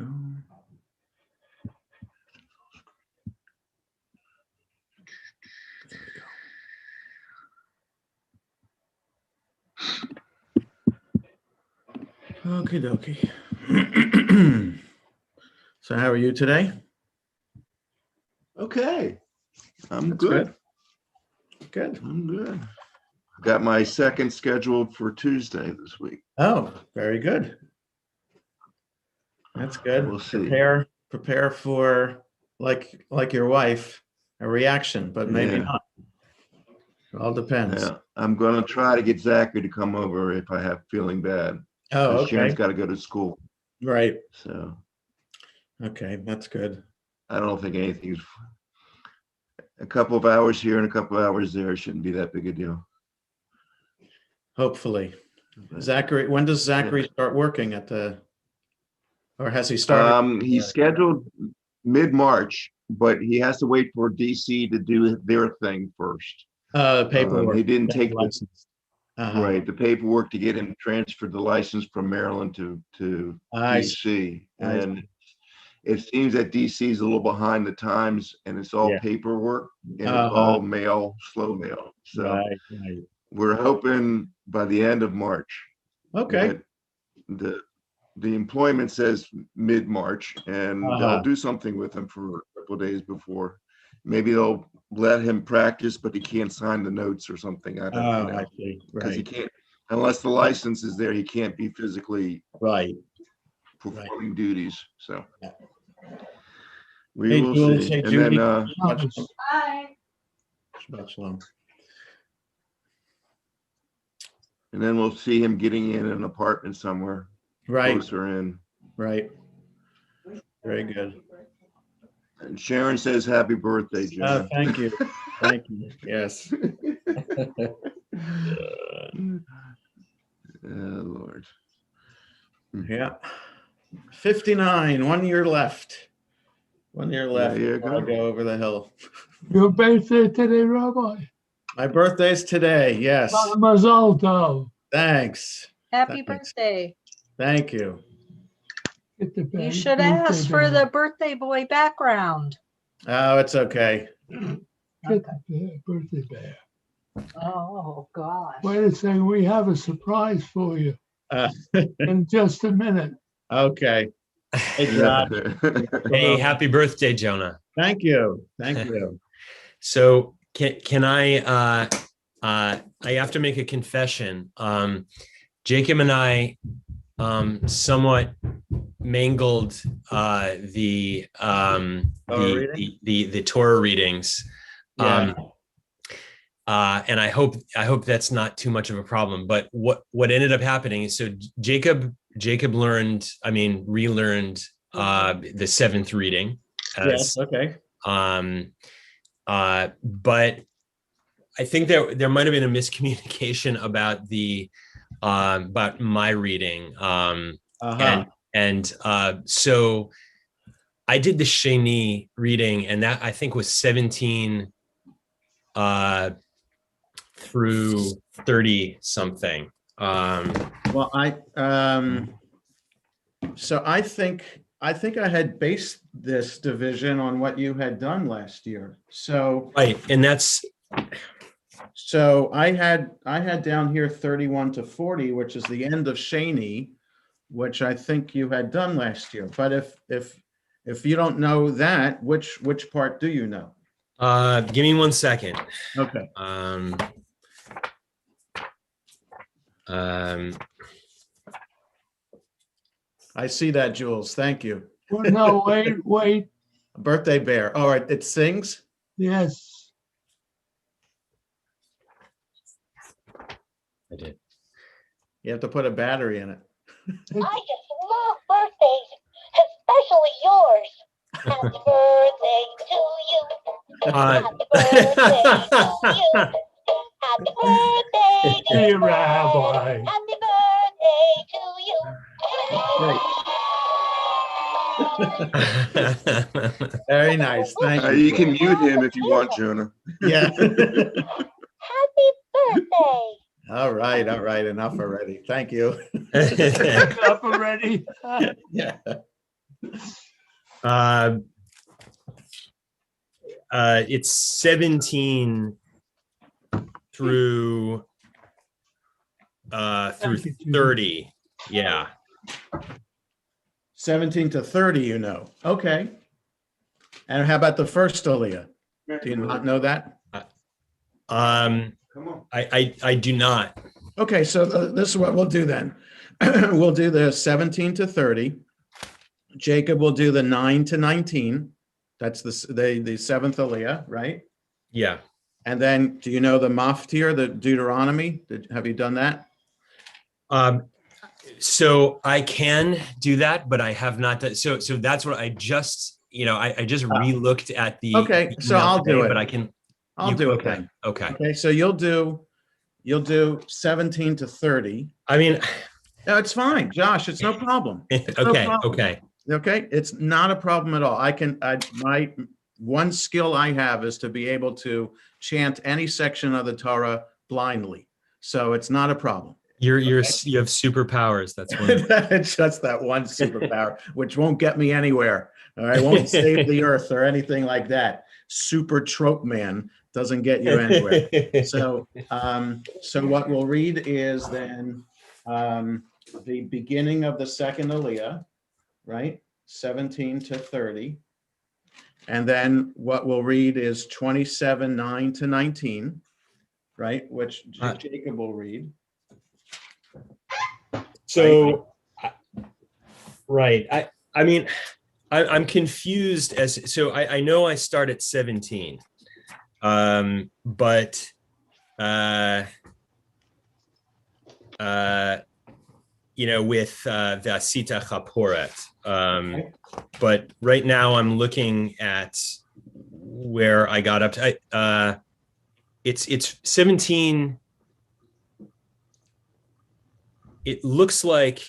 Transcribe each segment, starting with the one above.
go. Okie dokie. So how are you today? Okay, I'm That's good. Good. I'm good. Got my second scheduled for Tuesday this week. Oh, very good. That's good. We'll see. Prepare for like your wife, a reaction, but maybe Yeah. not. It all depends. Yeah, I'm gonna try to get Zachary to come over if I have feeling bad. Oh, 'Cause Sharon's okay. got to go to school, Right. so Okay, that's good. I don't think anything's a couple of hours here and a couple of hours there shouldn't be that big a deal. Hopefully. But, Zachary, when does Zachary start working at the, or has he started? he's scheduled mid-March, but he has to wait for DC to do their thing first. Paperwork. He didn't take the, license. right, the paperwork to get him transferred the license from Maryland to I DC. I And it seems that DC is a little behind the times and it's all Yeah. paperwork and it's Uh-huh. all mail, slow mail. So Right. we're hoping by the end of March. Okay. that The employment says mid-March and they'll do something with him for a couple of days before. Maybe they'll let him practice, but he can't sign the notes or something. I don't Oh, know. I see. Because he Right. can't, unless the license is there, he can't be physically Right. performing duties. So Yeah. we Hey, will Jules. see. Hey, And Judy. then Hi. Shabbat shalom. and then we'll see him getting in an apartment somewhere Right. closer in. Right. Very good. And Sharon says, "Happy birthday, Jonah." Thank you. Thank you. Yes. Oh, Lord. Yeah. 59, 1 year left. 1 year left. There you before I go. go over the hill. Your birthday today, Rabbi? My birthday's today. Yes. Mazal tov. Thanks. Happy Thanks. birthday. Thank you. Get the You birthday should ask for banner. the birthday boy background. Oh, it's okay. Get the birthday banner. Oh, gosh. Wait a second, we have a surprise for you Uh, in just a minute. okay. Hey, Josh. Hey, happy birthday, Jonah. Thank you. Thank you. So can I have to make a confession. Jacob and I somewhat mangled the Torah readings. Yeah. And I hope that's not too much of a problem. But what ended up happening is, so Jacob relearned the seventh reading. Yes. Okay. But I think there might have been a miscommunication about my reading. So I did the Sheni reading, and that I think was 17 through 30 something. Well, so I think I had based this division on what you had done last year. So Right, and that's I had down here 31 to 40, which is the end of Shani, which I think you had done last year. But if you don't know that, which part do you know? give me 1 second. Okay. I see that, Jules. Thank you. Oh, no, wait. Birthday bear. All right, it sings. Yes. I did. You have to put a battery in it. I just love birthdays, especially yours. Happy birthday to you. Happy birthday to you. Happy birthday, Hey, dear Rabbi. Happy birthday to you. Great. Very nice. Thank you. You can mute him if you want, Jonah. Yeah. Happy birthday. All right. Enough already. Thank you. Up already. Yeah. It's 17 through 30. Yeah. 17 to 30, you know. Okay. And how about the first Aliyah? Do you not know that? Come on. I do not. Okay, so this is what we'll do then. We'll do the 17 to 30. Jacob will do the 9 to 19. That's the seventh Aliyah, right? Yeah. And then, do you know the Maftir, the Deuteronomy? Have you done that? So I can do that, but I have not done. So that's what I just, I just re-looked at the. Okay, so email I'll do today, it. But I can. I'll do it okay. then. Okay. Okay, so you'll do 17 to 30. I mean, No, it's fine, Josh. It's no problem. It's no okay. problem. Okay. Okay, it's not a problem at all. My one skill I have is to be able to chant any section of the Torah blindly. So it's not a problem. You have superpowers. That's one. It's just that one superpower, which won't get me anywhere. All right, won't save the earth or anything like that. Super trope man doesn't get you anywhere. So what we'll read is then the beginning of the second Aliyah, right? 17 to 30. And then what we'll read is 27, 9 to 19, right? Which Jacob will read. So, right. I mean, I'm confused I know I start at 17, but with the Sita Chaporet. But right now I'm looking at where I got up to. It's 17. It looks like,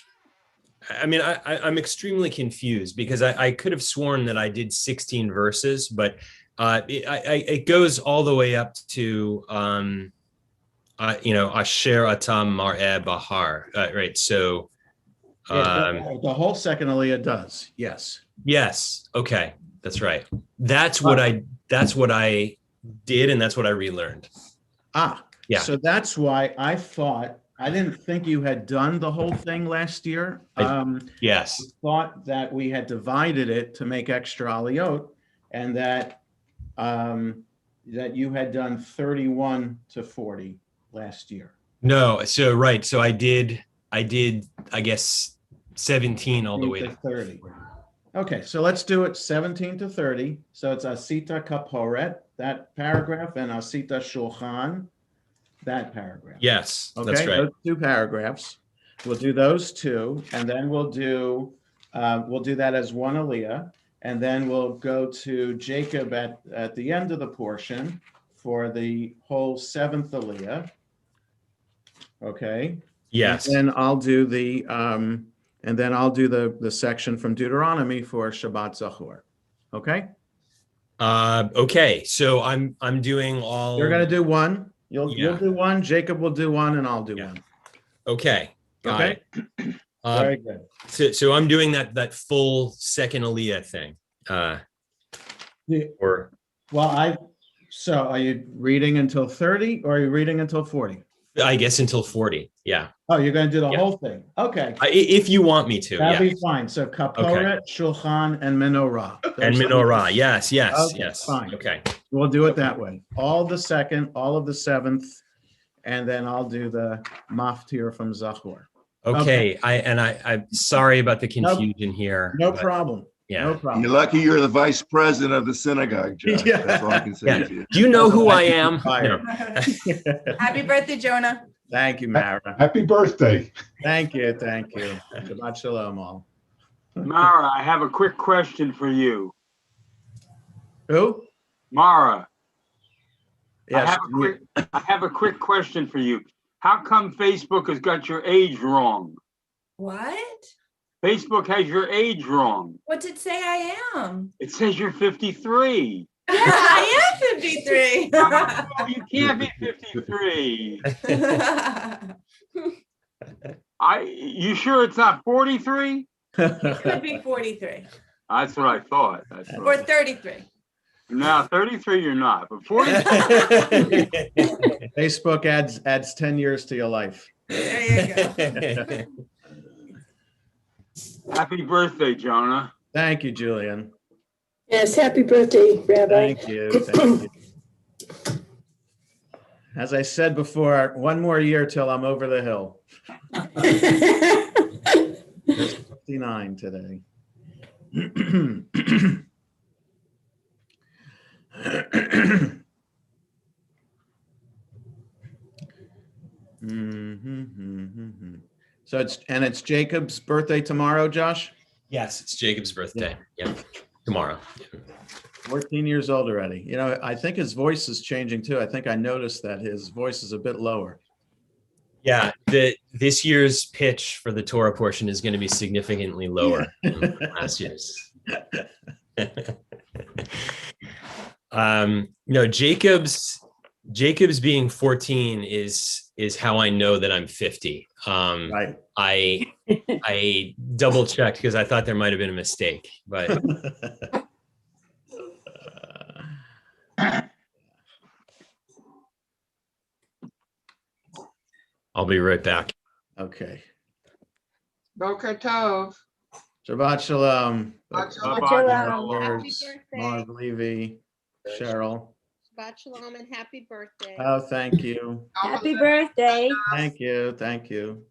I mean, I'm extremely confused because I could have sworn that I did 16 verses, but it goes all the way up to Asher Atam Mar'eh Bahar, right? So, The whole second Aliyah does, yes. yes, okay, that's right. That's what I did, and that's what I relearned. Yeah. So that's why I didn't think you had done the whole thing last year. Yes. I thought that we had divided it to make extra aliyot, and that you had done 31 to 40 last year. No, so right. So I did, I guess 17 all the way to 30. Okay, so let's do it 17 to 30. So it's Asita Kaporet, that paragraph, and Asita Shulchan, that paragraph. Yes, Okay, that's right. those two paragraphs. We'll do those two, and then we'll do that as one aliyah, and then we'll go to Jacob at the end of the portion for the whole seventh aliyah. Okay. Yes. And then I'll do the section from Deuteronomy for Shabbat Zachor. Okay. Okay. So I'm doing all. You're gonna do one. You'll do one. Jacob will do one, and I'll do one. Okay. Got it. Very good. So I'm doing that full second aliyah thing. So are you reading until 30 or are you reading until 40? I guess until 40. Yeah. Oh, you're going to do the whole thing. Okay. If you want me to. That'll be fine. So Kaporet, Shulchan, and Menorah. And Menorah. Yes. Okay, Yes. fine. Okay. We'll do it that way. All of the second, all of the seventh, and then I'll do the Maftir from Zachor. Okay. I'm sorry about the confusion here. No problem. Yeah. No problem. You're lucky you're the vice president of the synagogue, Josh. Yeah. That's all I can say to you. Do you know who I am? Fired. Happy birthday, Jonah. Thank you, Mara. Happy birthday. Thank you. Shabbat shalom all. Mara, I have a quick question for you. Who? Mara, Yes. I have a quick question for you. How come Facebook has got your age wrong? What? Facebook has your age wrong. What did it say I am? It says you're 53. Yeah, I am 53. You can't be 53. You sure it's not 43? It could be 43. That's what I thought. That's what Or I- 33. No, 33 you're not, but 40. Facebook adds 10 years to your life. There you go. Happy birthday, Jonah. Thank you, Julian. Yes, happy birthday, Rabbi. Thank you. Thank you. As I said before, one more year till I'm over the hill. There's 59 today. So it's Jacob's birthday tomorrow, Josh? Yes, it's Jacob's birthday. Yeah, tomorrow. 14 years old already. You know, I think his voice is changing too. I think I noticed that his voice is a bit lower. Yeah, this year's pitch for the Torah portion is going to be significantly lower than last year's. No, Jacob's being 14 is how I know that I'm 50. Right. I double checked because I thought there might have been a mistake, but I'll be right back. Okay. Boker Tov. Shabbat shalom. Shabbat shalom. Elders, Happy birthday. Marv Levy, Cheryl. Shabbat shalom and happy birthday. Oh, thank you. Happy birthday. Thank you. Thank you.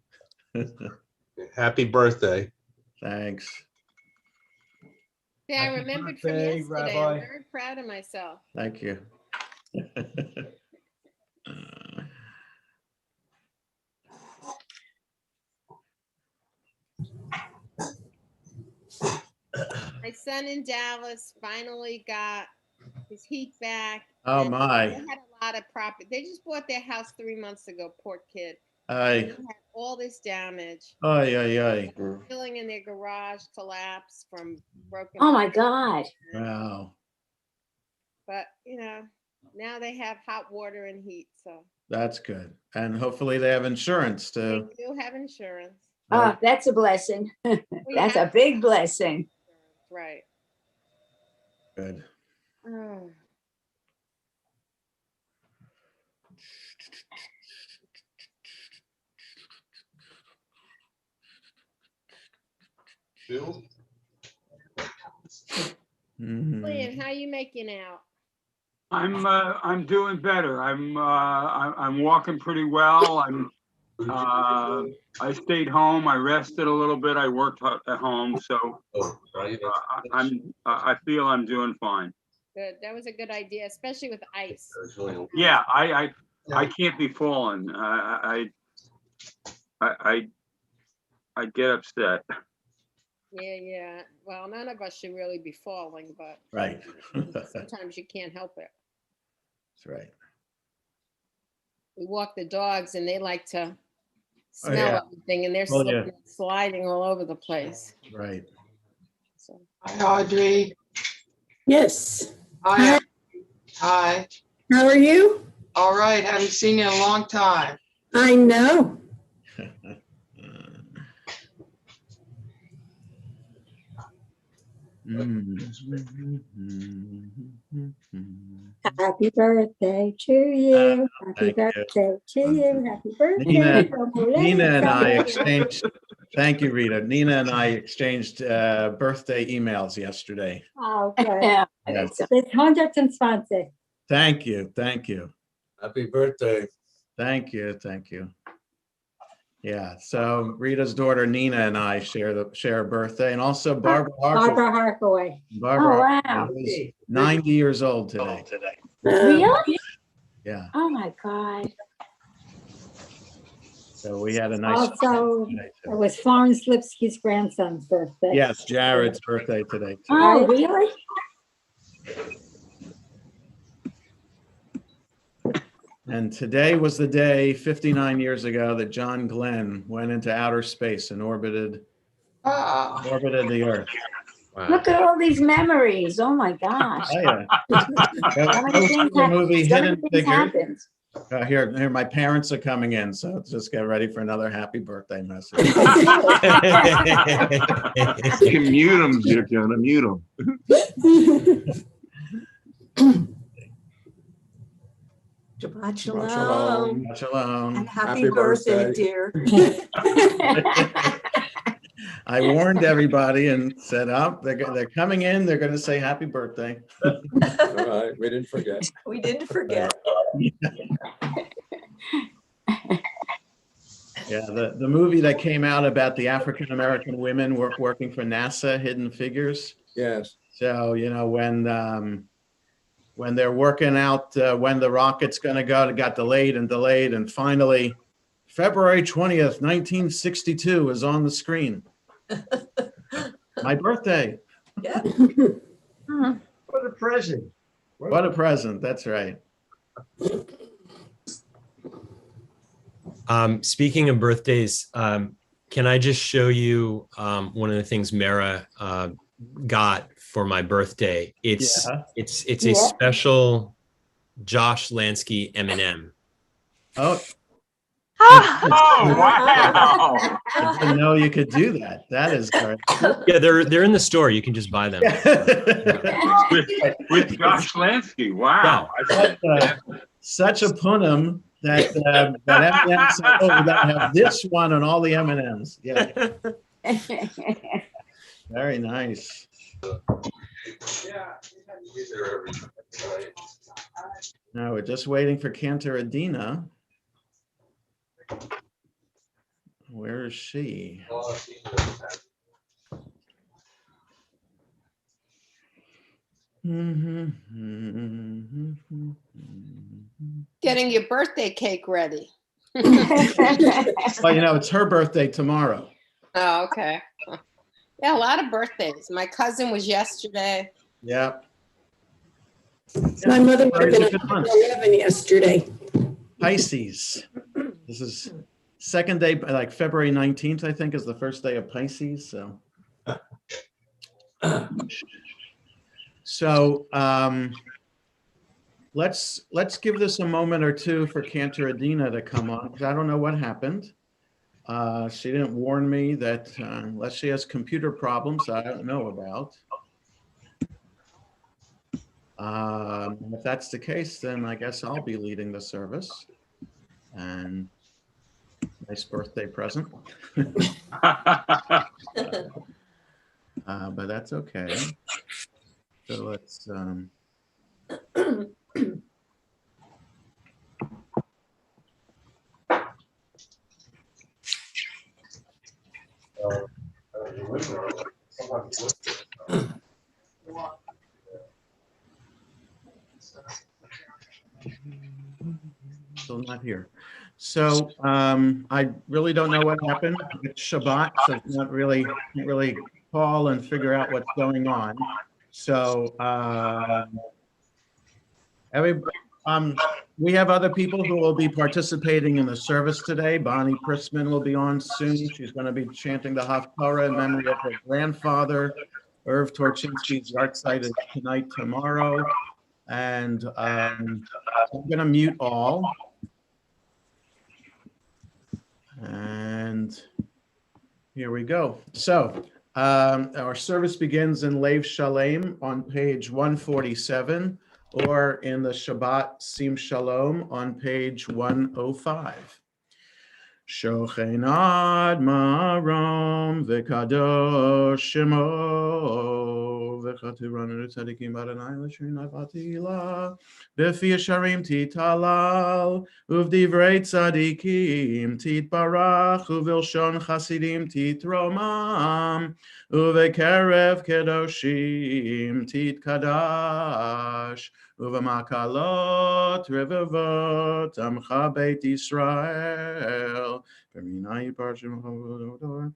Happy birthday. Thanks. See, I remembered from birthday, yesterday. Rabbi. I'm very proud of myself. Thank you. My son in Dallas finally got his heat back. Oh, and my. They had a lot of property. They just bought their house 3 months ago, poor kid. Aye. They had all this damage. Aye, aye, aye. Ceiling in their garage collapsed from broken. Oh, my God. Wow. But, you know, now they have hot water and heat, so That's good. And hopefully they have insurance they to. do have insurance. Oh, that's a blessing. We That's a have big blessing. insurance, right. Good. Oh. Mhm. Julian, how you making out? I'm doing better. I'm walking pretty well. I stayed home. I rested a little bit. I worked at home, so I feel I'm doing fine. Good. That was a good idea, especially with ice. Yeah, I can't be falling. I get upset. Yeah. Well, none of us should really be falling, but Right. That's sometimes you can't help it. right. We walk the dogs and they like to Oh, smell yeah. everything and they're Oh, yeah. slipping and sliding all over the place. Right. So Hi, Audrey. Yes. Hi. Hi. How are you? All right. Haven't seen you in a long time. I know. Happy birthday to you. Happy thank you. birthday to you. Happy birthday. Nina and I exchanged, thank you, Rita. Nina and I exchanged birthday emails yesterday. Oh, good. Yes. It's 120. Thank you. Thank you. Happy birthday. Thank you. Thank you. Yeah. So Rita's daughter Nina and I share a birthday, and also Barbara Harper. Barbara Harkaway. Barbara Oh, wow. Harper is 90 years old today. Really? Yeah. Oh, my God. So we had a nice. Also, today, it too. was Florence Lipsky's grandson's birthday. Yes, Jared's birthday today. Too. Oh, really? And today was the day 59 years ago that John Glenn went into outer space and orbited the Earth. Wow. Look at all these memories. Oh, my gosh. Oh, yeah. So many That was things from the movie so many Hidden things Figures. happened. Here, my parents are coming in, so just get ready for another happy birthday message. You can mute them, Jonah, mute them. Shabbat Shabbat shalom. Shalom. And happy Happy birthday, birthday. dear. I warned everybody and said, "Oh, they're coming in. They're going to say happy birthday." All right, we didn't forget. We didn't forget. Yeah, the movie that came out about the African American women working for NASA, Hidden Figures. Yes. So when they're working out when the rocket's going to go, it got delayed, and finally, February 20th, 1962 is on the screen. My birthday. Yeah. What a present. What a present. That's right. Speaking of birthdays, can I just show you one of the things Mara got for my birthday? It's a special Josh Lansky M&M. Oh. Oh, wow. I didn't know you could do that. That is great. Yeah, they're in the store. You can just buy them. with Josh Lansky. Wow. Such a punim that M&M said, "Oh, we gotta have this one on all the M&Ms." Yeah. Very nice. Now we're just waiting for Cantor Adina. Where is she? Getting your birthday cake ready. Well, it's her birthday tomorrow. Oh, okay. Yeah, a lot of birthdays. My cousin was yesterday. Yep. My mother February was is a good month. 11 yesterday. Pisces. This is second day, like February 19th, I think, is the first day of Pisces. So let's give this a moment or two for Cantor Adina to come on, because I don't know what happened. She didn't warn me that unless she has computer problems I don't know about. If that's the case, then I guess I'll be leading the service. And nice birthday present. But that's okay. So let's still not here. So I really don't know what happened. It's Shabbat, so it's can't really call and figure out what's going on. So we have other people who will be participating in the service today. Bonnie Prisman will be on soon. She's going to be chanting the Haftarah in memory of her grandfather. Irv Torchinsky's yard site is tonight, tomorrow. And I'm going to mute all. And here we go. So our service begins in Lev Shalem on page 147, or in the Shabbat Sim Shalom on page 105. Shochenad marom v'kadosh shemo v'chatiranu tzadikim b'Adonai l'shrina v'atila b'fi yesharim titalal uvdivrei tzadikim titbarach uvilshon chasidim titromam uvekerev kedoshim titkadash Uvamakalot revavot amcha beit Yisrael. Perminai parshim chavodor.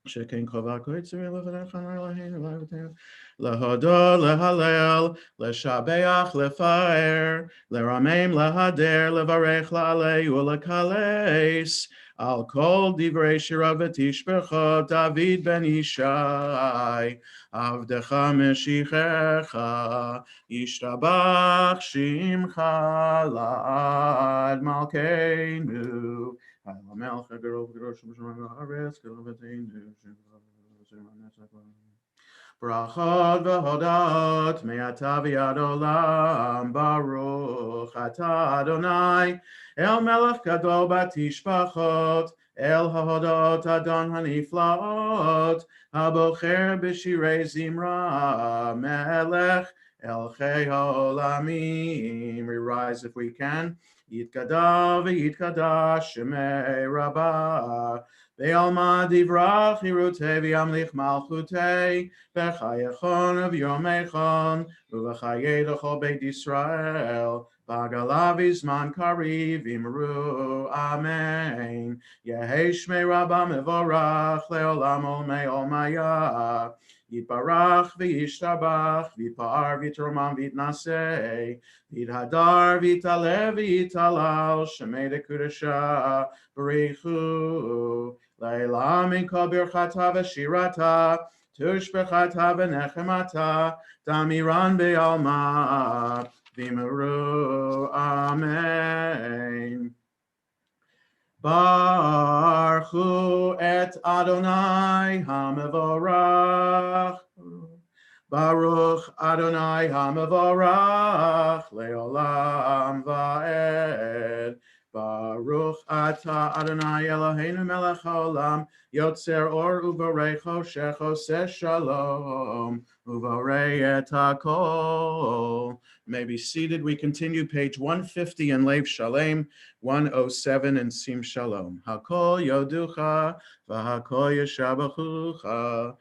Sheken chava koitzir levanechanai lahen levatem. Lehodor lehalel leshabeach lefaer leramem lehader levarech laalei ulekales. Al kol divrei shira v'tishbecha David ben Ishai Avdecha Meshichecha Yishtabach Shimcha La'ad Malkeinu HaMelech HaGadol V'Kadosh B'Shamayim Ha'aretz Gadol V'Teinu Brachot v'hodot me'ata v'yad olam baruch atah Adonai el melech gadol batishbachot el hahodot adon haniflaot habocher b'shirei zimra melech el chei ha'olamim. We rise if we can. Yitkadav v'yitkadash shemei rabbah ve'alma divrach hirutei v'yamlich malchutei B'chayechon of Yomechon, Uv'chayei l'chol Beit Yisrael, V'agalav Izman Kariv Imru, Amen. Yehi Shmei Rabba Mevorach, Le'olam Olmei Olmaya, Yitbarach v'yishtabach, V'yipar v'yitromam v'yitnasei, V'yithadar v'yitalev v'yitalal, Shemei Dekudesha, B'richu, Le'elam Mikol Birchata v'shirata, Tushbechata v'nechemata, Damiran be'alma, v'imru, Amen. Baruch et Adonai HaMevorach, Baruch Adonai HaMevorach, Le'olam va'ed. Baruch Ata Adonai Eloheinu melech haolam, Yotzer or uvarei choshech oseh shalom, uvarei et hakol. May be seated. We continue page 150 in Lev Shalem, 107 in Sim Shalom. Hakol yoducha, v'hakol yeshabachucha.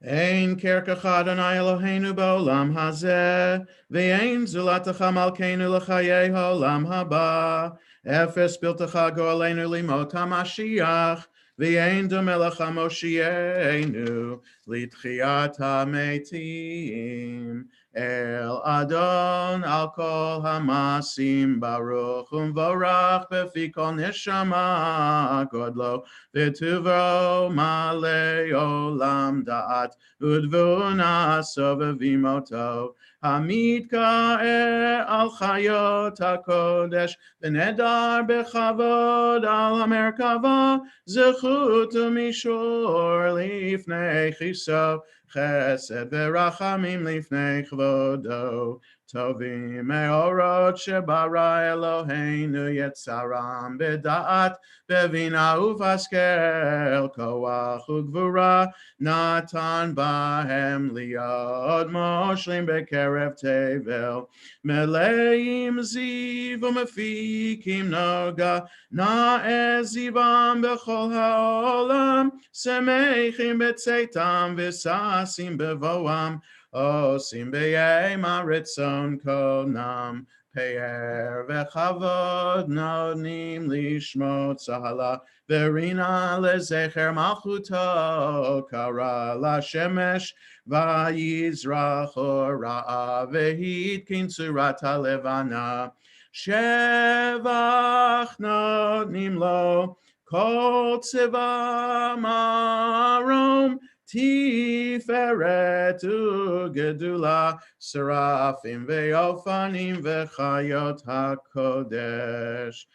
Ein kerkacha Adonai Eloheinu ba'olam hazeh, ve'ein zulatacha malkeinu l'chayei ha'olam haba, efes piltacha go'aleinu limot ha'mashiach, ve'ein domelecha Moshienu, litchiyat ha'metim. El Adon al kol hamasim baruch umvorach befi kol neshama godlo v'tuvo malei olam da'at udvuna sovavimoto hamid ka'e al chayot hakodesh v'nedar bechavod al hamerkava zechut umishor lifnei chiso Chesed v'rachamim lifnei chvodo, tovim me'orot shebara Eloheinu yetzaram b'da'at b'vina uvaskel koach ugvura natan bahem liod moshlim bekerev tevel meleim ziv umefikim noga na'ezivam b'chol ha'olam semechim b'tzeitam v'sasim bevoam osim b'yem haritzon konam pe'er v'chavod nonim lishmot zahala verina lezecher malchuto kara lashemesh vayizrach ora v'hitkin tzurat halevana shevach nonim lo kol tzeva marom tiferet ugedula serafim ve'ofanim ve'chayot hakodesh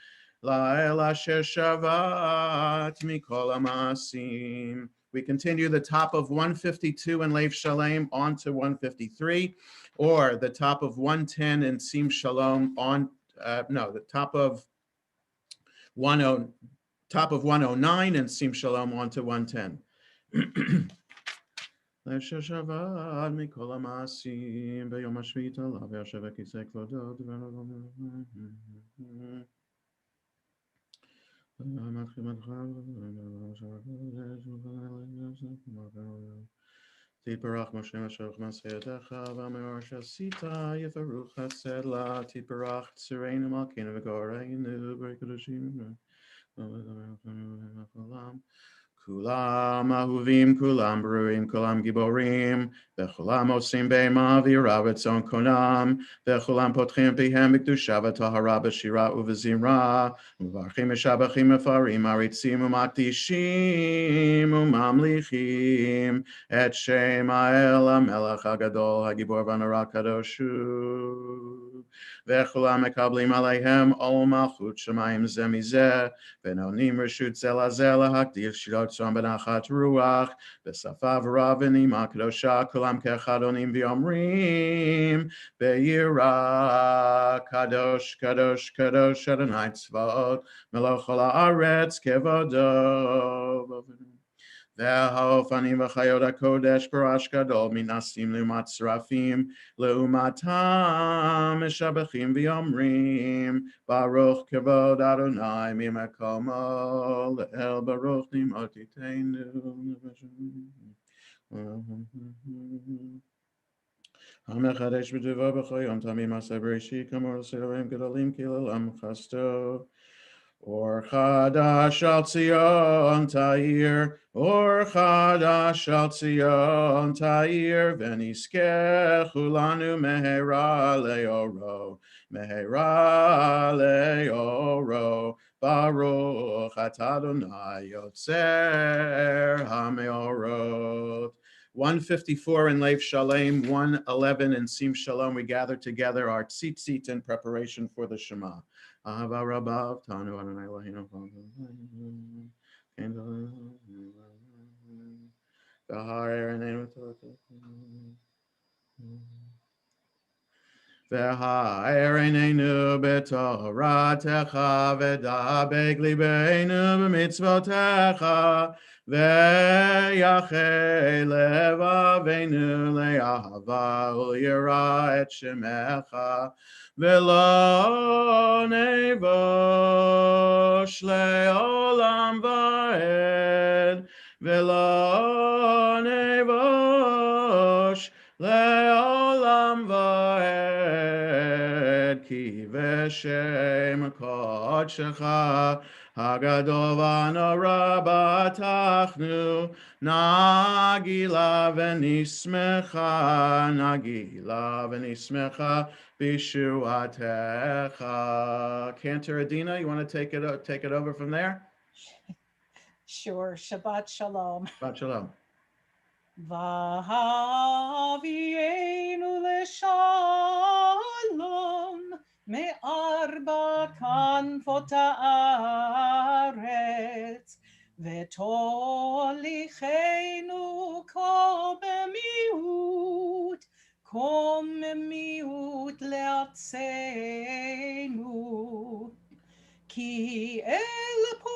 la'el asher shavat mikol ha'masim. We continue the top of 152 in Lev Shalem on to 153, or the top of 110 in Sim Shalom on the top of 109 and Sim Shalom on to 110. Shavad mikol ha'masim b'yom hashvita lav yashav v'kisei kvodo Tiparach Moshe Mashiach Maseyadecha v'ameor shasita yifaruch hased la Tiparach tzireinu malkeinu v'goreinu b'rei kadoshim Kulam ahuvim, kulam bruim, kulam giborim, v'chulam osim be'ema v'yira v'tzon konam, v'chulam potchim pihem b'kedusha v'tahara b'shira u'v'zimra, u'varchim v'shabachim v'farim, aritzim u'makdishim u'mamlichim, et shem ha'el ha'melech ha'gadol ha'gibor v'nora kadoshu. V'chulam mekablim aleihem ol malchut shemayim ze mizeh, V'nonim reshut zel hazel lahakdir shirot tzom benachat ruach, v'safa v'ra v'nima kedosha kulam ke'echad onim v'yomrim, v'yira kadosh kadosh kadosh Adonai tzvaot melech kol haaretz kevodo. והאופנים וחיות הקודש פרש גדול מנסים לעומת שרפים, לעומתם משבחים ואומרים ברוך כבוד אדוני ממקומו לאל ברוך נמותיתנו. המחדש בטובו בכל יום תמים מעשה בראשית כאמור סדרים גדולים כי לעולם חסדו. Or Chadash al Tzion Ta'ir, Or Chadash al Tzion Ta'ir, V'nizkeh chulanu mehera leoro, mehera leoro, Baruch atah Adonai Yotzer HaMeorot. 154 in Lev Shalem, 111 in Sim Shalom. We gather together our tzitzit in preparation for the Shema. Ahava Rabbav Tanu Adonai Eloheinu V'ha'ereneinu b'toratecha v'dabeg libeinu b'mitzvotecha v'yachei levaveinu le'ahava u'yira et shemecha v'lo nevosh le'olam va'ed v'lo nevosh le'olam va'ed ki v'shem kodshecha hagadol v'nora batachnu nagila v'nismecha bishuatecha. Cantor Adina, you want to take it over from there? Sure. Shabbat Shalom. Shabbat Shalom. V'havienu l'shalom me'arba kanfot haaretz v'tolichenu ko b'miut le'atzenu ki el po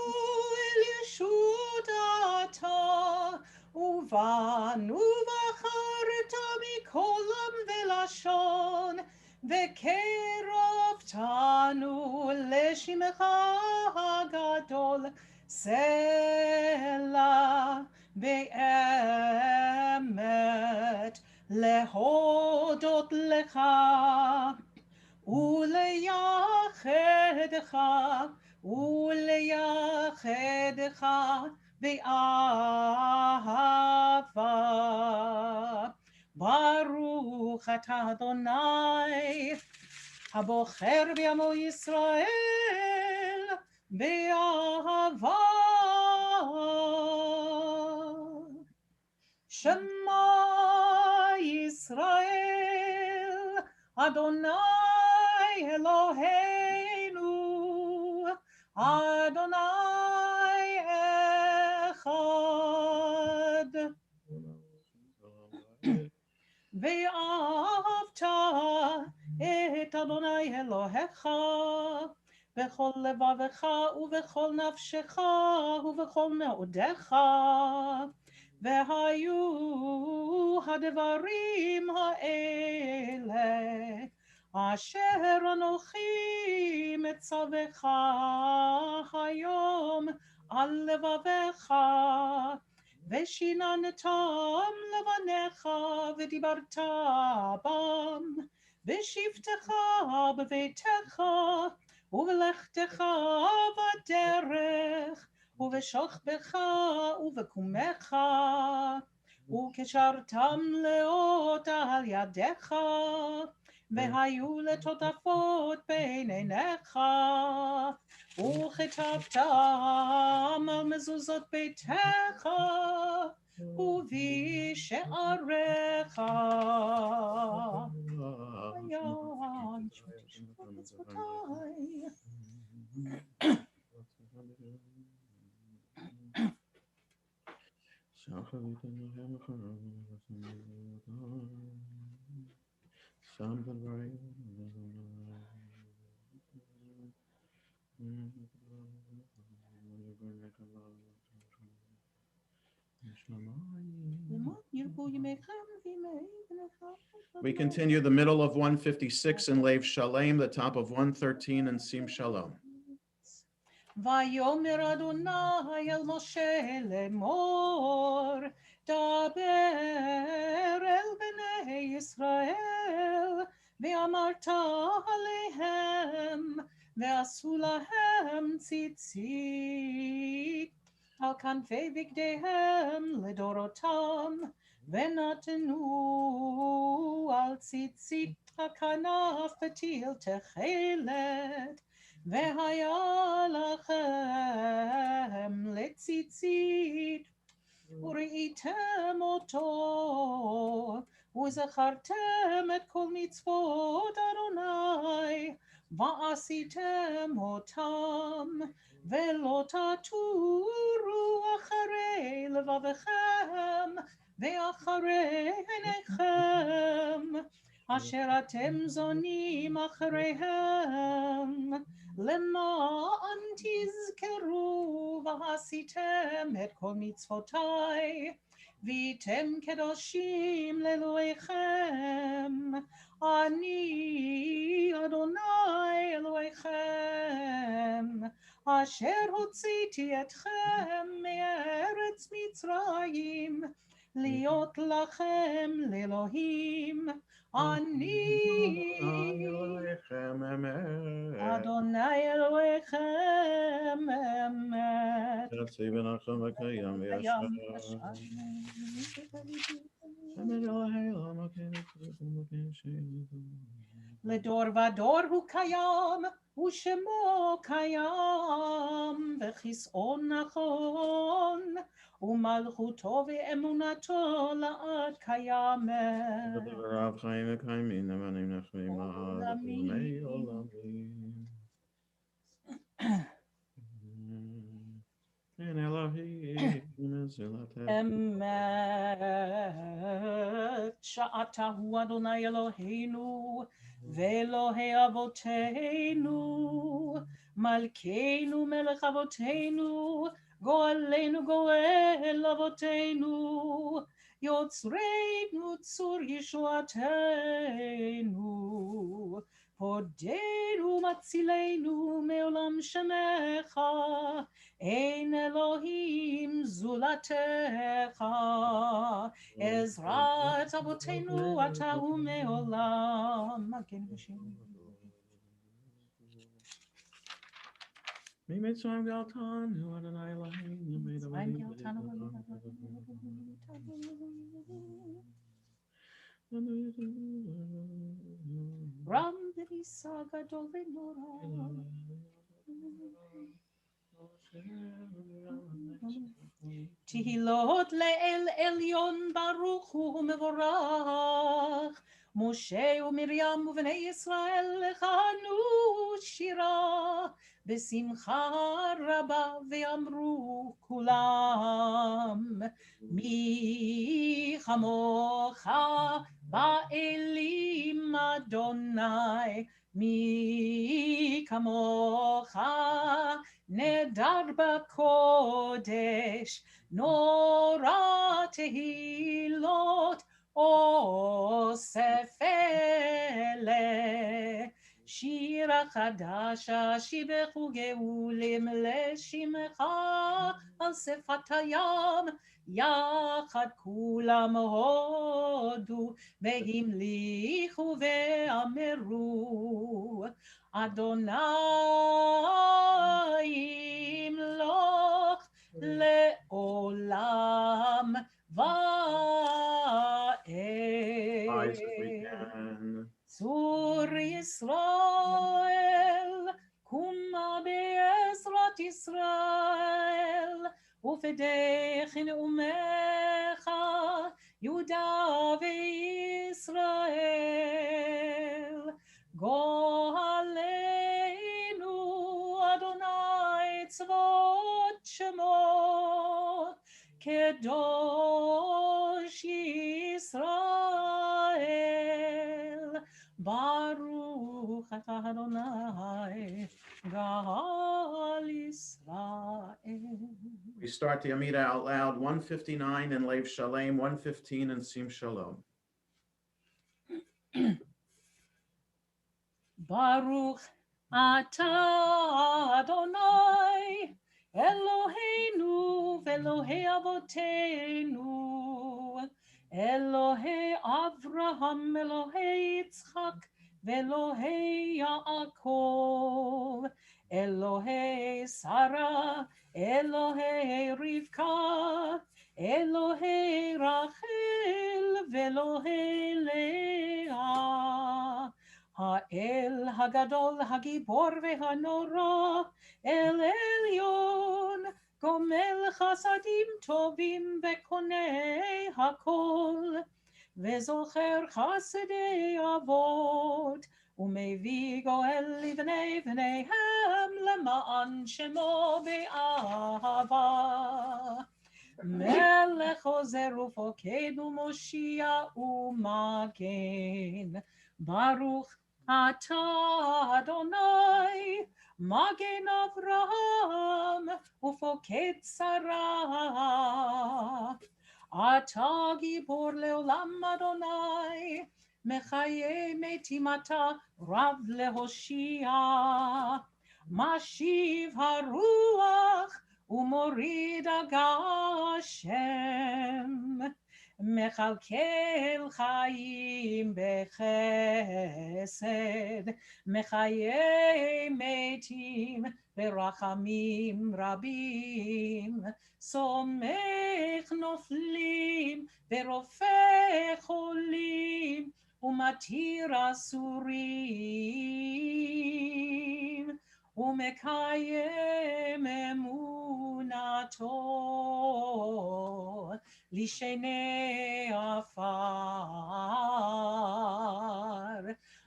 el yeshut ata Uvanu v'acharta mikolam v'lashon v'kerovtanu leshimecha hagadol sela be'emet lehodot lecha uleyachedcha be'ahava. Baruch atah Adonai habocher b'yamo Yisrael be'ahava. Shema Yisrael Adonai Eloheinu Adonai Echad. Ve'ahavta et Adonai Elohecha b'chol levavecha u'b'chol nafshecha u'b'chol me'odecha ve'hayu hadvarim ha'ele asher anochi metzavecha hayom al levavecha ושיננתם לבניך ודיברת בם ושבתך בביתך ובלכתך בדרך, ובשוכבך ובקומך, וקשרתם לאות על ידיך, והיו לטוטפות בין עיניך, וכתבתם על מזוזות ביתך, ובשעריך. Ayan, shmoti מצוותיי. We continue the middle of 156 in Lev Shalem, the top of 113 in Sim Shalom. ויאמר אדוני אל משה לאמור, דבר אל בני ישראל, ואמרת עליהם, ועשו להם ציצית על כנפי בגדיהם לדורותם, ונתנו על ציצית הכנף פתיל תכלת, והיה לכם לציצית, וראיתם אותו, וזכרתם את כל מצוות אדוני, ועשיתם אותם, ולא תטורו אחרי לבבכם, ואחרי עיניכם, אשר אתם זונים אחריהם, למען תזכרו ועשיתם את כל מצוותיי, והייתם קדושים לאלוהיכם, אני אדוני אלוהיכם, אשר הוצאתי אתכם מארץ מצרים, להיות לכם לאלוהים, אני אדוני אלוהיכם אמת. לדור ודור הוא קיים, ושמו קיים, וכיסאו נכון, ומלכותו ואמונתו לעד קיימת. ודבריו חיים וקיימים, נאמנים נחמים לעד ולעולמי עולמים. אין אלוהים מזלתך. אמת, שאתה הוא אדוני אלוהינו, ואלוהי אבותינו, מלכנו מלך אבותינו, גואלנו גואל אבותינו, יוצרנו צור ישועתנו, פודנו מצילנו מעולם שמך, אין אלוהים זולתך, עזרת אבותינו אתה הוא מעולם. מגן ושם. ממצרים גאלתנו, אדוני אלוהינו, מצרים גאלתנו, רם ונישא גדול ונורא. תהילות לאל עליון ברוך הוא מבורך, משה ומרים ובני ישראל לכהנו שירה בשמחה רבה, ואמרו כולם, מי כמוך באלים אדוני, מי כמוך נדר בקודש, נורא תהילות אוסף אלה. שיר החדש שיבחו גאולים לשמך על שפת הים, יחד כולם הודו והמליכו ואמרו. Adonai yimloch le'olam Eyes if we va'ed. can. Zur Yisrael, Kuma be'ezrat Yisrael, ופדך נאומך, יהודה וישראל. גואלנו, אדוני צבאות שמו, קדוש ישראל. ברוך אתה אדוני, גאל ישראל. We start the Amida out loud, 159 in Lev Shalem, 115 in Sim Shalom. Baruch atah Adonai, Eloheinu ve'Elohei avoteinu, Elohei Avraham, Elohei Yitzchak, ve'Elohei Yaakov, Elohei Sarah, Elohei Rivka, Elohei Rachel, ve'Elohei Leah. האל הגדול, הגיבור והנורא, אל עליון, גומל חסדים טובים וקונה הכל, וזוכר חסדי אבות, ומביא גואל לבני בניהם למען שמו באהבה. מלך עוזר ופוקד ומושיע ומגן. ברוך אתה אדוני, מגן אברהם ופוקד שרה. אתה גיבור לעולם אדוני, מחיי מתים אתה רב להושיע. משיב הרוח ומוריד הגשם. מכלכל חיים בחסד, מחיי מתים ברחמים רבים, סומך נופלים ורופא חולים, ומתיר אסורים, ומקיים אמונתו לשני עפר.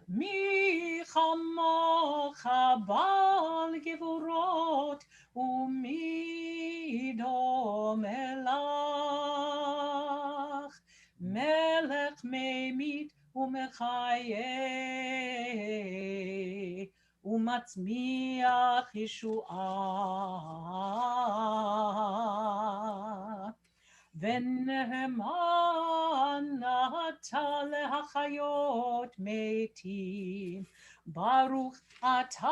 מי כמוך בעל גבורות, ומי דומה לך, מלך ממית ומחיה, ומצמיח ישועה. ונאמן אתה להחיות מתים. ברוך אתה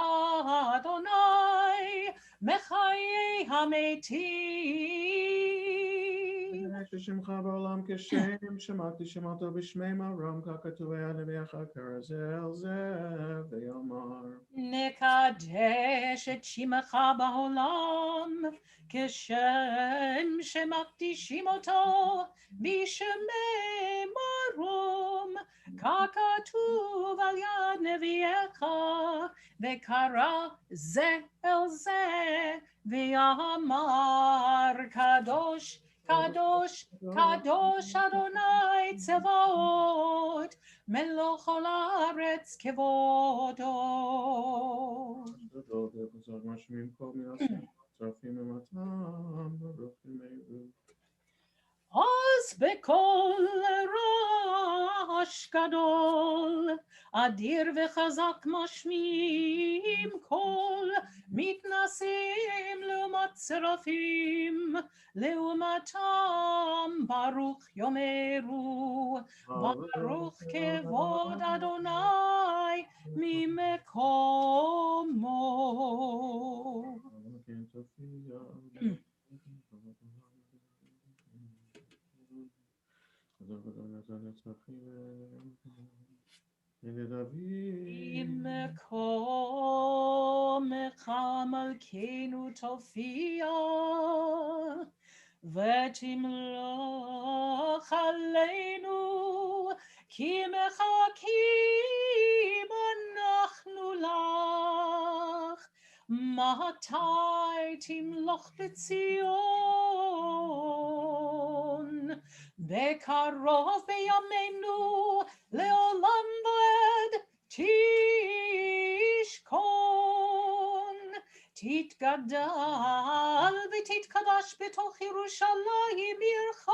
אדוני, מחיי המתים. ששמך בעולם כשם, שמעתי שמעתו בשמי מרום, ככתוב הנביאך כרזל זה ויאמר. נקדש את שמך בעולם, כשם שמקדישים אותו בשמי מרום, ככתוב על יד נביאך, וקרא זה אל זה, ואמר קדוש קדוש קדוש אדוני צבאות, מלוך כל הארץ כבודו. אז בקול רעש גדול, אדיר וחזק משמיעים קול, מתנשאים לעומת צרפים, לעומתם ברוך יאמרו, ברוך כבוד אדוני ממקומו. מקומך מלכנו תופיע, ותמלוך עלינו, כי מחכים אנחנו לך. מתי תמלוך בציון? בקרוב בימינו, לעולם ועד תשכון. תתגדל ותתקדש בתוך ירושלים עירך,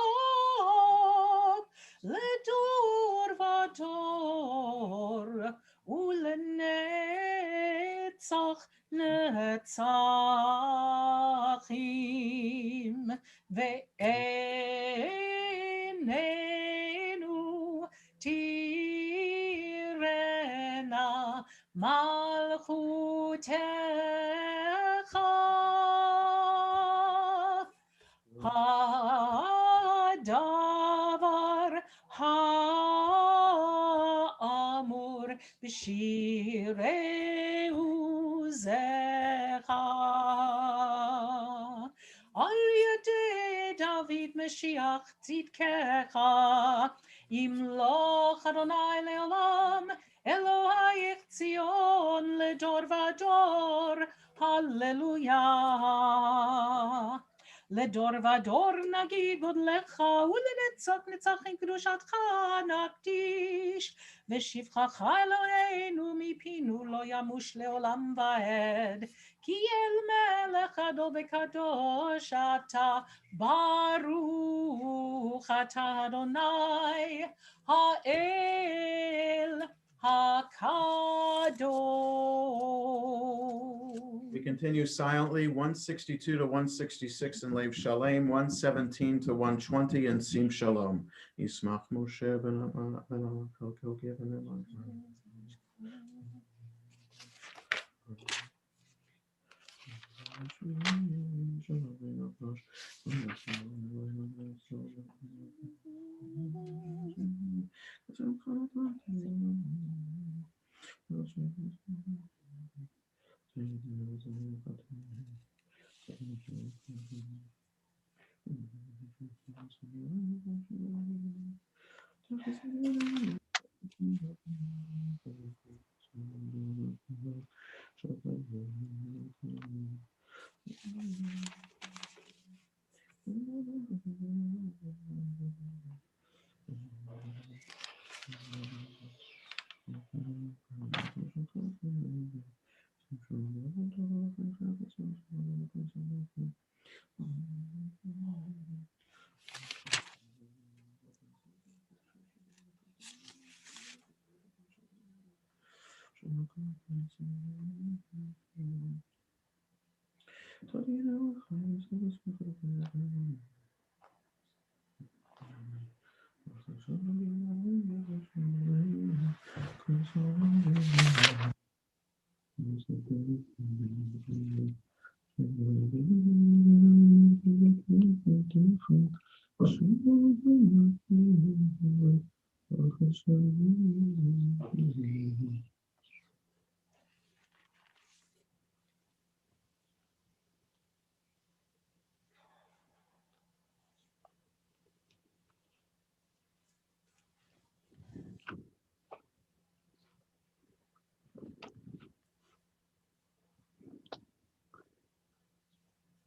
לדור ודור ולנצח נצחים. ועינינו תראנה מלכותך. הדבר האמור בשירי עוזך, על ידי דוד משיח צדקך, ימלוך אדוני לעולם, אלוהיך ציון לדור ודור, הללויה. לדור ודור נגיד גודלך, ולנצח נצחים קדושתך נקדיש. ושבחך אלוהינו מפינו לא ימוש לעולם ועד, כי אל מלך גדול וקדוש אתה, ברוך אתה אדוני האל הקדוש. We continue silently, 162 to 166 in Lev Shalem, 117 to 120 in Sim Shalom. Yismach Moshe ben Kalkel given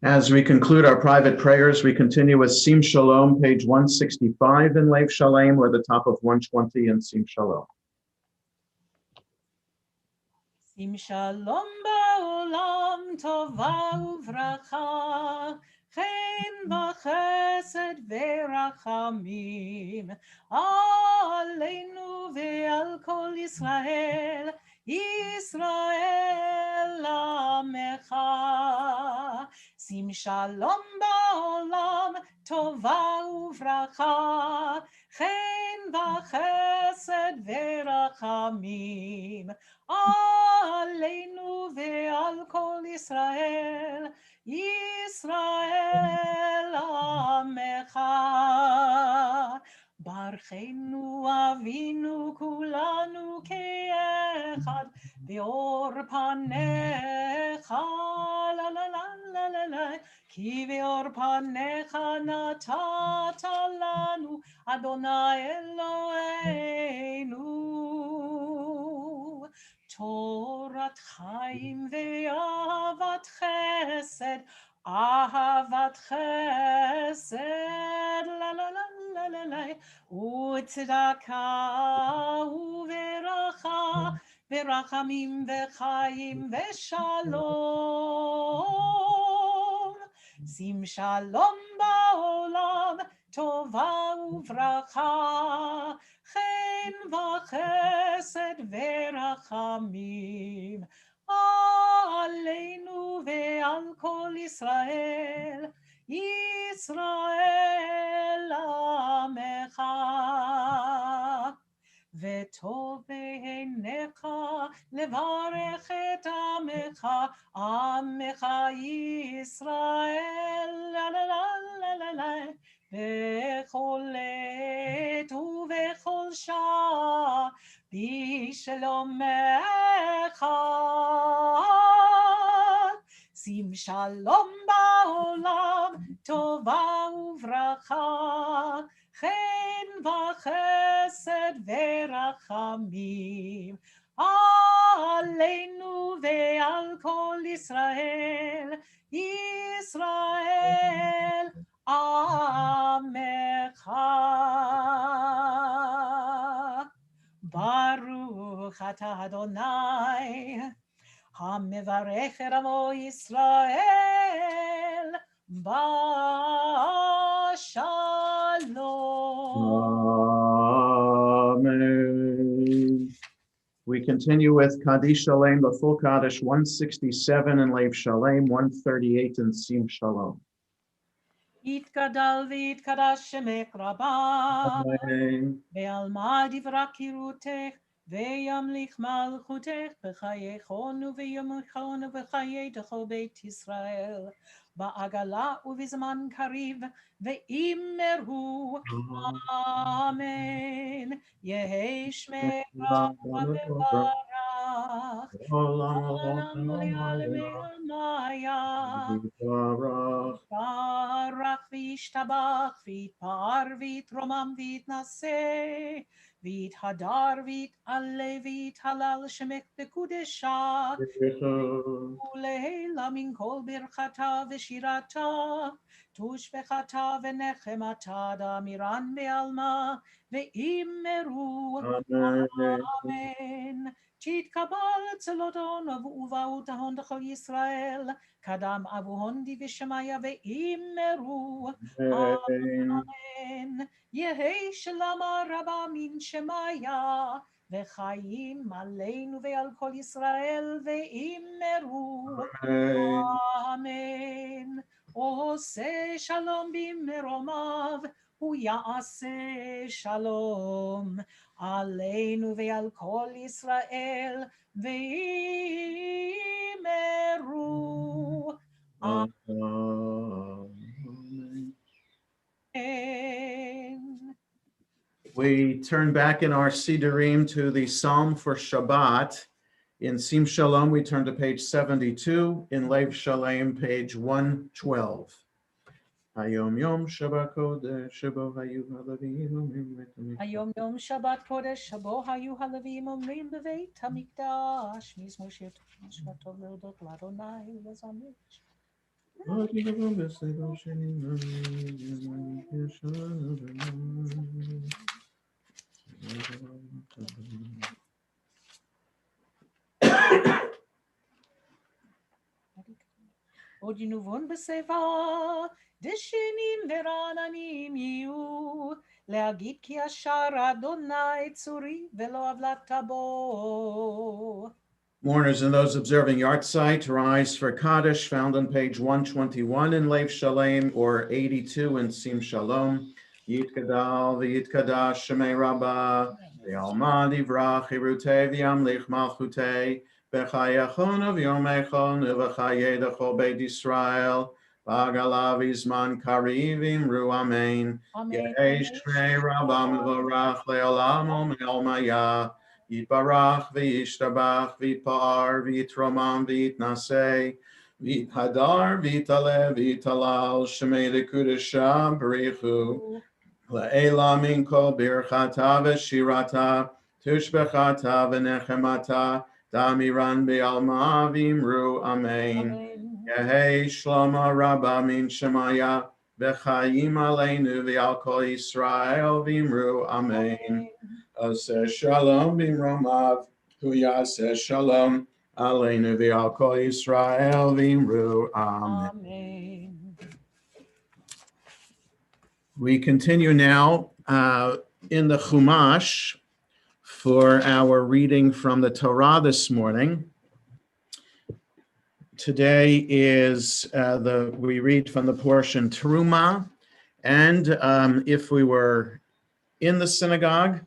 As we conclude our private prayers, we continue with Sim Shalom, page 165 in Lev Shalem, or the top of 120 in Sim Shalom. שים שלום בעולם, טובה וברכה, חן וחסד ורחמים, עלינו ועל כל ישראל, ישראל עמך. שים שלום בעולם, טובה וברכה, חן וחסד ורחמים, עלינו ועל כל ישראל, ישראל עמך. ברכנו אבינו כולנו כאחד, באור פניך, לה לה לה לה לה לה, כי באור פניך נתת לנו, אדוני אלוהינו. תורת חיים ואהבת חסד, אהבת חסד, לה לה לה לה לה לה, וצדקה וברכה, ורחמים וחיים ושלום. שים שלום בעולם, טובה וברכה, חן וחסד ורחמים, עלינו ועל כל ישראל, ישראל עמך. וטוב בעיניך לברך את עמך, עמך ישראל, לה לה לה לה לה לה, בכל עת ובכל שעה, בשלומך. שים שלום בעולם, טובה וברכה, חן וחסד ורחמים, עלינו ועל כל ישראל, ישראל עמך. ברוך אתה אדוני, המברך את עמו ישראל בשלום. Amen. We continue with Kaddish Shalem, the full Kaddish 167 and Lev Shalem 138 and Sim Shalom. יתגדל ויתקדש שמך רבה, Amen. ועלמא דברה קירותך, וימליך מלכותך בחייכון וביומכון ובחיי כל בית ישראל, בעגלה ובזמן קריב, ואמרו אמן. יהי שמך רבה וברך, עולם לעלמי המאיה. יתברך וישתבח, ויתפאר ויתרומם ויתנשא, ויתהדר ויתעלה ויתהלל שמך בקודשה, ולעילה מן כל ברכתה ושירתה, תושבחתה ונחמתה דאמירן בעלמא, ואמרו אמן. תתקבל צלותון ובאות ההון דכל ישראל, קדם אבוהון די ושמיה, ואמרו אמן. יהי שלמה רבה מן שמיה, וחיים עלינו ועל כל ישראל, ואמרו אמן. עושה שלום במרומיו, הוא יעשה שלום עלינו ועל כל ישראל, ואמרו Amen. אמן. We turn back in our Sidurim to the Psalm for Shabbat. In Sim Shalom, we turn to page 72. In Lev Shalem, page 112. Hayom Yom Shabbat Kodesh, Shebo Hayu Halavim Omrim Bet HaMikdash. היום יום שבת קודש, שבו היו הלווים אומרים בבית המקדש, מזמור שיר טוב, משפט טוב להודות לאדוני ולזמר. עוד ינובון בשיבה, דשנים ורעננים יהיו, להגיד כי ישר אדוני צורי ולא עוולת בו. Mourners and those observing Yartzeit, rise for Kaddish, found on page 121 in Lev Shalem or 82 in Sim Shalom. Yitkadal v'yitkadash shemei Rabbah, v'alma divrach hirutei v'yamlich malchutei, v'chayachon v'yomechon v'chayei dechol beit Yisrael, Bagalav Izman Karivim Ru Amen. Amen. Yehesh Shmei Rabam Vorach Leolam Elmaya. Yitbarach v'yishtabach v'yitpar v'yitromam v'yitnaseh v'yithadar v'yitale v'yitalal shemei l'kudashah b'richu la'ela min kol birchata v'shirata tushbechata v'nechemata damiran b'alma v'imru amen. Yehei shlama rabba min shemaya v'chayim aleinu v'al kol Yisrael v'imru amen. Aseh shalom bimromav, hu yaseh shalom aleinu v'al kol Yisrael v'imru amen. Amen. We continue now in the Chumash for our reading from the Torah this morning. Today is we read from the portion Teruma, and if we were in the synagogue,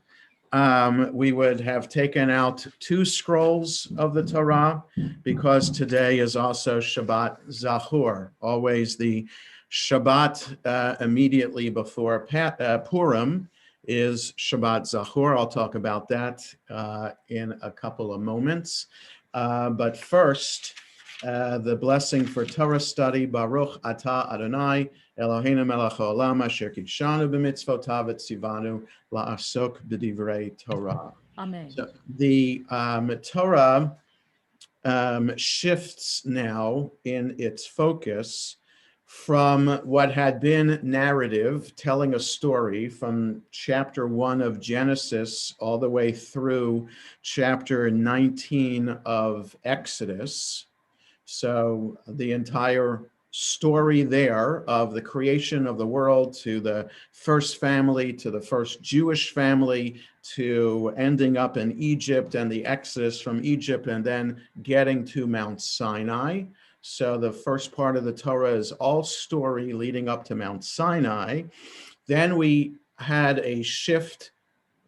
we would have taken out 2 scrolls of the Torah because today is also Shabbat Zachor, always the Shabbat immediately before Purim is Shabbat Zachor. I'll talk about that in a couple of moments. But first, the blessing for Torah study, Baruch Atah Adonai, Eloheinu melech haolam, asher kidshanu b'mitzvotav v'tzivanu la'asok b'divrei Torah. Amen. So the Torah shifts now in its focus from what had been narrative, telling a story from chapter 1 of Genesis all the way through chapter 19 of Exodus. So the entire story there of the creation of the world to the first family, to the first Jewish family, to ending up in Egypt and the exodus from Egypt and then getting to Mount Sinai. So the first part of the Torah is all story leading up to Mount Sinai. Then we had a shift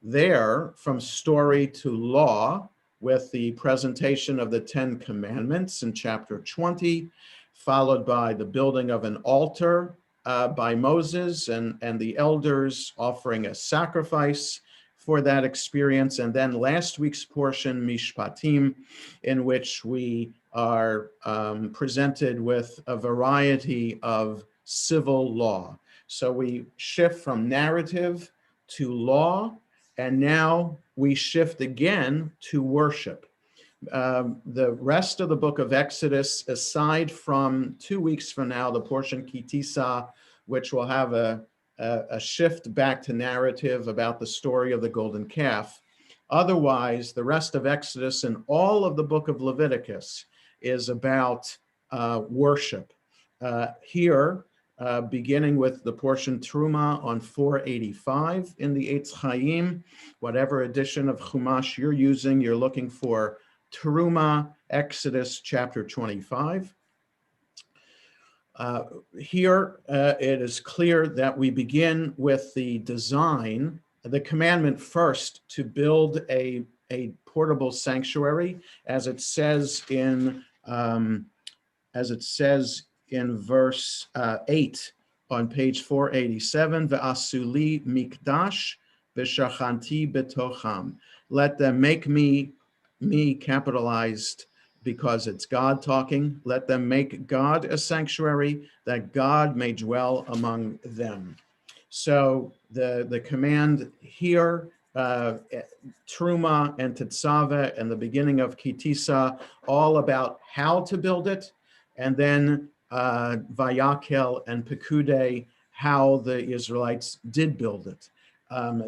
there from story to law, with the presentation of the 10 Commandments in chapter 20, followed by the building of an altar by Moses and the elders offering a sacrifice for that experience. And then last week's portion, Mishpatim, in which we are presented with a variety of civil law. So we shift from narrative to law, and now we shift again to worship. The rest of the book of Exodus, aside from 2 weeks from now, the portion Kitisa, which will have a shift back to narrative about the story of the golden calf. Otherwise, the rest of Exodus and all of the book of Leviticus is about worship. Here, beginning with the portion Truma on 485 in the Eitz Chaim, whatever edition of Chumash you're using, you're looking for Truma, Exodus chapter 25. Here, it is clear that we begin with the design, the commandment first to build a portable sanctuary, as it says in verse 8 on page 487, Ve'asuli mikdash v'shachanti betocham. Let them make me capitalized because it's God talking. Let them make God a sanctuary that God may dwell among them. So the command here, Truma and Tetzaveh and the beginning of Kitisa, all about how to build it, and then Vayakel and Pekude, how the Israelites did build it.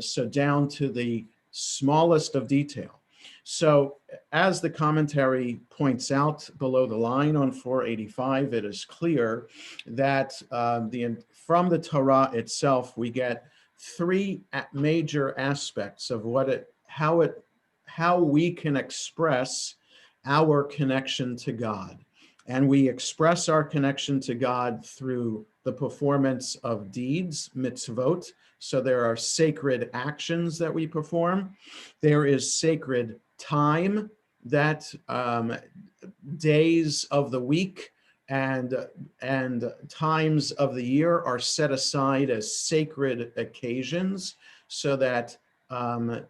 So down to the smallest of detail. So as the commentary points out below the line on 485, it is clear that from the Torah itself, we get 3 major aspects of how we can express our connection to God. And we express our connection to God through the performance of deeds, mitzvot. So there are sacred actions that we perform. There is sacred time, that days of the week and times of the year are set aside as sacred occasions so that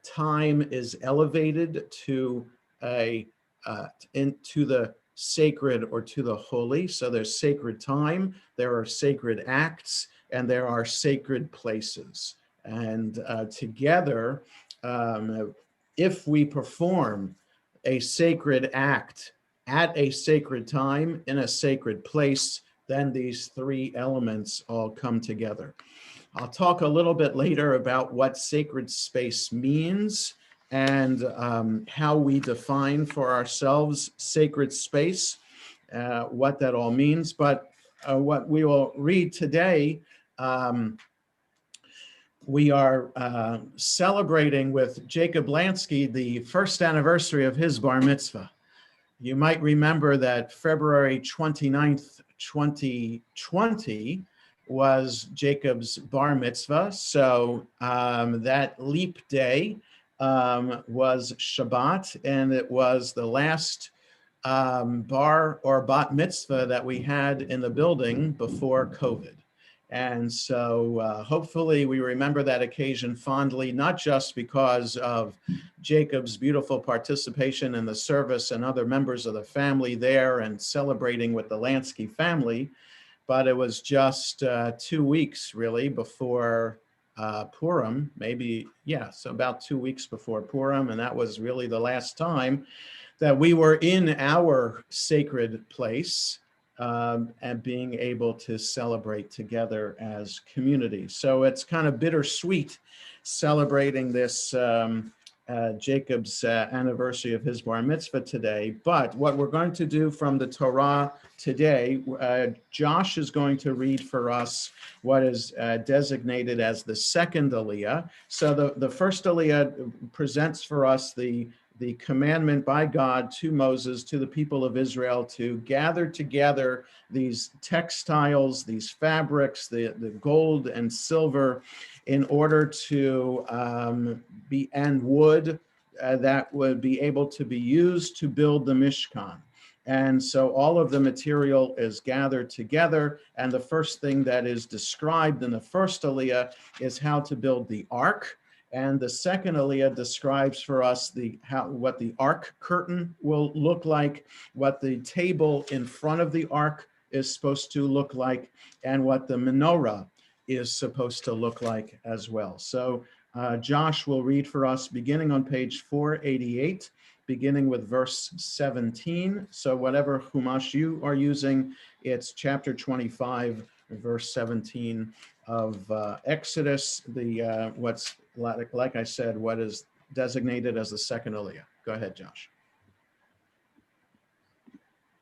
time is elevated to into the sacred or to the holy. So there's sacred time, there are sacred acts, and there are sacred places. And together, if we perform a sacred act at a sacred time in a sacred place, then these three elements all come together. I'll talk a little bit later about what sacred space means and how we define for ourselves sacred space, what that all means. But what we will read today, we are celebrating with Jacob Lansky the first anniversary of his bar mitzvah. You might remember that February 29th, 2020 was Jacob's bar mitzvah. So that leap day was Shabbat, and it was the last bar or bat mitzvah that we had in the building before COVID. And so hopefully we remember that occasion fondly, not just because of Jacob's beautiful participation in the service and other members of the family there and celebrating with the Lansky family, but it was just 2 weeks really before Purim, maybe, yeah, so about 2 weeks before Purim. And that was really the last time that we were in our sacred place and being able to celebrate together as community. So it's kind of bittersweet celebrating this Jacob's anniversary of his bar mitzvah today. But what we're going to do from the Torah today, Josh is going to read for us what is designated as the second Aliyah. So the first Aliyah presents for us the commandment by God to Moses, to the people of Israel, to gather together these textiles, these fabrics, the gold and silver, in order to and wood that would be able to be used to build the Mishkan. And so all of the material is gathered together. And the first thing that is described in the first Aliyah is how to build the ark. And the second Aliyah describes for us what the ark curtain will look like, what the table in front of the ark is supposed to look like, and what the menorah is supposed to look like as well. So Josh will read for us beginning on page 488, beginning with verse 17. So whatever Chumash you are using, it's chapter 25, verse 17 of Exodus, what's like I said, what is designated as the second Aliyah. Go ahead, Josh.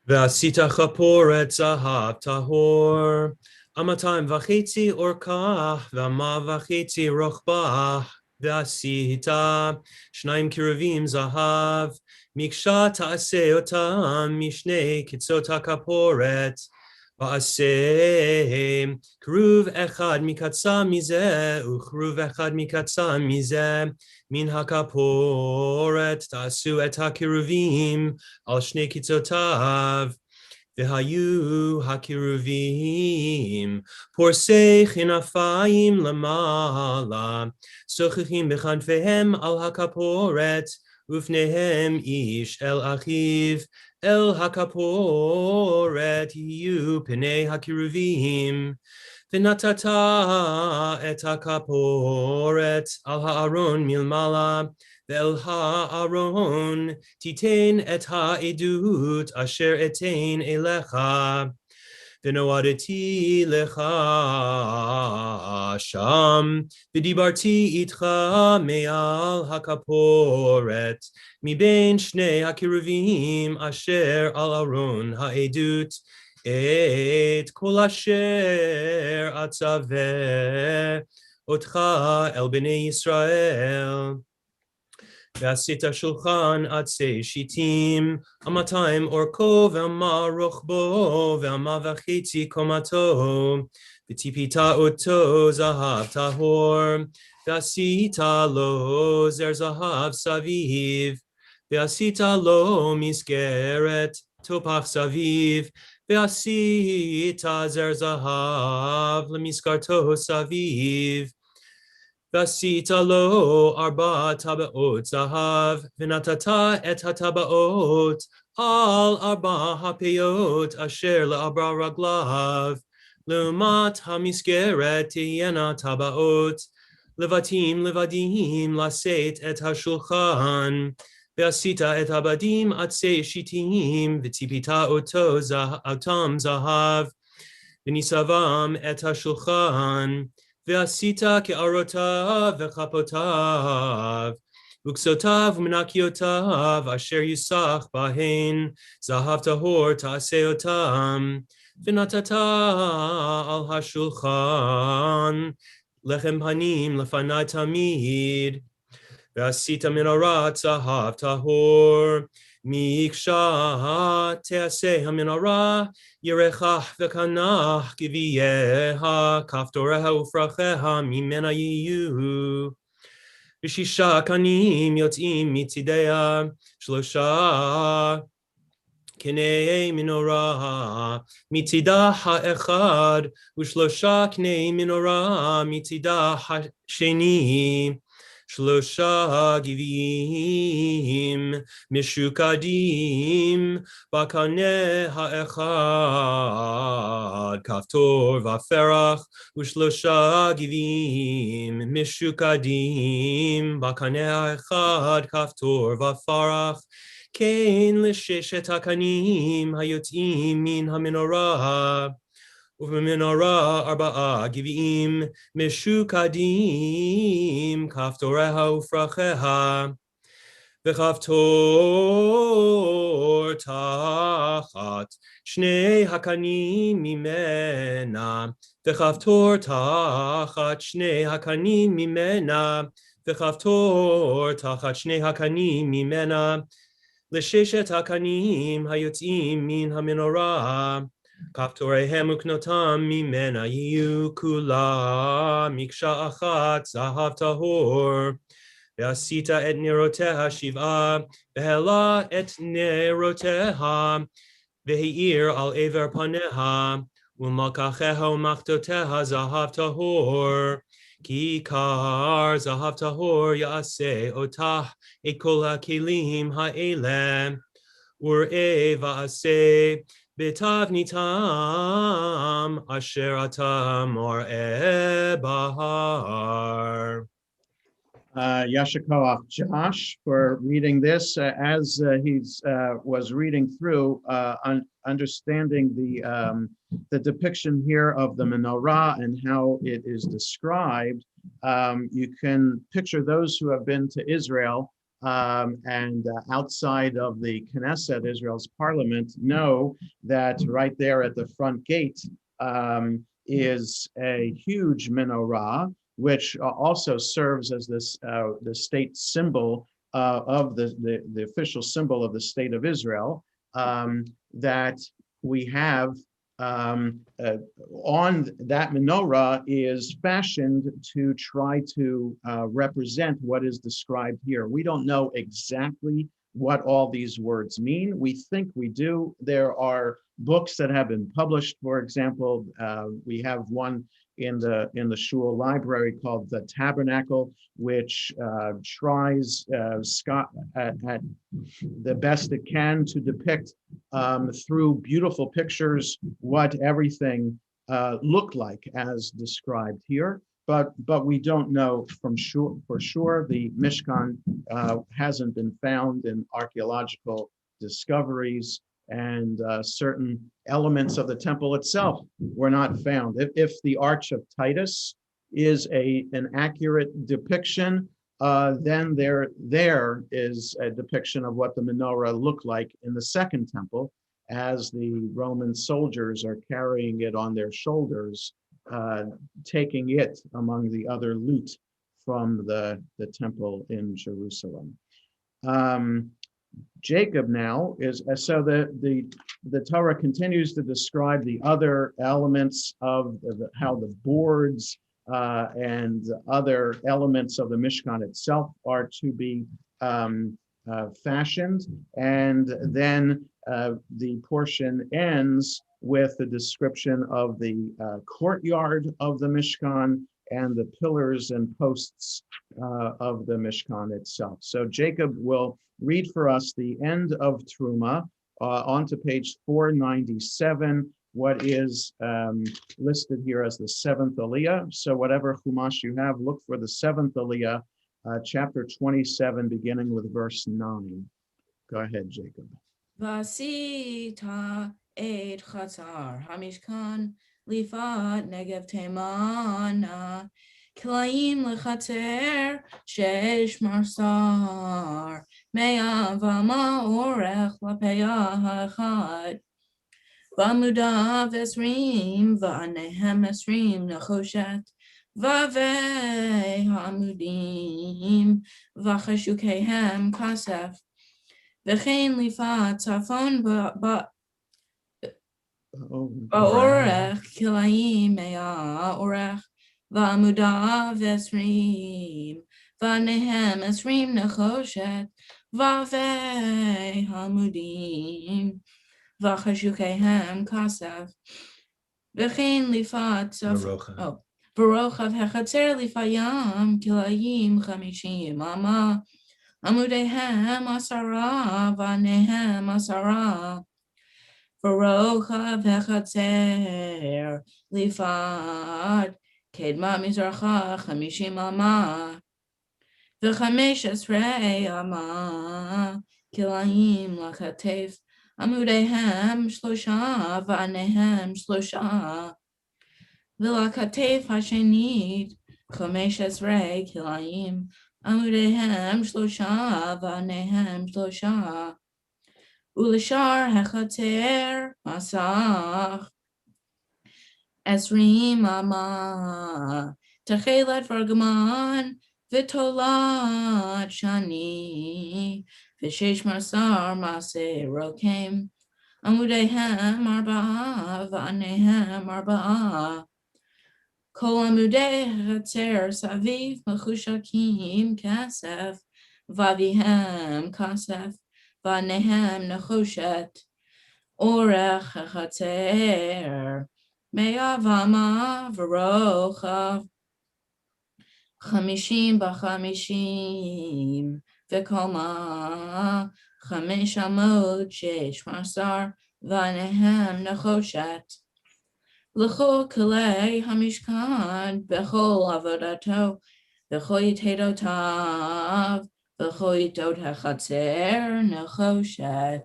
V'asita chaporet zahav tahor, amatim v'chetzi orka, v'ama v'chetzi rochba, v'asita shnaim kiruvim zahav, miksha ta'aseh otam mishnei kitzot hakaporet, v'aseh kruv echad mikatsa mizeh, ukruv echad mikatsa mizeh, min hakaporet ta'asu et hakiruvim al shnei kitzotav, v'hayu hakiruvim porsei chinafayim lamala, sochichim b'chanfehem al hakaporet, ufnehem ish el achiv el hakaporet hiyu pnei hakiruvim, v'natata et hakaporet al ha'aron milmala, ve'el ha'aron titen et ha'edut asher etein elecha, v'noadeti lecha sham, v'dibarti itcha me'al hakaporet, mibein shnei hakiruvim asher al aron ha'edut, et kol asher atzaveh otcha el bnei Yisrael. V'asita shulchan atzei shitim, amatim orko v'ama rochbo v'ama v'chetzi komato, v'tipita oto zahav tahor, v'asita lo zer zahav saviv, v'asita lo miskeret topach saviv, Ve'asita zer zahav lemiskarto saviv. Ve'asita lo arba tabaot zahav v'natata et hatabaot al arba hapeyot asher le'arba raglav le'umat hamiskeret tiyena tabaot levatim levadim laset et hashulchan. Ve'asita et abadim atzei shitim v'tipita oto autam zahav v'nisavam et hashulchan ve'asita ke'arotav v'chapotav uksotav v'menakiotav asher yusach bahen zahav tahor ta'aseotam v'natata al hashulchan lechem panim lefanai tamid. Ve'asita minarat zahav tahor miksha te'aseh haminara yerechah ve'kanach giviyeha kaftoreha ufracheha mimena yiyu v'shisha kanim yotzim mitzideya shlosha Knei menorah mitzidah ha'echad u'shlosha knei menorah mitzidah ha'sheni Shlosha givim mishukadim bakane ha'echad kaftor v'aferach u'shlosha givim mishukadim bakane ha'echad kaftor v'afarach Kein l'sheshet hakanim hayotzim min hamenorah ובמנורה ארבעה גביעים משוקדים כפתוריה ופרחיה וכפתור תחת שני הקנים ממנה וכפתור תחת שני הקנים ממנה וכפתור תחת שני הקנים ממנה לששת הקנים היוצאים מן המנורה כפתוריהם וקנותם ממנה יהיו כולם מקשה אחת זהב טהור ועשית את נרותיה שבעה והעלה את נרותיה והאיר על עבר פניה ומלקחיה ומחתותיה זהב טהור כיכר זהב טהור יעשה אותה את כל הכלים האלה וראה ועשה בתבניתם אשר אתה מראה בהר. Yasher Koach, Josh, for reading this. As he's was reading through, understanding the depiction here of the menorah and how it is described, you can picture those who have been to Israel and outside of the Knesset, Israel's parliament, know that right there at the front gate is a huge menorah, which also serves as this the state symbol of the official symbol of the state of Israel, that we have on that menorah is fashioned to try to represent what is described here. We don't know exactly what all these words mean. We think we do. There are books that have been published. For example, we have one in the shul library called The Tabernacle, which tries at the best it can to depict through beautiful pictures what everything looked like as described here. But we don't know for sure. The Mishkan hasn't been found in archaeological discoveries, and certain elements of the temple itself were not found. If the Arch of Titus is an accurate depiction, then there is a depiction of what the menorah looked like in the Second Temple, as the Roman soldiers are carrying it on their shoulders, taking it among the other loot from the temple in Jerusalem. Jacob now is, so the Torah continues to describe the other elements of how the boards and other elements of the Mishkan itself are to be fashioned, and then the portion ends with the description of the courtyard of the Mishkan and the pillars and posts of the Mishkan itself. So Jacob will read for us the end of Truma onto page 497, what is listed here as the seventh Aliyah. So whatever Chumash you have, look for the seventh Aliyah, chapter 27, beginning with verse 9. Go ahead, Jacob. Vasita et chatzar hamishkan lifat negev temana kilayim lechater shesh marsar mea vama orech lapeya hachad vamudav esrim va'anehem esrim nechoshet vave hamudim v'chashukehem kasef V'chein lifat tzafon ba'orech kilayim mea orech v'amudav esrim v'anehem esrim nechoshet v'avei hamudim v'chashukehem kasef v'chein lifat tzafon v'rochav hechatzer lifayam kilayim chamishim ama Amudehem asara, vanehem asara. Barocha vechatzer lifat kedma mizracha chamishim ama. V'chamesh esrei ama kilayim lachatef. Amudehem shlosha, vanehem shlosha. V'lachatef hashenit chamesh esrei kilayim. Amudehem shlosha v'anehem shlosha ulishar hechater masach esrim ama techelet vargaman v'tolat shani v'shesh masar maseh rokem amudehem arba'a v'anehem arba'a Kol amudei hatzer saviv mechushakim kasef vavihem kasef vanehem nechoshet orech hatzer me'avama v'rocha chamishim b'chamishim v'koma chamesh amot shesh masar vanehem nechoshet L'chol kalei hamishkan bechol avodato v'chol yitedotav v'chol yitot hachatzer nechoshet.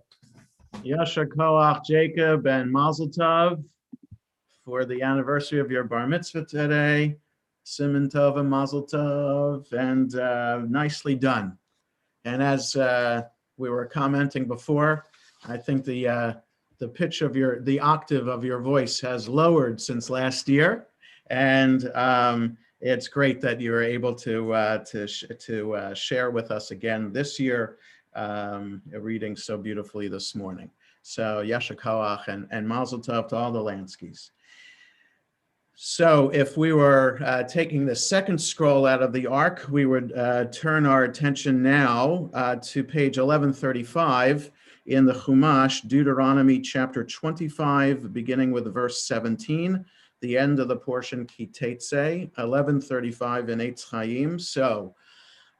Yasher Koach, Jacob, and Mazel Tov for the anniversary of your bar mitzvah today. Siman Tov and Mazel Tov, and nicely done. And as we were commenting before, I think the pitch of the octave of your voice has lowered since last year, and it's great that you're able to share with us again this year, reading so beautifully this morning. So Yasher Koach and Mazel Tov to all the Lanskys. So if we were taking the second scroll out of the ark, we would turn our attention now to page 1135 in the Chumash, Deuteronomy chapter 25, beginning with verse 17, the end of the portion Kitetse, 1135 in Eitz Chaim. So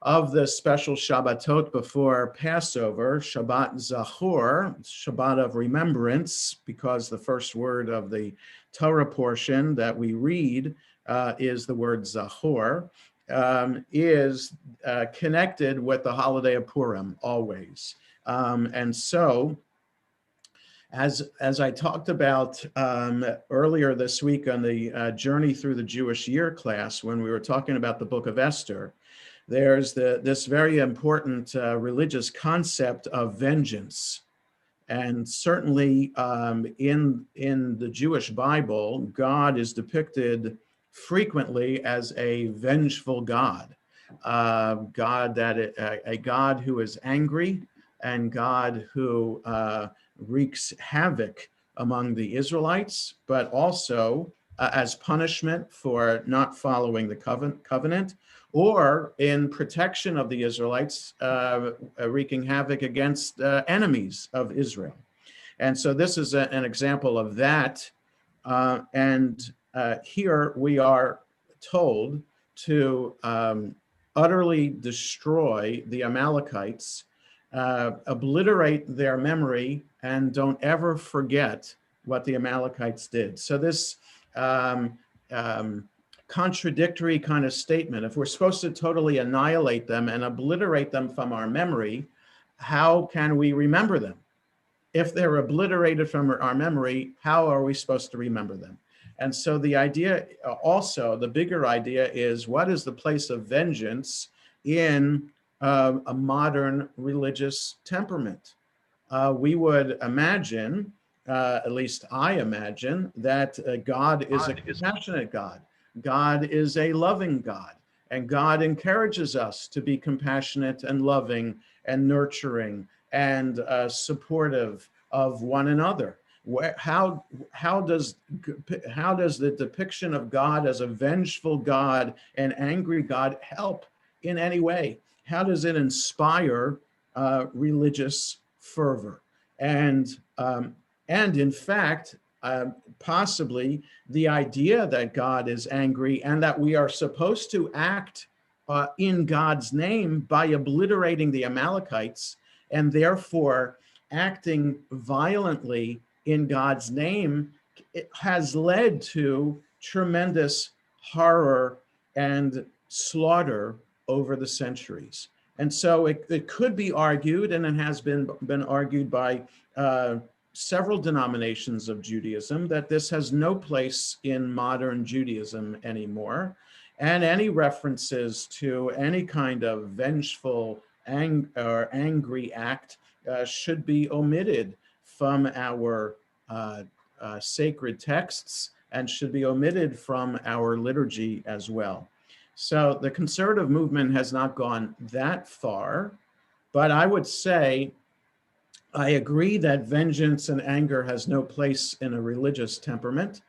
of the special Shabbatot before Passover, Shabbat Zachor, Shabbat of remembrance, because the first word of the Torah portion that we read is the word Zachor, is connected with the holiday of Purim always. And so, as I talked about earlier this week on the Journey Through the Jewish Year class, when we were talking about the book of Esther, there's this very important religious concept of vengeance. And certainly in the Jewish Bible, God is depicted frequently as a vengeful God, a God who is angry, and God who wreaks havoc among the Israelites, but also as punishment for not following the covenant, or in protection of the Israelites, wreaking havoc against enemies of Israel. And so this is an example of that. Here we are told to utterly destroy the Amalekites, obliterate their memory, and don't ever forget what the Amalekites did. So this contradictory kind of statement, if we're supposed to totally annihilate them and obliterate them from our memory, how can we remember them? If they're obliterated from our memory, how are we supposed to remember them? And so the idea also, the bigger idea is, what is the place of vengeance in a modern religious temperament? We would imagine, at least I imagine, that God is a compassionate God. God is a loving God. And God encourages us to be compassionate and loving and nurturing and supportive of one another. How does the depiction of God as a vengeful God and angry God help in any way? How does it inspire religious fervor? And in fact, possibly the idea that God is angry and that we are supposed to act in God's name by obliterating the Amalekites, and therefore acting violently in God's name, it has led to tremendous horror and slaughter over the centuries. And so it could be argued, and it has been argued by several denominations of Judaism, that this has no place in modern Judaism anymore. And any references to any kind of vengeful or angry act should be omitted from our sacred texts and should be omitted from our liturgy as well. So the conservative movement has not gone that far, but I would say I agree that vengeance and anger has no place in a religious temperament.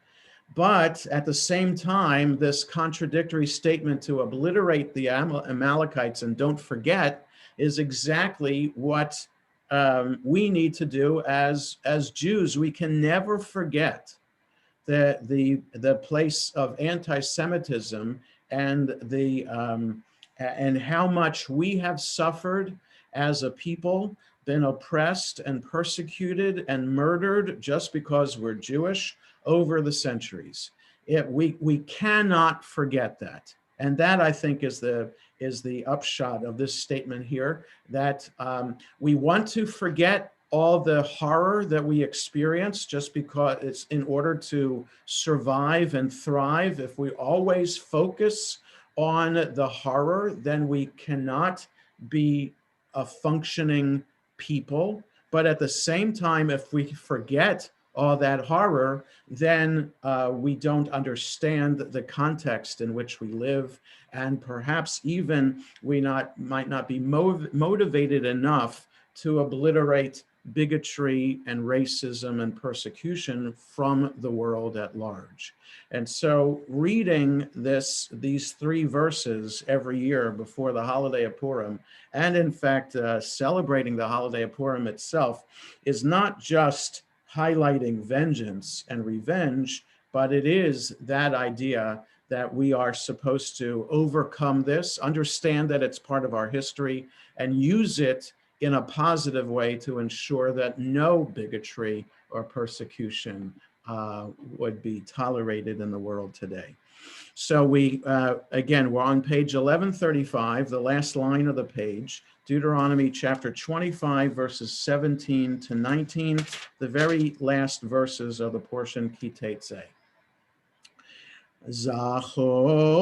But at the same time, this contradictory statement to obliterate the Amalekites and don't forget is exactly what we need to do as Jews. We can never forget the place of anti-Semitism and and how much we have suffered as a people, been oppressed and persecuted and murdered just because we're Jewish over the centuries. We cannot forget that. And that, I think, is the upshot of this statement here, that we want to forget all the horror that we experience just because it's in order to survive and thrive. If we always focus on the horror, then we cannot be a functioning people. But at the same time, if we forget all that horror, then we don't understand the context in which we live, and perhaps even we might not be motivated enough to obliterate bigotry and racism and persecution from the world at large. And so reading these 3 verses every year before the holiday of Purim, and in fact celebrating the holiday of Purim itself, is not just highlighting vengeance and revenge, but it is that idea that we are supposed to overcome this, understand that it's part of our history, and use it in a positive way to ensure that no bigotry or persecution would be tolerated in the world today. So again, we're on page 1135, the last line of the page, Deuteronomy chapter 25, verses 17 to 19, the very last verses of the portion Ki Teitzei. Zachor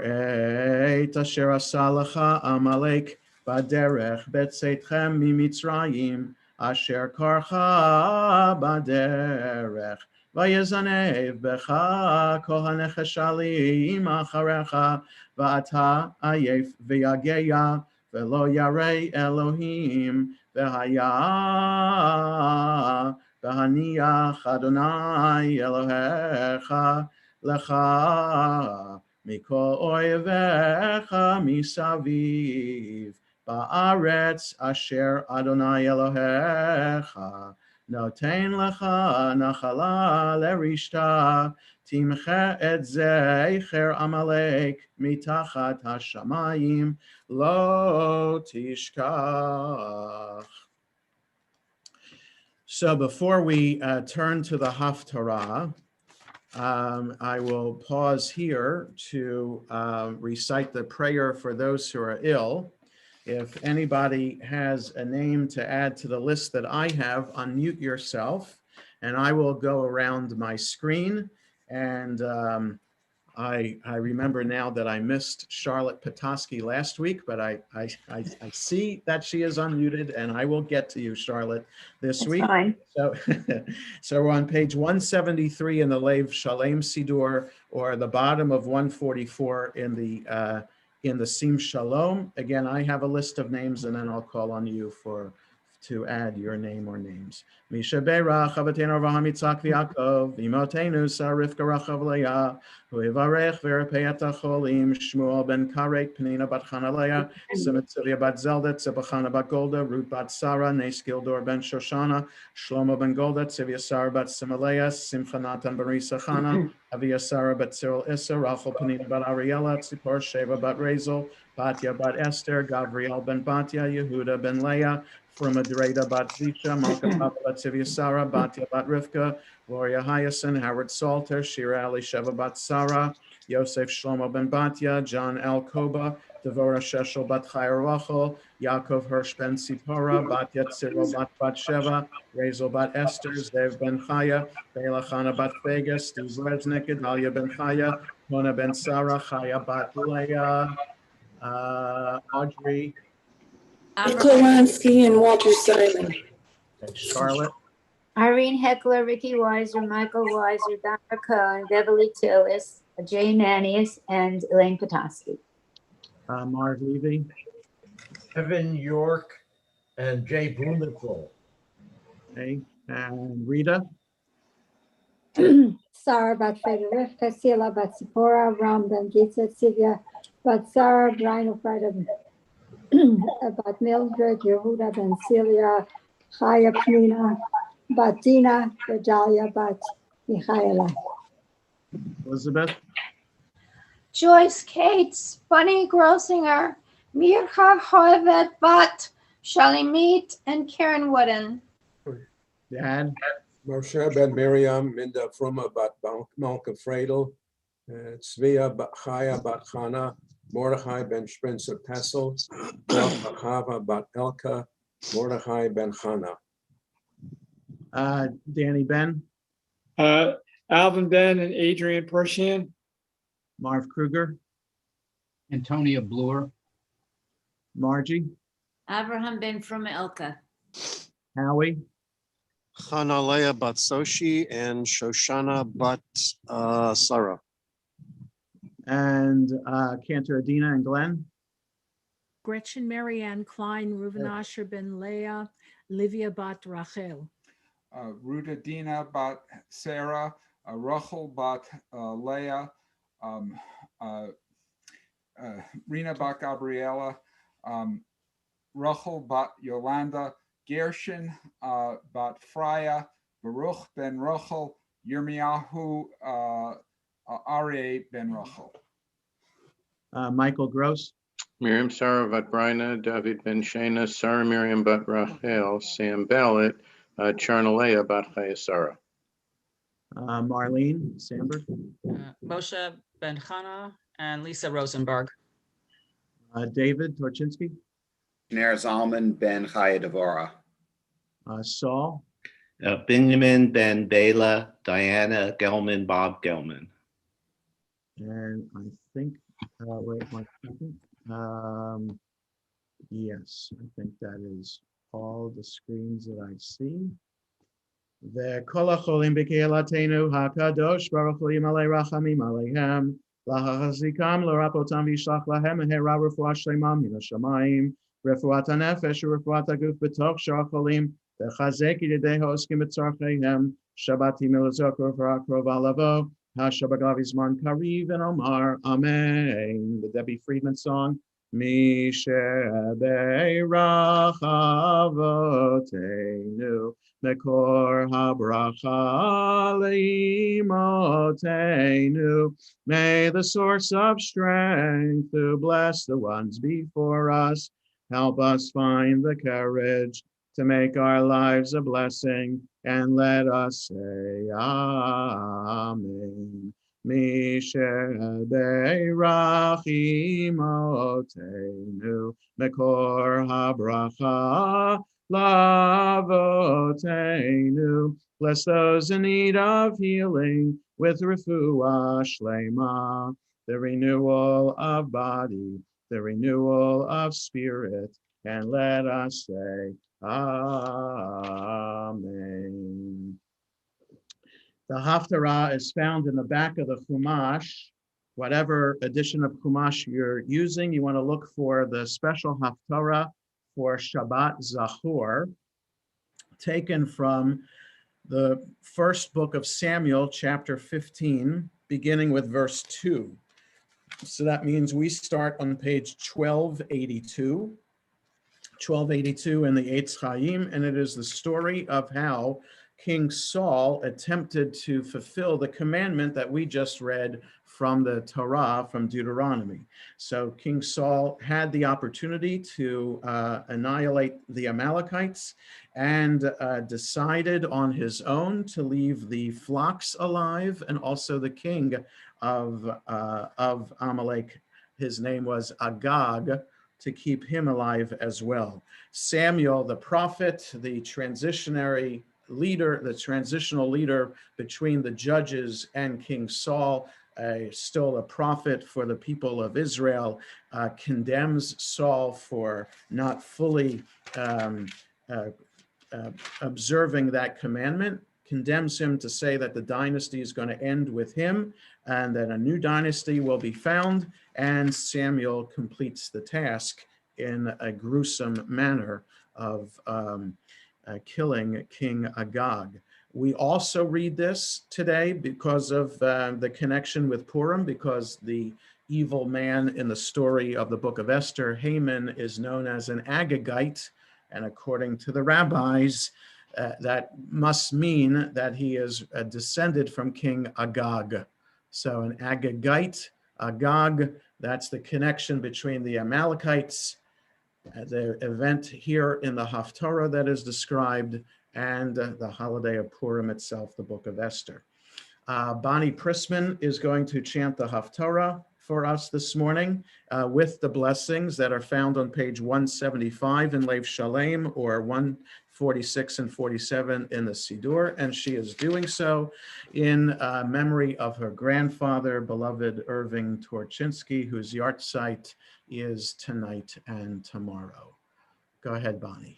et asher asa lecha Amalek baderech betzeitchem mimitzrayim asher karcha baderech vayezanev becha kol hanecheshalim acharecha va'ata ayef v'yageya velo yarei Elohim v'haya v'haniach Adonai Elohecha lecha mikol oyevecha misaviv ba'aretz asher Adonai Elohecha Noten lecha nachala lerishta. Timcha et zecher Amalek mitachat hashamayim lo tishkach. So before we turn to the Haftarah, I will pause here to recite the prayer for those who are ill. If anybody has a name to add to the list that I have, unmute yourself, and I will go around my screen. And I remember now that I missed Charlotte Petoskey last week, but I see that she is unmuted, and I will get to you, Charlotte, this That's week. fine. So, so we're on page 173 in the Lev Shalem Siddur, or the bottom of 144 in the Sim Shalom. Again, I have a list of names, and then I'll call on you to add your name or names. Misha Beirach, Avatenu Avraham Yitzchak Yaakov, Imotenu Sarif Garachav Leah, Huivarech Verapeyat Cholim, Shmuel ben Karek, Penina bat Chanaleah, Simitzivia bat Zeldet, Zebachana bat Golda, Ruth bat Sarah, Nes Gildor ben Shoshana, Shlomo ben Golda, Tzivia Sarah bat Simaleah, Simchanatan ben Risachana, Avia Sarah bat Cyril Issa, Rachel Penina bat Ariella, Tzipor Sheva bat Razel, Batya bat Esther, Gavriel ben Batya, Yehuda ben Leah, from Adreda bat Zisha, Malka bat Tzivia Sarah, Batya bat Rivka, Gloria Hyacinth, Howard Salter, Shira Ali Sheva bat Sarah, Yosef Shlomo ben Batya, John L. Koba, Devorah Sheshel bat Chayar Rachel, Yaakov Hirsch ben Sipora, Batya Tziro bat Sheva, Razel bat Esther, Zev ben Chaya, Bela Chana bat Vega, Steve Reznik, Gedalia ben Chaya, Mona ben Sarah, Chaya bat Leah, Audrey, Nikolonsky and Walter Simon. and Charlotte. Irene Heckler, Ricky Weiser, Michael Weiser, Dr. Cohen, Beverly Tillis, Jane Manius, and Elaine Petoskey. Marv Levy. Evan York and Jay Blumenthal. Okay, and Rita. Sarah bat Federica, Sila bat Sipora, Ram ben Gitza, Sivya bat Sarah, Brian of bat Mildred, Yehuda ben Celia, Chaya Pnina, bat Dina, Gedalia bat Michaela. Elizabeth. Joyce Cates, Bunny Grossinger, Mirka Hoivet Bat, Shalimit, and Karen Wooden. Dad. Moshe ben Miriam, Minda Fruma bat Malka Fredel, Tzvia bat Chaya bat Chana, Mordechai ben Spencer Pessel, Chava bat Elka, Mordechai ben Chana. Danny Ben. Alvin Ben and Adrian Pershian. Marv Kruger. Antonia Bloor. Margie. Abraham Ben from Elka. Howie. Hanalea bat Soshi and Shoshana bat Sarah. And Cantor Adina and Glenn. Gretchen Marianne Klein, Reuven Asher Ben Leah, Livia bat Rachel. Ruta Dina bat Sarah, Rachel bat Leah, Rina bat Gabriela, Rachel bat Yolanda, Gershon bat Freya, Baruch ben Rachel, Yirmiyahu Aryeh ben Rachel. Michael Gross. Miriam Sarah bat Brina, David ben Shana, Sarah Miriam bat Rachel, Sam Ballett, Charnalea bat Chayasara. Marlene Sandberg. Moshe Ben Chana and Lisa Rosenberg. David Torchinsky. Ner Zalman ben Chaya Devora. Saul. Benjamin Ben Bela, Diana Gelman, Bob Gelman. And I think, wait 1 second. Yes, I think that is all the screens that I see. The Kol HaCholim B'Kehilatenu HaKadosh Baruch Hu Yimalei Rachamim Aleihem Lahachazikam L'Rapotam V'Yishlach Lahem Mehera Refuah Shlema Min HaShamayim Refuat HaNefesh U'Refuat HaGuf B'Toch Shar HaCholim V'Chazek Yidei Ha'oskim B'Tzarcheihem Shabbatim Elazokor V'Akrov Alavo HaShabbat Zman Kariv and Omar Amen. The Debbie Friedman song. Mishe Beirach Avotenu Mekor habracha leimotenu. May the source of strength to bless the ones before us help us find the courage to make our lives a blessing, and let us say Amen. Mishe beirachimotenu mekor habracha lavotenu. Bless those in need of healing with refuah shlema, the renewal of body, the renewal of spirit, and let us say Amen. The Haftarah is found in the back of the Chumash. Whatever edition of Chumash you're using, you want to look for the special Haftarah for Shabbat Zachor, taken from the first book of Samuel, chapter 15, beginning with verse 2. So that means we start on page 1282. 1282 in the Eitz Chaim, and it is the story of how King Saul attempted to fulfill the commandment that we just read from the Torah, from Deuteronomy. So King Saul had the opportunity to annihilate the Amalekites and decided on his own to leave the flocks alive and also the king of Amalek. His name was Agag, to keep him alive as well. Samuel, the prophet, the transitional leader between the judges and King Saul, still a prophet for the people of Israel, condemns Saul for not fully observing that commandment, condemns him to say that the dynasty is going to end with him and that a new dynasty will be found, and Samuel completes the task in a gruesome manner of killing King Agag. We also read this today because of the connection with Purim, because the evil man in the story of the book of Esther, Haman, is known as an Agagite, and according to the rabbis, that must mean that he is descended from King Agag. So an Agagite, Agag, that's the connection between the Amalekites, the event here in the Haftarah that is described, and the holiday of Purim itself, the book of Esther. Bonnie Prisman is going to chant the Haftarah for us this morning with the blessings that are found on page 175 in Lev Shalem or 146 and 47 in the Siddur, and she is doing so in memory of her grandfather, beloved Irving Torchinsky, whose yahrzeit is tonight and tomorrow. Go ahead, Bonnie.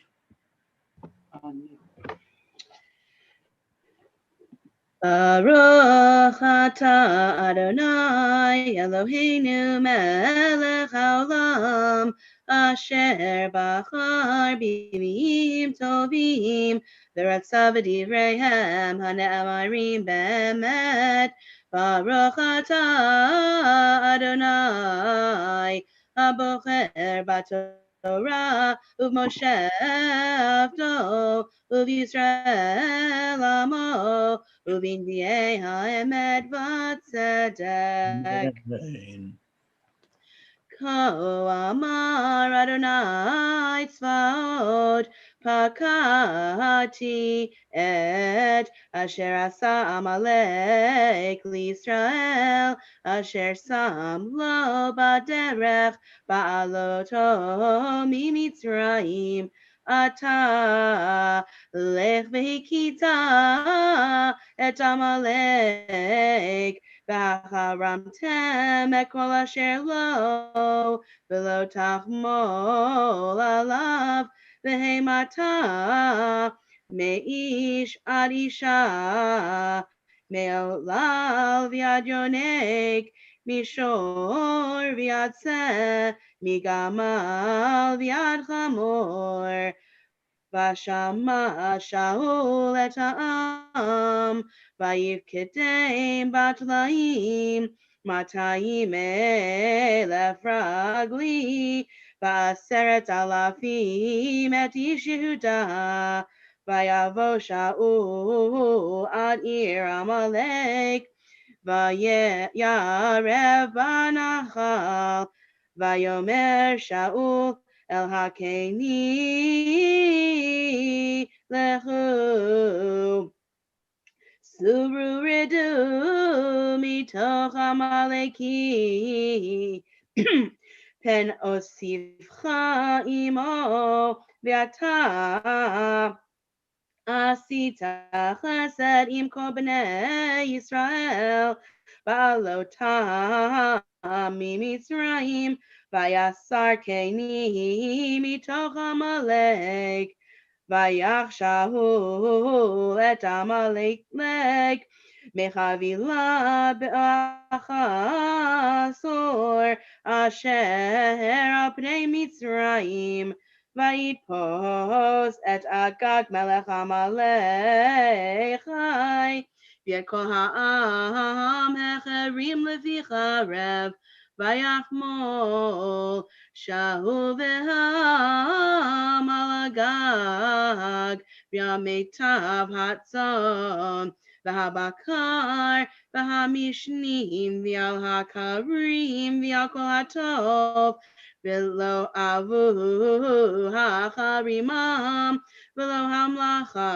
Baruch atah Adonai Eloheinu melech haolam asher bachar b'miyim tovim v'ratzav v'divreihem hane'amarim be'emet. Baruch atah Adonai abocher b'Torah u'Moshe avdo u'Yisrael amo Ubindiye ha'emet v'tzedek. Ko amar Adonai tzvaot pakati et asher asa Amalek l'Yisrael asher sam lo baderech ba'aloto mimitzrayim ata lech v'hikita et Amalek v'haramtem et kol asher lo v'lo tachmol alav v'heimata me'ish ad isha me'olal v'yad yonek mishor v'yad seh migamal v'yad chamor Vashama Shaul et ha'am vayivkedem batlaim matayim elef ragli v'aseret alafim et ish Yehuda Vayavo Shaul ad ir Amalek, Vayarev banachal, Vayomer Shaul el hakeni lechu. Suru ridu mitoch Amaleki, pen osifcha imo ve'ata asita chesed im kol bnei Yisrael ba'alotam mimitzrayim vayasarkeni mitoch Amalek vayach Shaul et Amalek mechavila be'achasor asher al pnei Mitzrayim vayitpos et Agag melech Amalek chai v'et kol ha'am hecherim levi charev vayachmol Shaul v'ham al Agag v'yametav hatzon v'habakar v'hamishnim v'al hakarim v'al kol hatov v'lo avu hacharimam v'lo hamlacha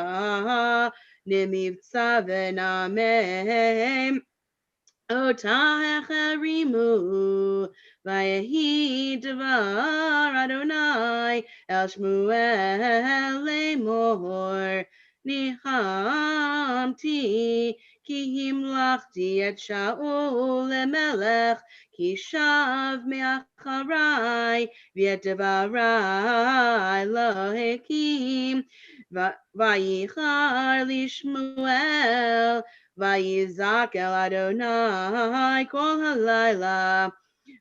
nimivtza v'namem Ota hecherimu vayehi devar Adonai el Shmuel lemor nihamti ki himlachti et Shaul lemelech ki shav me'acharai v'et devarai lo hekim vayichar li Shmuel Vayizak el Adonai kol halayla,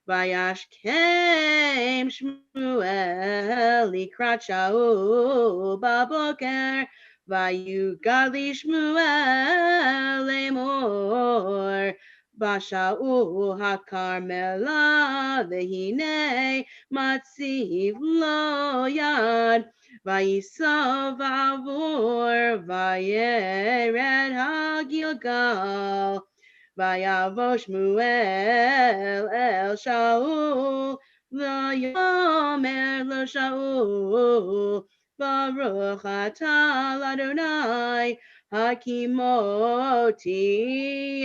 vayashkem Shmuel likrat Shaul baboker, vayugali Shmuel lemor, Bashaul hakarmela vehine matziv lo yad. Vayisav avor vayered hagilgal vayavo Shmuel el Shaul vayomer lo Shaul Baruch atah Adonai hakimoti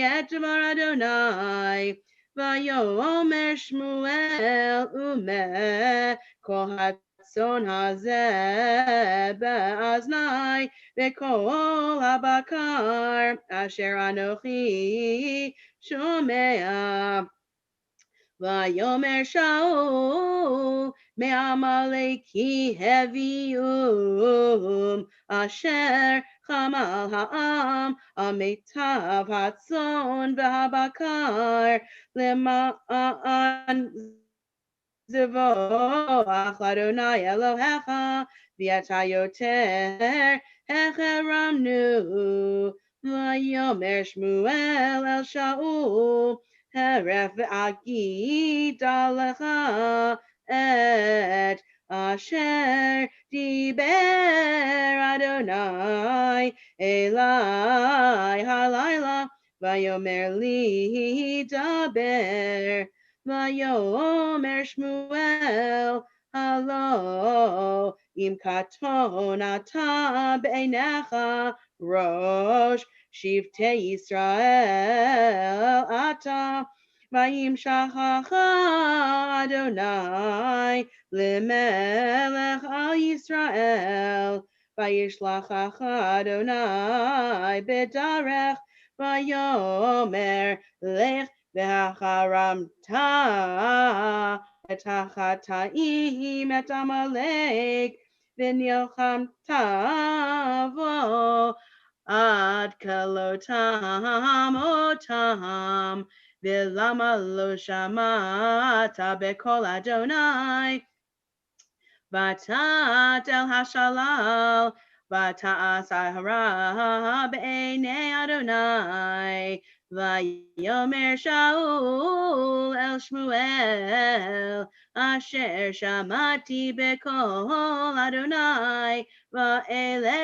et devar Adonai vayomer Shmuel umeh kol Son hazeh be'aznai v'kol habakar asher anochi shomea vayomer Shaul me'amaleki hevium asher chamal ha'am amitav hatzon v'habakar lema'an Zevach Adonai Elohecha v'atayoter hecheramnu v'yomer Shmuel el Shaul heref v'agid alecha et asher diber Adonai elai halayla v'yomer li daber Vayomer Shmuel, halo, im katon ata b'einecha, rosh shivtei Yisrael ata, vayim shachacha Adonai, lemelech al Yisrael, vayishlachacha Adonai b'darech, vayomer lech V'hacharamta et hachataim et Amalek v'nilchamta vo ad kalotam otam v'lama lo shamata b'kol Adonai v'tat el hashalal v'ta'as hara b'einei Adonai Vayomer Shaul el Shmuel asher shamati b'kol Adonai ואלך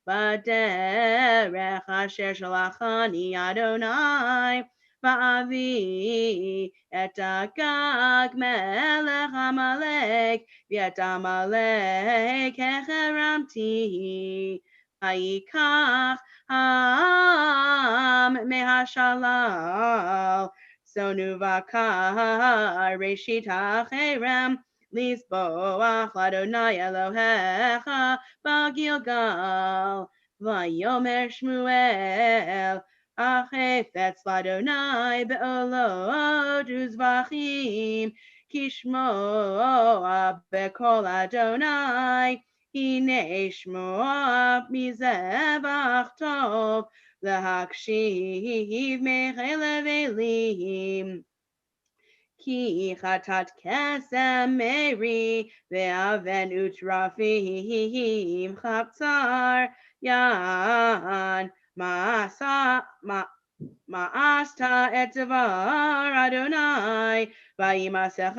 בדרך אשר שלחני אדוני, ואביא את אגג מלך עמלק, ואת עמלק החרמתי, ויקח העם מהשלל, שונאו בקר ראשית החרם, לסבוח לאדוני אלוהיך בגילגל. ויאמר שמואל, החפץ לאדוני בעולות וזבחים, כי שמוע בקול אדוני, הנה שמוע מזבח טוב, להקשיב מחלב אלים. כי חטאת קסם מרי, ואבן וטרפים חפצר, יען מאסת את דבר אדוני, וימסך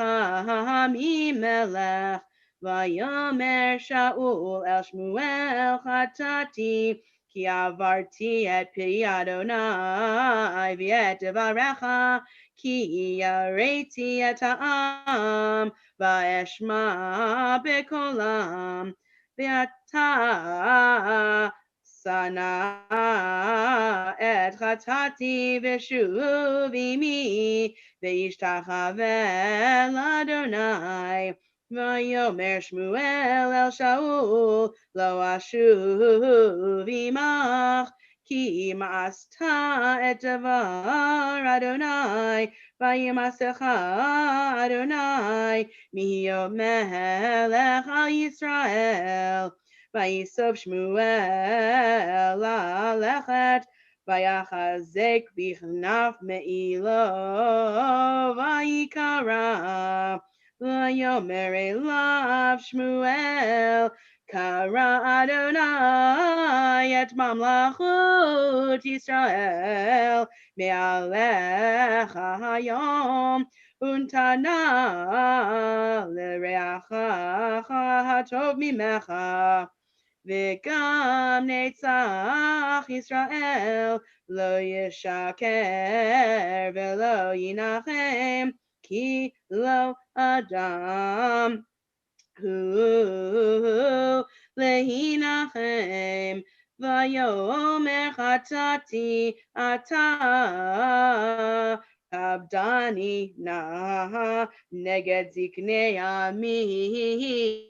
ממלך. ויאמר שאול אל שמואל, חטאתי, כי עברתי את פי אדוני ואת דבריך, כי יראתי את העם, ואשמע בקולם, ואתה שנא את חטאתי ושוב עמי, וישתחווה לאדוני. ויאמר שמואל אל שאול, לא אשוב עמך, כי מאסת את דבר אדוני, וימסך אדוני מהיות מלך על ישראל. ויסוף שמואל ללכת, ויחזק בכנף מעילו, ויקרא. ויאמר אליו שמואל, קרא אדוני את ממלכות ישראל מעליך היום, ונתנה לרעך הטוב ממך, וגם נצח ישראל לא ישקר ולא ינחם, כי לא אדם הוא להנחם. ויאמר חטאתי אתה, כבדני נא נגד זקני עמי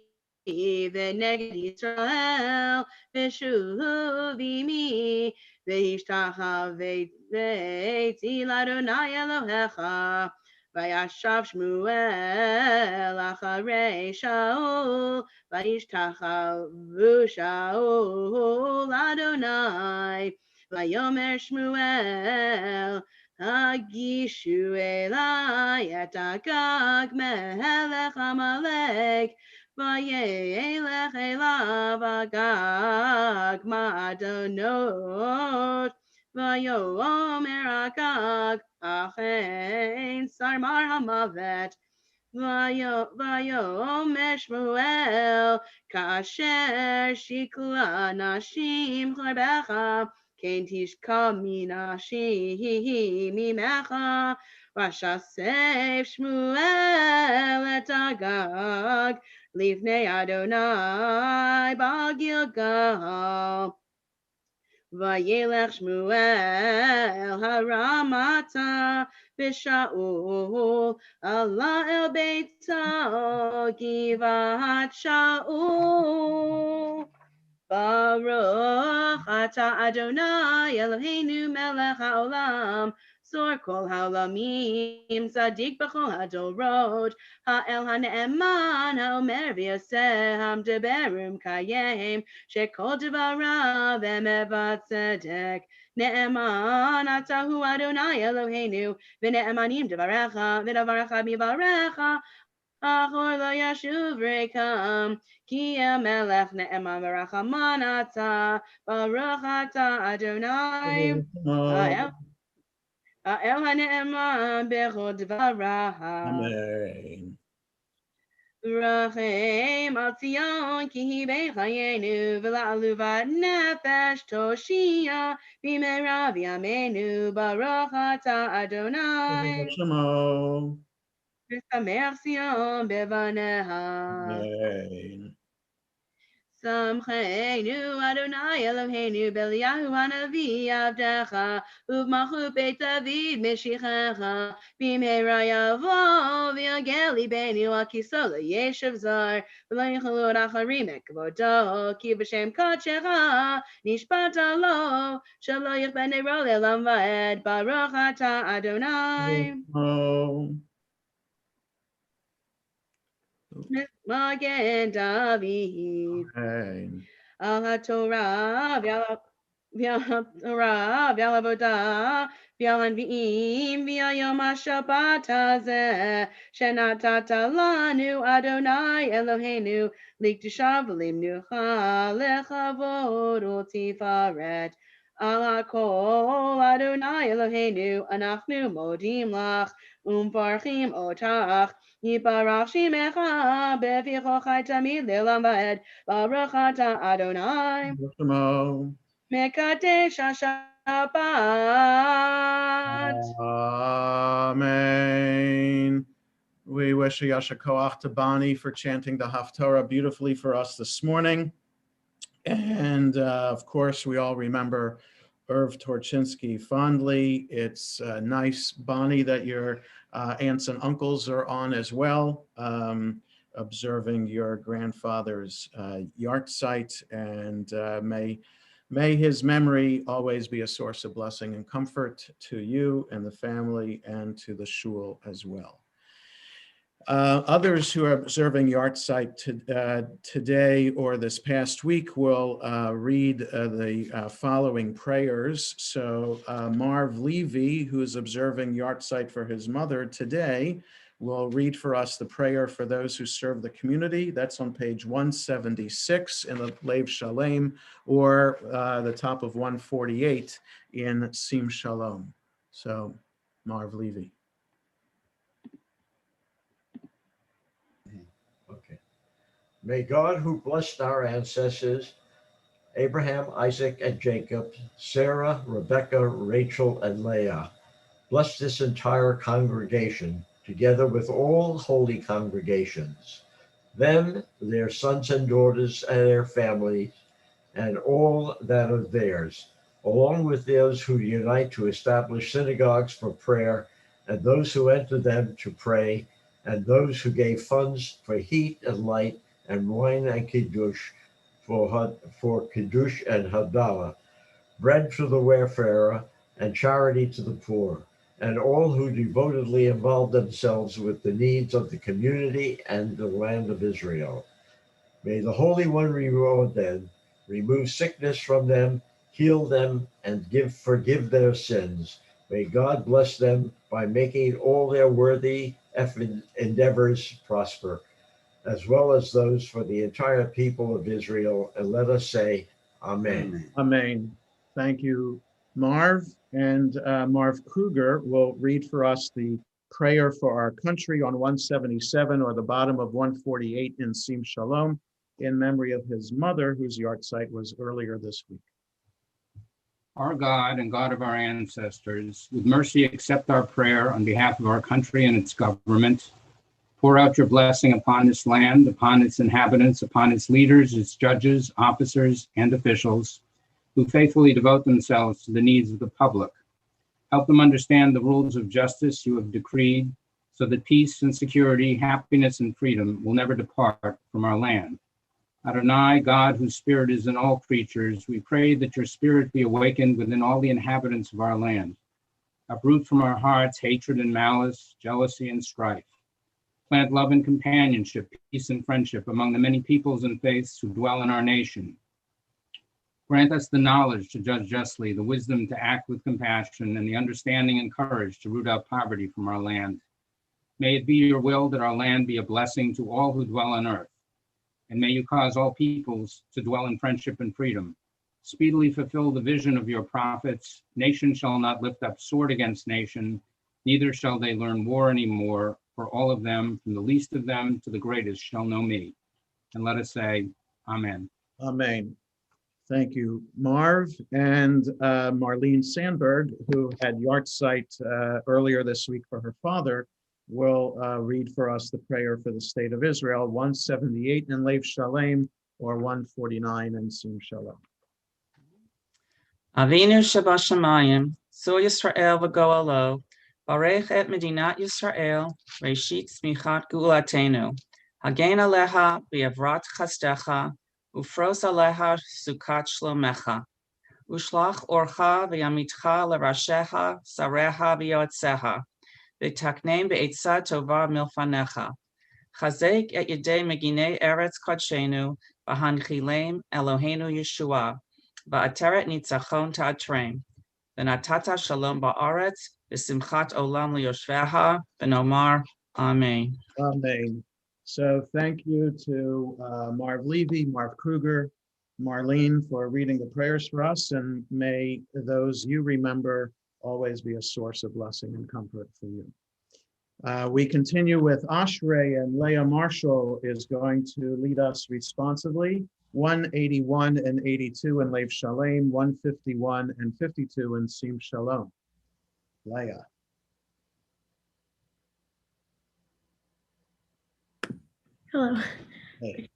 ונגד ישראל, ושוב עמי, והשתחוויתי לאדוני אלוהיך. וישב שמואל אחרי שאול, וישתחוו שאול לאדוני. ויאמר שמואל, הגישו אלי את אגג מלך עמלק, וילך אליו אגג מעדנות. ויאמר אגג, אכן שרמר המוות. ויאמר שמואל, כאשר שכלה נשים חרבך, כן תשכב מנשים ממך. ושסף שמואל את אגג לפני אדוני בגילגל. וילך שמואל הרמתה, ושאול עלה אל ביתו גבעת שאול. ברוך אתה אדוני אלוהינו מלך העולם, צור כל העולמים, צדיק בכל הדורות, האל הנאמן, האומר ויעשה, המדבר ומקיים, שכל דבריו אמת וצדק. נאמן אתה הוא אדוני אלוהינו, ונאמנים דבריך, ודבריך מברך, אחור לא ישוב ריקם. כי המלך נאמן ורחמן אתה, ברוך אתה אדוני, האל הנאמן בכל דבריו. Amen. Rachem al Zion ki hi bechayenu v'la'aluvat nefesh toshia b'mehera v'yameinu baruch ata Adonai Shemo. v'sameach Zion bevaneha. Amen. Samcheinu Adonai Eloheinu Beliahu Hanavi Avdecha Uvmachu Beit David Meshichecha Bimheira Yavo V'yagel Libenu Akiso Yeshiv Zar V'lo Yichalu Acharim Ekvodo Ki B'Shem Kodshecha Nishpata Lo Shelo Yichben Neiro Le'olam Va'ed Baruch Ata Adonai Oh. Magen David Hey. Al HaTorah v'al avodah v'al anvi'im v'ayom HaShabbat hazeh shenatata lanu Adonai Eloheinu likdusha v'limnucha lechavod u'tifaret al hakol Adonai Eloheinu anachnu modim lach umparchim otach Yiparach shimecha befichochai tamid le'olam va'ed Baruch ata Adonai Shemo. Mekadesh HaShabbat. Amen. We wish a Yasher Koach to Bani for chanting the Haftorah beautifully for us this morning. And of course, we all remember Irv Torchinsky fondly. It's nice, Bonnie, that your aunts and uncles are on as well, observing your grandfather's yard site. And may his memory always be a source of blessing and comfort to you and the family and to the shul as well. Others who are observing Yard Site today or this past week will read the following prayers. So Marv Levy, who is observing Yard Site for his mother today, will read for us the prayer for those who serve the community. That's on page 176 in the Lev Shalem, or the top of 148 in Sim Shalom. So Marv Levy. Okay. May God, who blessed our ancestors, Abraham, Isaac, and Jacob, Sarah, Rebecca, Rachel, and Leah, bless this entire congregation, together with all holy congregations, them, their sons and daughters, and their families, and all that are theirs, along with those who unite to establish synagogues for prayer, and those who enter them to pray, and those who gave funds for heat and light, and wine and kiddush for kiddush and havdalah, bread to the wayfarer, and charity to the poor, and all who devotedly involve themselves with the needs of the community and the land of Israel. May the Holy One reward them, remove sickness from them, heal them, and forgive their sins. May God bless them by making all their worthy endeavors prosper, as well as those for the entire people of Israel. And let us say, Amen. Amen. Thank you, Marv. And Marv Kruger will read for us the prayer for our country on 177, or the bottom of 148 in Sim Shalom, in memory of his mother, whose yard site was earlier this week. Our God and God of our ancestors, with mercy accept our prayer on behalf of our country and its government. Pour out your blessing upon this land, upon its inhabitants, upon its leaders, its judges, officers, and officials, who faithfully devote themselves to the needs of the public. Help them understand the rules of justice you have decreed, so that peace and security, happiness and freedom will never depart from our land. Adonai, God, whose spirit is in all creatures, we pray that your spirit be awakened within all the inhabitants of our land. Uproot from our hearts hatred and malice, jealousy and strife. Plant love and companionship, peace and friendship among the many peoples and faiths who dwell in our nation. Grant us the knowledge to judge justly, the wisdom to act with compassion, and the understanding and courage to root out poverty from our land. May it be your will that our land be a blessing to all who dwell on earth. And may you cause all peoples to dwell in friendship and freedom. Speedily fulfill the vision of your prophets. Nation shall not lift up sword against nation, neither shall they learn war anymore, for all of them, from the least of them to the greatest, shall know me. And let us say, Amen. Amen. Thank you, Marv. And Marlene Sandberg, who had yahrzeit earlier this week for her father, will read for us the prayer for the state of Israel, 178 in Lev Shalem, or 149 in Sim Shalom. Avinu Shabashamayim, Zu Yisrael v'Goalo, Barech et Medinat Yisrael, Reshit Smichat Gulatenu, Hagen Aleha v'Yavrat Chasdecha, Ufros Aleha Sukat Shlomecha, Ushlach Orcha v'Yamitcha L'Rasheha, Sareha v'Yoetzeha, V'Taknem Be'etzah Tova Milfanecha, Chazek et Yedei Meginei Eretz Kodshenu, V'Hanchilem Eloheinu Yeshua, Va'ateret Nitzachon Ta'atrem, V'Natata Shalom Ba'aretz, V'Simchat Olam Liyoshveha, V'Nomar, Amen. Amen. So thank you to Marv Levy, Marv Kruger, Marlene for reading the prayers for us, and may those you remember always be a source of blessing and comfort for you. We continue with Ashrei, and Leah Marshall is going to lead us responsively. 181 and 82 in Lev Shalem, 151 and 52 in Sim Shalom. Leah. Hello. Hey.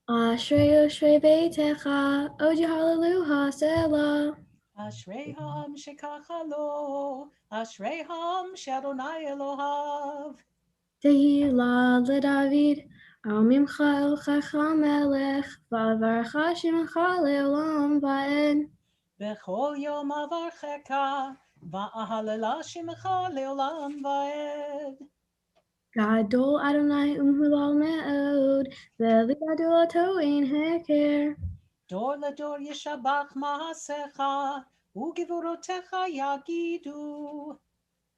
Ashrei Oshrei Beitecha, Oji Hallelujah, Selah. Ashrei-ham shekachalo, Ashrei-ham sh'Adonai Elohav. Tehillah leDavid, Al Mimcha El Chacham Melech, Va'avarcha Shemcha Le'olam Va'ed. Bechol yom avarcheka, Va'ahalela shemcha le'olam va'ed. Gadol Adonai Umhulal Me'od, Ve'li Gadolato Ein Heker. Dor ledor yeshabach ma'asecha, U'gevorotecha yagidu.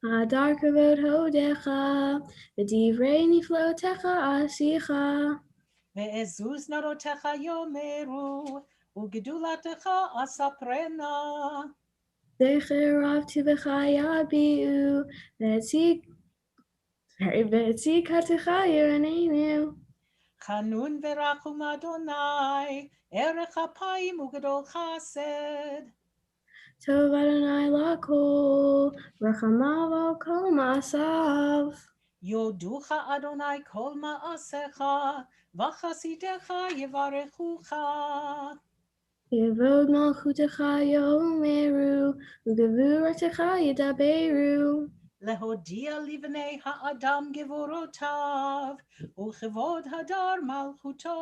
Hadar Kavod Hodecha, V'divrei Niflotecha Asicha. Ve'ezuz narotecha yomeru, U'gedulatecha asaprena. Zecher Rav Tivecha Yabiu, Ve'tzik Katecha Yiranenu. Chanun verachum Adonai, Erech apayim u'gedol chesed. Tov Adonai Lakol, Rachamav Al Kol Ma'asav. Yoducha Adonai kol ma'asecha, v'chasidecha yevarechucha. Yevod Malchutecha Yomeru, U'gevuratecha Yedaberu. Lehodia livnei ha'adam gevorotav, u'chevod hadar malchuto.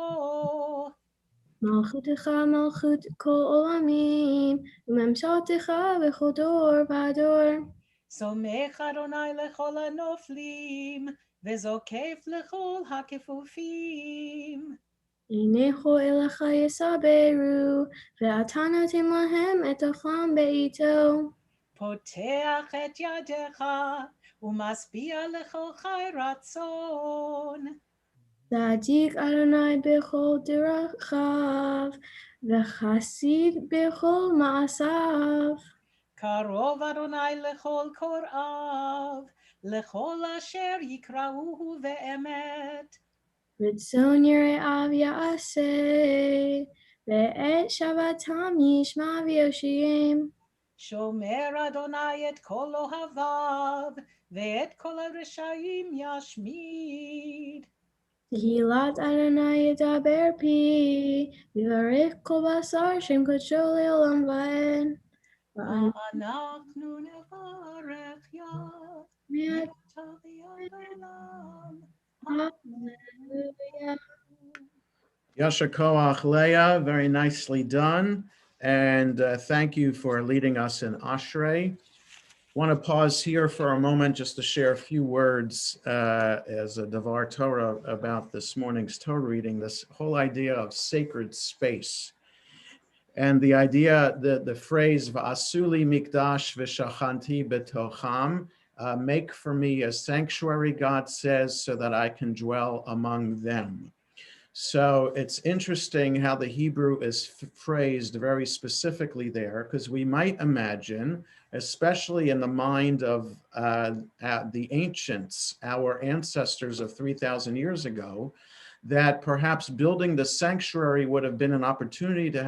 Malchutecha Malchut Kol Olamim, U'memshatecha V'chol Dor V'ador. Somech Adonai lechol hanoflim, וזוקף לכל הכפופים. Einecho Elecha Yesaberu, Ve'ata noten lahem et ochlam be'ito. פותח את ידיך, ומשביע לכל חי רצון. Zadik Adonai b'chol derachav, V'chasid b'chol ma'asav. קרוב אדוני לכל קוראיו, לכל אשר יקראוהו באמת. Ritzon Yire'av Ya'aseh, Ve'et Shabbatam Yishma V'yoshiyim. שומר אדוני את כל אוהביו, ואת כל הרשעים ישמיד. Tehillat Adonai Yedaber Pi, V'varech kol basar Shem Kodsho Le'olam Va'ed. ואנחנו נברך יד לעולם. Hallelujah. Yasher Koach Leah, very nicely done. And thank you for leading us in Ashrei. Want to pause here for a moment just to share a few words as a Devar Torah about this morning's Torah reading, this whole idea of sacred space. And the idea, the phrase, V'asuli mikdash v'shachanti betocham, make for me a sanctuary, God says, so that I can dwell among them. So it's interesting how the Hebrew is phrased very specifically there, because we might imagine, especially in the mind of the ancients, our ancestors of 3,000 years ago, that perhaps building the sanctuary would have been an opportunity to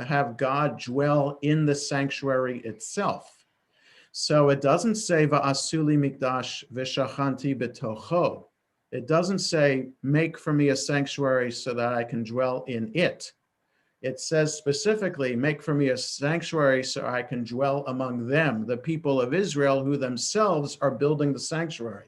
have God dwell in the sanctuary itself. So it doesn't say va'asuli mikdash v'shachanti betocho. It doesn't say make for me a sanctuary so that I can dwell in it. It says specifically make for me a sanctuary so I can dwell among them, the people of Israel who themselves are building the sanctuary.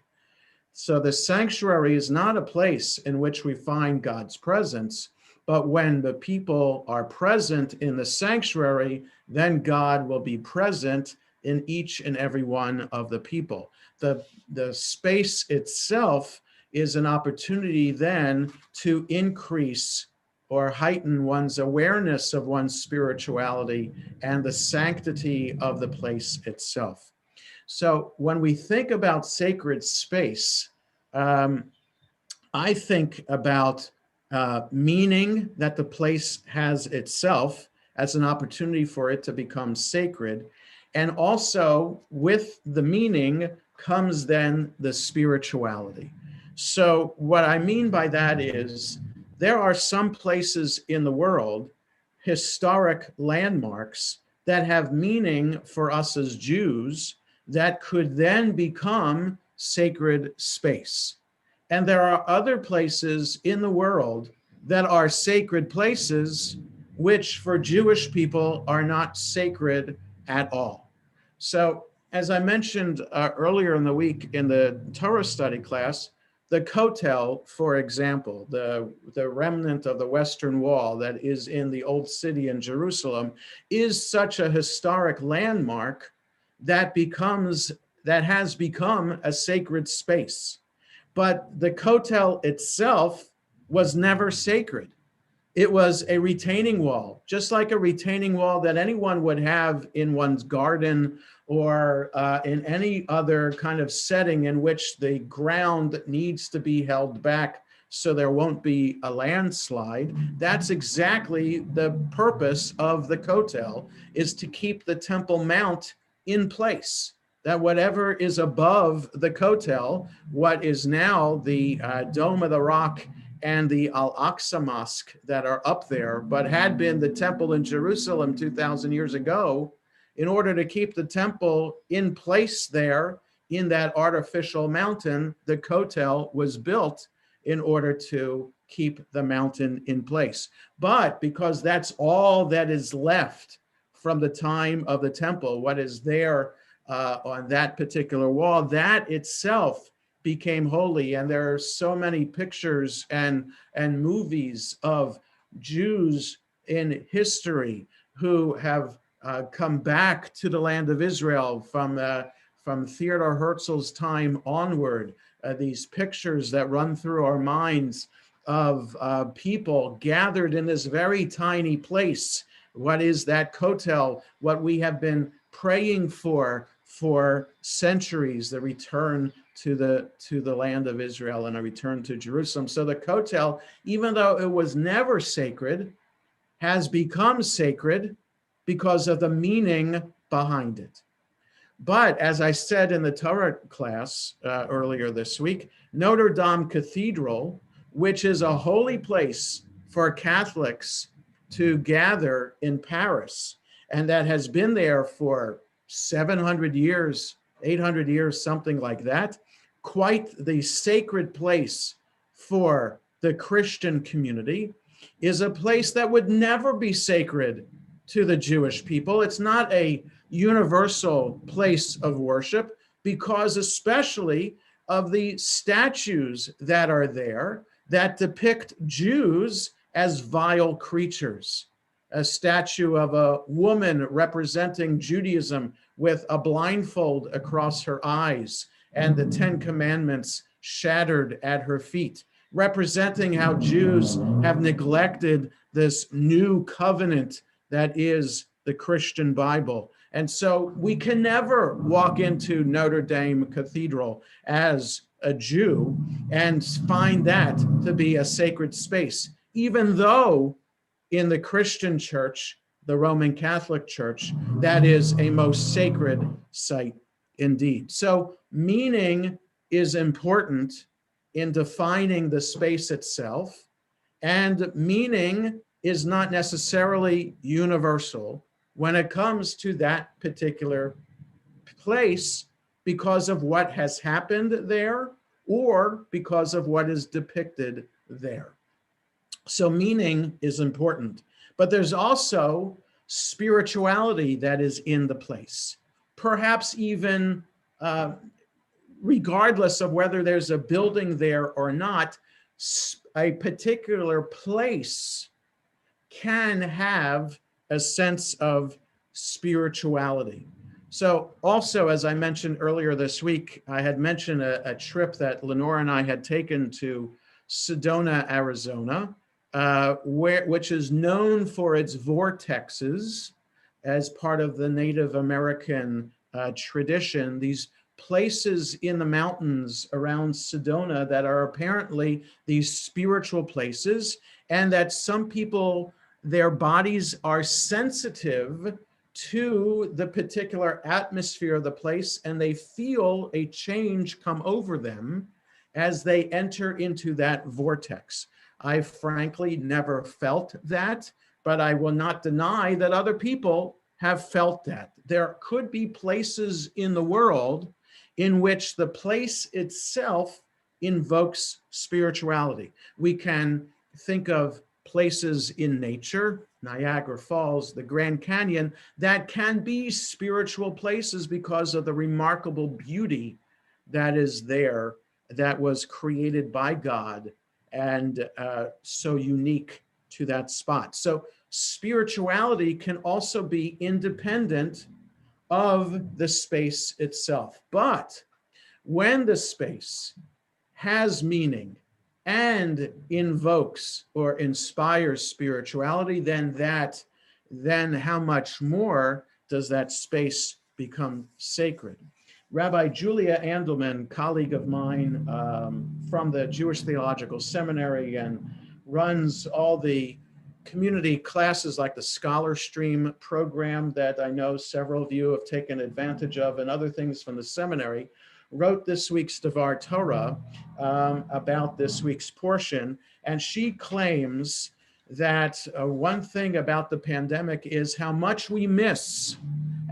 So the sanctuary is not a place in which we find God's presence, but when the people are present in the sanctuary, then God will be present in each and every one of the people. The space itself is an opportunity then to increase or heighten one's awareness of one's spirituality and the sanctity of the place itself. So when we think about sacred space, I think about meaning that the place has itself as an opportunity for it to become sacred. And also with the meaning comes then the spirituality. So what I mean by that is there are some places in the world, historic landmarks, that have meaning for us as Jews that could then become sacred space. And there are other places in the world that are sacred places, which for Jewish people are not sacred at all. So as I mentioned earlier in the week in the Torah study class, the Kotel, for example, the remnant of the Western Wall that is in the Old City in Jerusalem, is such a historic landmark that has become a sacred space. But the Kotel itself was never sacred. It was a retaining wall, just like a retaining wall that anyone would have in one's garden or in any other kind of setting in which the ground needs to be held back so there won't be a landslide. That's exactly the purpose of the Kotel, is to keep the Temple Mount in place. That whatever is above the Kotel, what is now the Dome of the Rock and the Al-Aqsa Mosque that are up there, but had been the temple in Jerusalem 2,000 years ago, in order to keep the temple in place there in that artificial mountain, the Kotel was built in order to keep the mountain in place. But because that's all that is left from the time of the temple, what is there on that particular wall, that itself became holy. And there are so many pictures and movies of Jews in history who have come back to the land of Israel from Theodor Herzl's time onward. These pictures that run through our minds of people gathered in this very tiny place. What is that Kotel? What we have been praying for centuries, the return to the land of Israel and a return to Jerusalem. So the Kotel, even though it was never sacred, has become sacred because of the meaning behind it. But as I said in the Torah class earlier this week, Notre Dame Cathedral, which is a holy place for Catholics to gather in Paris, and that has been there for 700 years, 800 years, something like that, quite the sacred place for the Christian community, is a place that would never be sacred to the Jewish people. It's not a universal place of worship because especially of the statues that are there that depict Jews as vile creatures. A statue of a woman representing Judaism with a blindfold across her eyes and the 10 Commandments shattered at her feet, representing how Jews have neglected this new covenant that is the Christian Bible. And so we can never walk into Notre Dame Cathedral as a Jew and find that to be a sacred space, even though in the Christian church, the Roman Catholic Church, that is a most sacred site indeed. So meaning is important in defining the space itself, and meaning is not necessarily universal when it comes to that particular place because of what has happened there or because of what is depicted there. So meaning is important, but there's also spirituality that is in the place. Perhaps even regardless of whether there's a building there or not, a particular place can have a sense of spirituality. So also, as I mentioned earlier this week, I had mentioned a trip that Lenore and I had taken to Sedona, Arizona, which is known for its vortexes as part of the Native American tradition. These places in the mountains around Sedona that are apparently these spiritual places, and that some people, their bodies are sensitive to the particular atmosphere of the place, and they feel a change come over them as they enter into that vortex. I frankly never felt that, but I will not deny that other people have felt that. There could be places in the world in which the place itself invokes spirituality. We can think of places in nature, Niagara Falls, the Grand Canyon, that can be spiritual places because of the remarkable beauty that is there, that was created by God and so unique to that spot. So spirituality can also be independent of the space itself. But when the space has meaning and invokes or inspires spirituality, then how much more does that space become sacred? Rabbi Julia Andelman, colleague of mine from the Jewish Theological Seminary, and runs all the community classes like the Scholar Stream program that I know several of you have taken advantage of, and other things from the seminary, wrote this week's Devar Torah about this week's portion. And she claims that one thing about the pandemic is how much we miss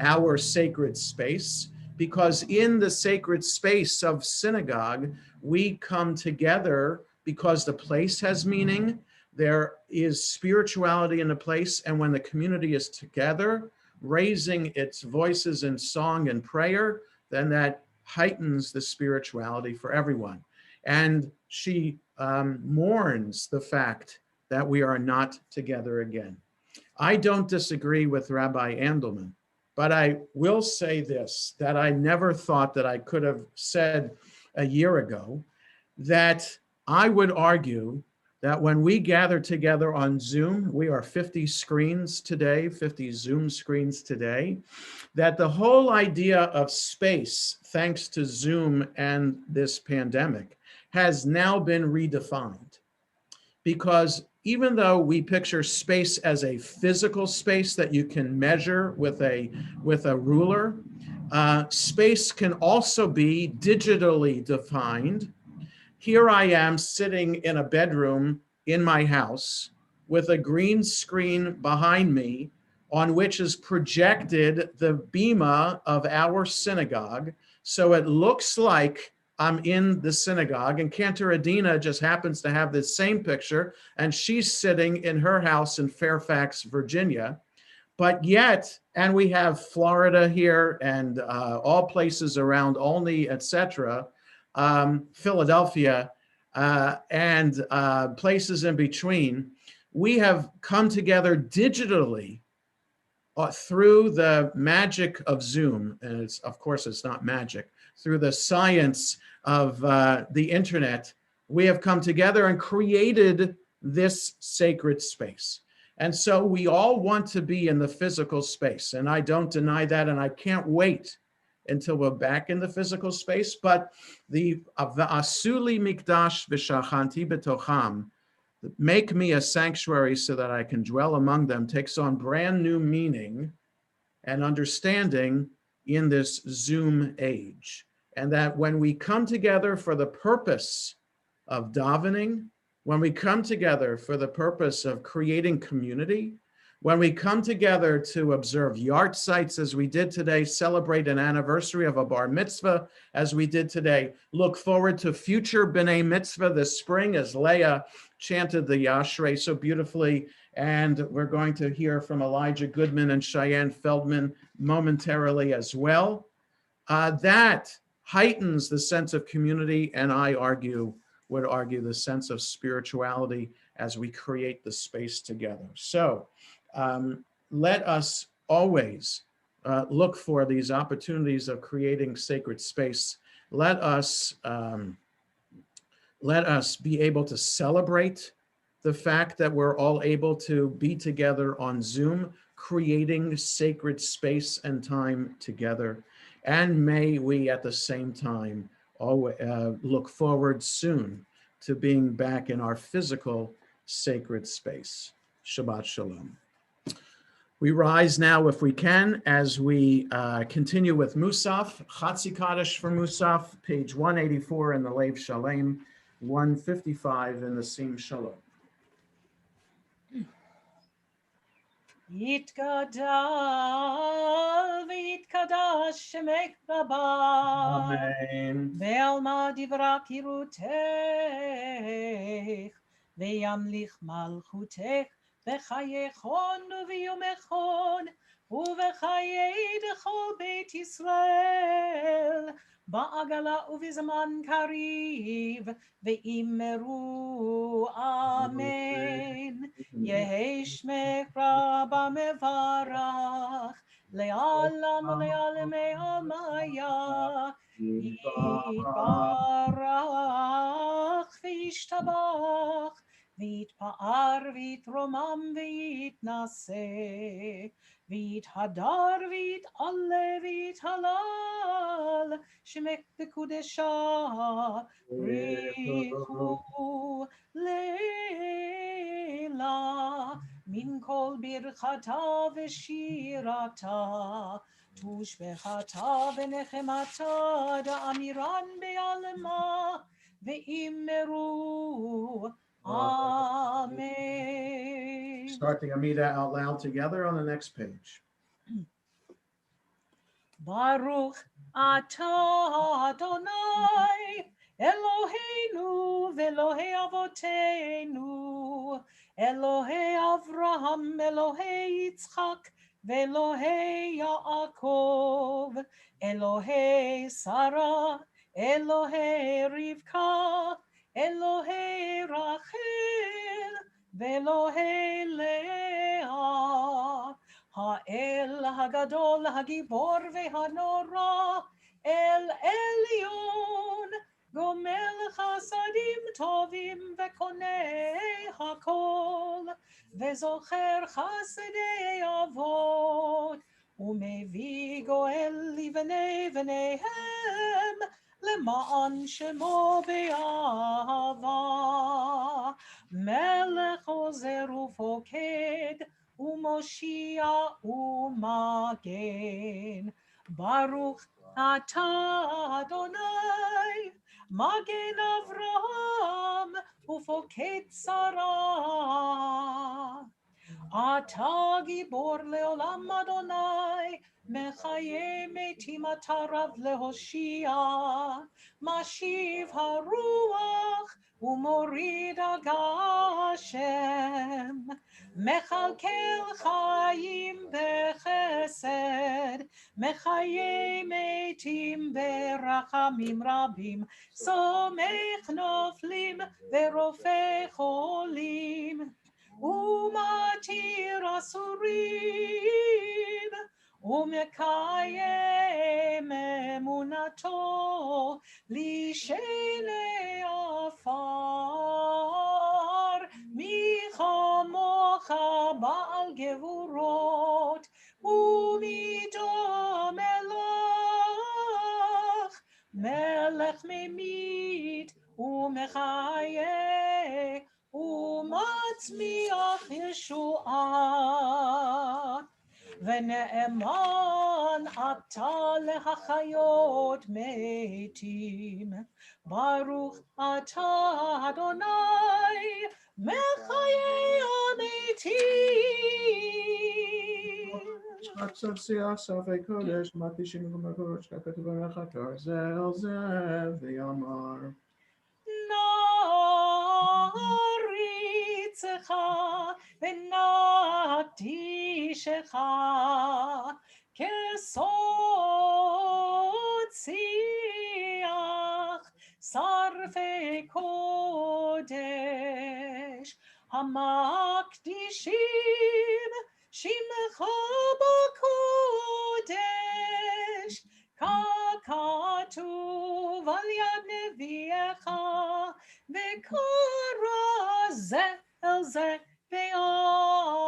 our sacred space, because in the sacred space of synagogue, we come together because the place has meaning. There is spirituality in the place, and when the community is together, raising its voices in song and prayer, then that heightens the spirituality for everyone. And she mourns the fact that we are not together again. I don't disagree with Rabbi Andelman, but I will say this, that I never thought that I could have said a year ago, that I would argue that when we gather together on Zoom, we are 50 screens today, 50 Zoom screens today, that the whole idea of space, thanks to Zoom and this pandemic, has now been redefined. Because even though we picture space as a physical space that you can measure with a ruler, space can also be digitally defined. Here I am sitting in a bedroom in my house with a green screen behind me on which is projected the bima of our synagogue. So it looks like I'm in the synagogue, and Cantor Adina just happens to have the same picture, and she's sitting in her house in Fairfax, Virginia. But yet, and we have Florida here and all places around Olney, etc., Philadelphia, and places in between, we have come together digitally through the magic of Zoom. And it's, of course, it's not magic. Through the science of the internet, we have come together and created this sacred space. And so we all want to be in the physical space, and I don't deny that, and I can't wait until we're back in the physical space. But the Asuli Mikdash V'Shachanti B'Tocham, make me a sanctuary so that I can dwell among them, takes on brand new meaning and understanding in this Zoom age. And that when we come together for the purpose of davening, when we come together for the purpose of creating community, when we come together to observe yard sites as we did today, celebrate an anniversary of a bar mitzvah as we did today, look forward to future b'nai mitzvah this spring as Leah chanted the Yashrei so beautifully. And we're going to hear from Elijah Goodman and Cheyenne Feldman momentarily as well. That heightens the sense of community, and I would argue the sense of spirituality as we create the space together. So let us always look for these opportunities of creating sacred space. Let us be able to celebrate the fact that we're all able to be together on Zoom, creating sacred space and time together. And may we at the same time always look forward soon to being back in our physical sacred space. Shabbat Shalom. We rise now, if we can, as we continue with Musaf, Chatzi Kaddish for Musaf, page 184 in the Lev Shalem, 155 in the Sim Shalom. יתגדל ויתקדש שמך רבה. אמן. בעלמא דברה קירותך, וימליך מלכותך בחייכון וביומכון, ובחיי דכל בית ישראל, בעגלה ובזמן קריב, ואמרו אמן. יהי שמך רבה מברך, לעלם ולעלמי עלמיה, יתברך וישתבח, ויתפאר ויתרומם ויתנשא, ויתהדר ויתעלה ויתהלל, שמך בקודשה בריחו לילה, מן כל ברכתה ושירתה, תושבחתה ונחמתה, דאמירן בעלמה, ואמרו Amen. Start the Amida out loud together on the next page. Baruch atah Adonai, Eloheinu ve'Elohei avoteinu, Elohei Avraham, Elohei Yitzchak, ve'Elohei Yaakov, Elohei Sarah, Elohei Rivka, Elohei Rachel, ve'Elohei Leah, Ha'el Hagadol Hagibor ve'Hanora, El Elyon, Gomel Chasadim Tovim ve'Konei Hakol, ve'Zocher Chasadei Avot, Umevi Goel Livnei V'neihem, למען שמו באהבה, מלך עוזר ופוקד, ומושיע ומגן. ברוך אתה אדוני, מגן אברהם, ופוקד שרה. אתה גיבור לעולם אדוני, מחיי מתים אתה רב להושיע, משיב הרוח ומוריד הגשם, מכלכל חיים בחסד, מחיי מתים ברחמים רבים, סומך נופלים ורופא חולים, ומתיר אסורים, ומקיים אמונתו לשני עפר, מי כמוך בעל גבורות, ומידו מלך, מלך ממית ומחיה, ומצמיח ישועה. ונאמן אתה להחיות מתים, ברוך אתה אדוני מחיי המתים. שחק שיח ספי קודש, מקדישים ומקודש, ככתוב במחקר זה על זה ויאמר. נעריצך ונקדישך כסוד שיח שרפי קודש, המקדישים שמך בקודש, ככתוב על יד נביאך, וקרא זה אל זה ואמר,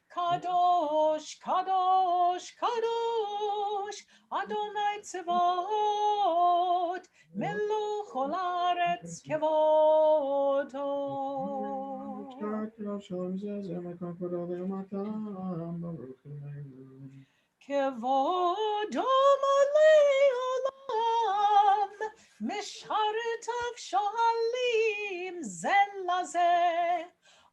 קדוש, קדוש, קדוש, אדוני צבאות, מלוא כל הארץ כבודו. כבודו מלא עולם, משרתיו שואלים זה לזה,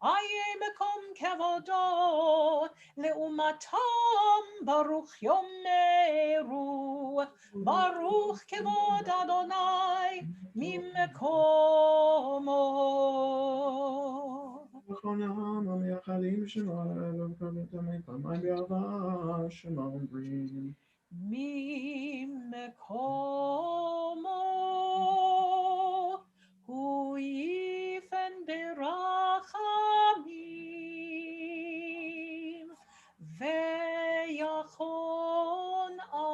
איה מקום כבודו לאומתם, ברוך יאמרו, ברוך כבוד אדוני ממקומו. וחונם המייחדים שמו, ובקרבת עמי פעמיים באהבה, שמה אומרים. ממקומו הוא יפן ברחמים, ויחון עם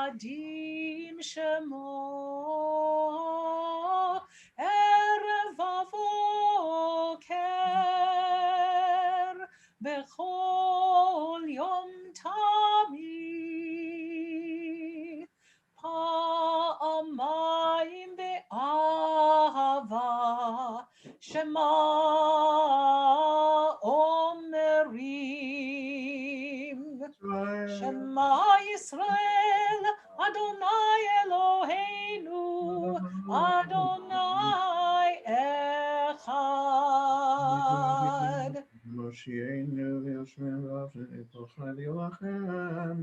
המייחדים שמו, ערב ובוקר, בכל יום תמיד, פעמיים באהבה, שמה אומרים, שמה ישראל, אדוני אלוהינו, אדוני אחד. מושיענו וישמענו ואבטחנו להילחם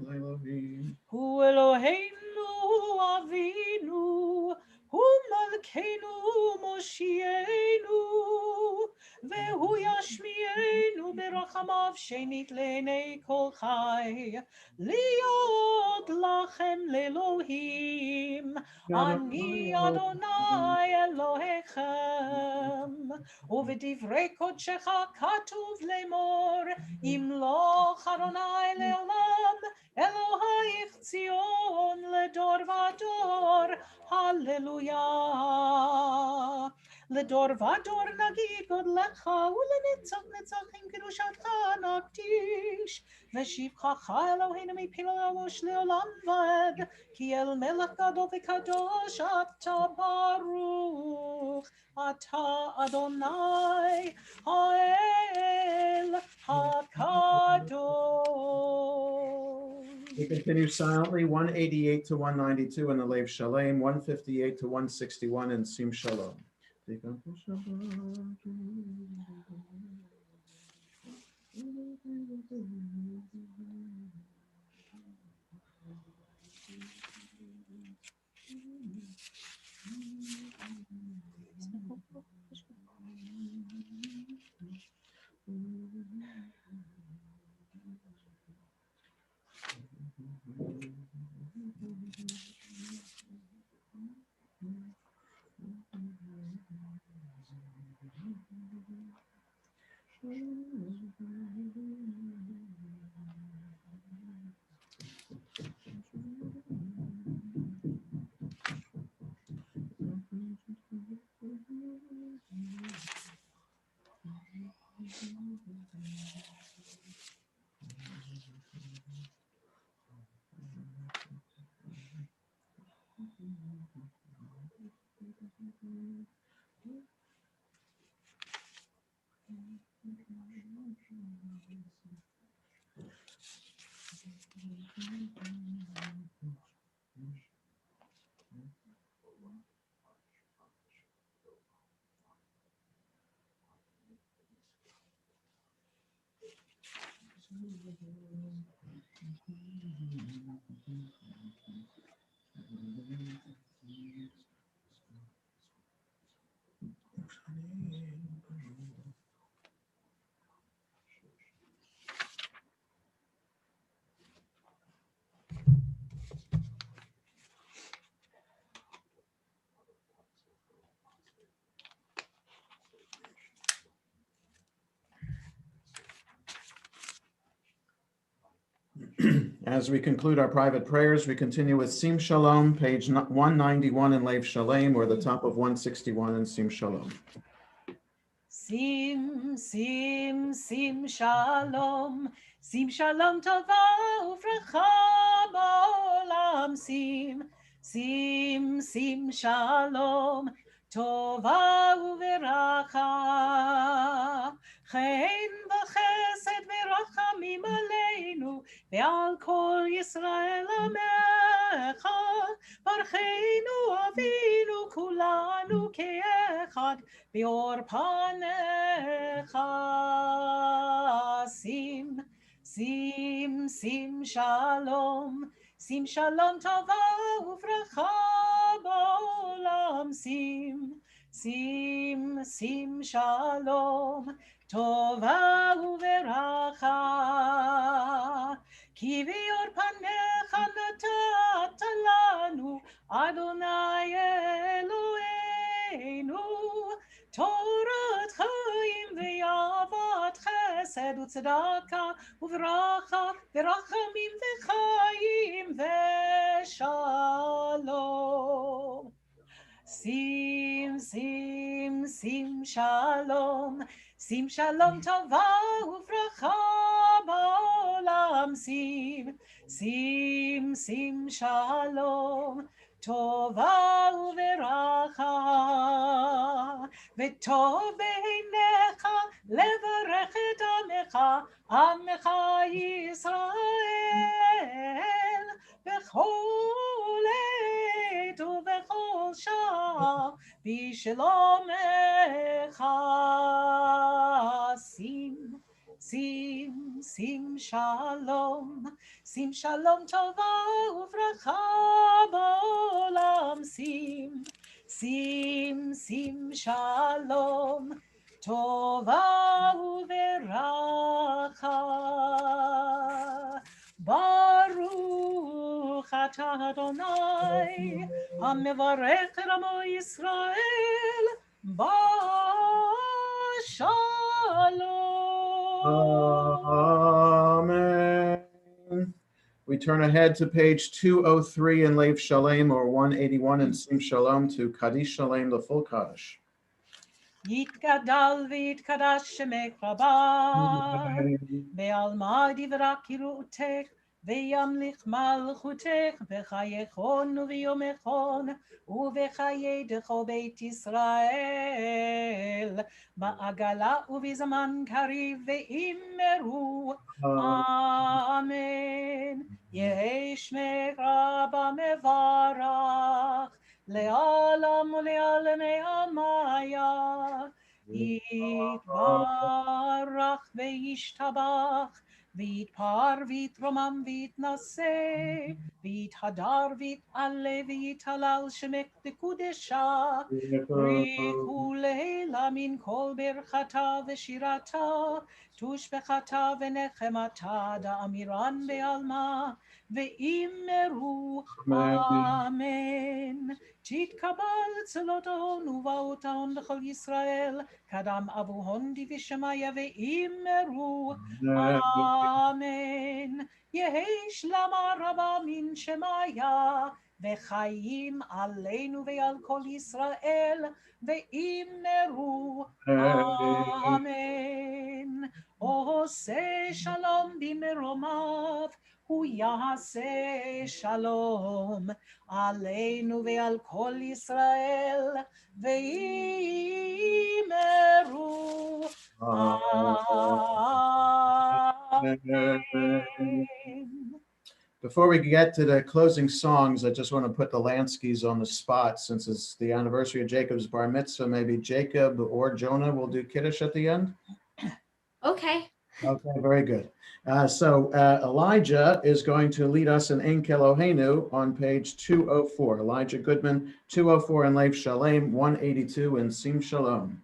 לאלוהים. הוא אלוהינו אבינו, הוא מלכנו מושיענו, והוא ישמיענו ברחמיו שנית לעיני כל חי, להיות לכם לאלוהים, אני אדוני אלוהיכם. ובדברי קודשך כתוב לאמור, ימלוך אדוני לעולם, אלוהיך ציון לדור ודור, הללויה. לדור ודור נגיד גודלך, ולנצח נצחים קדושתך נקדיש. ושבחך אלוהינו מפינו לעוש לעולם ועד, כי אל מלך גדול וקדוש אתה ברוך, אתה אדוני האל הקדוש. We continue silently 188 to 192 in the Lev Shalem, 158 to 161 in Sim Shalom. As we conclude our private prayers, we continue with Sim Shalom, page 191 in Lev Shalem, or the top of 161 in Sim Shalom. Sim, sim, sim shalom, sim shalom tova uvracha ba'olam, sim, sim, sim shalom, tova uveracha, chen v'chesed v'rachamim aleinu, ve'al kol Yisrael amecha, barcheinu avinu kulanu ke'echad, Beor panecha, sim, sim, sim shalom, sim shalom tova uvracha ba'olam, sim, sim, sim shalom, tova uveracha, ki beor panecha natat lanu, Adonai Eloheinu, Torah Chaim ve'avat chesed u'tzedaka u'veracha ve'rachamim ve'chaim ve'shalom. Sim, sim, sim shalom, sim shalom tova uvracha ba'olam, sim, sim, sim shalom, tova uveracha, v'tov beinecha levarech et amecha Yisrael, b'chol עת ובכל שעה בשלומך. שים, שים, שים שלום, שים שלום טובה וברכה בעולם. שים, שים, שים שלום, טובה וברכה. ברוך אתה אדוני המברך את עמו ישראל בשלום. Amen. We turn ahead to page 203 in Lev Shalem, or 181 in Sim Shalom, to Kaddish Shalem, the full Kaddish. יתגדל ויתקדש שמך רבה, בעלמא דברה קראותך, וימליך מלכותך, בחייכון וביומכון, ובחיי דכל בית ישראל, בעגלה ובזמן קריב ואמרו, אמן. יהי שמך רבה מברך, לעולם ולעלמי עלמיה, יתברך וישתבח, ויתפאר ויתרומם ויתנשא, ויתהדר ויתעלה ויתהלל שמך בקודשה, בריחו לילה מן כל ברכתה ושירתה, תושבחתה ונחמתה, דאמירן בעלמא, ואמרו אמן. תתקבל צלות ההון ובאות ההון לכל ישראל, קדם אבוהון דיבי שמיה ואמרו אמן. יהי שלמה רבה מן שמיה, וחיים עלינו ועל כל ישראל, ואמרו אמן. עושה שלום במרומיו, הוא יעשה שלום עלינו ועל כל ישראל, ויאמרו Before we get to the closing songs, I just want to put the Lanskys on the spot since it's the anniversary of Jacob's bar mitzvah. Maybe Jacob or Jonah will do Kiddush at the end. Okay. Okay, very good. So Elijah is going to lead us in Ein Keloheinu on page 204. Elijah Goodman, 204 in Leif Shalem, 182 in Sim Shalom.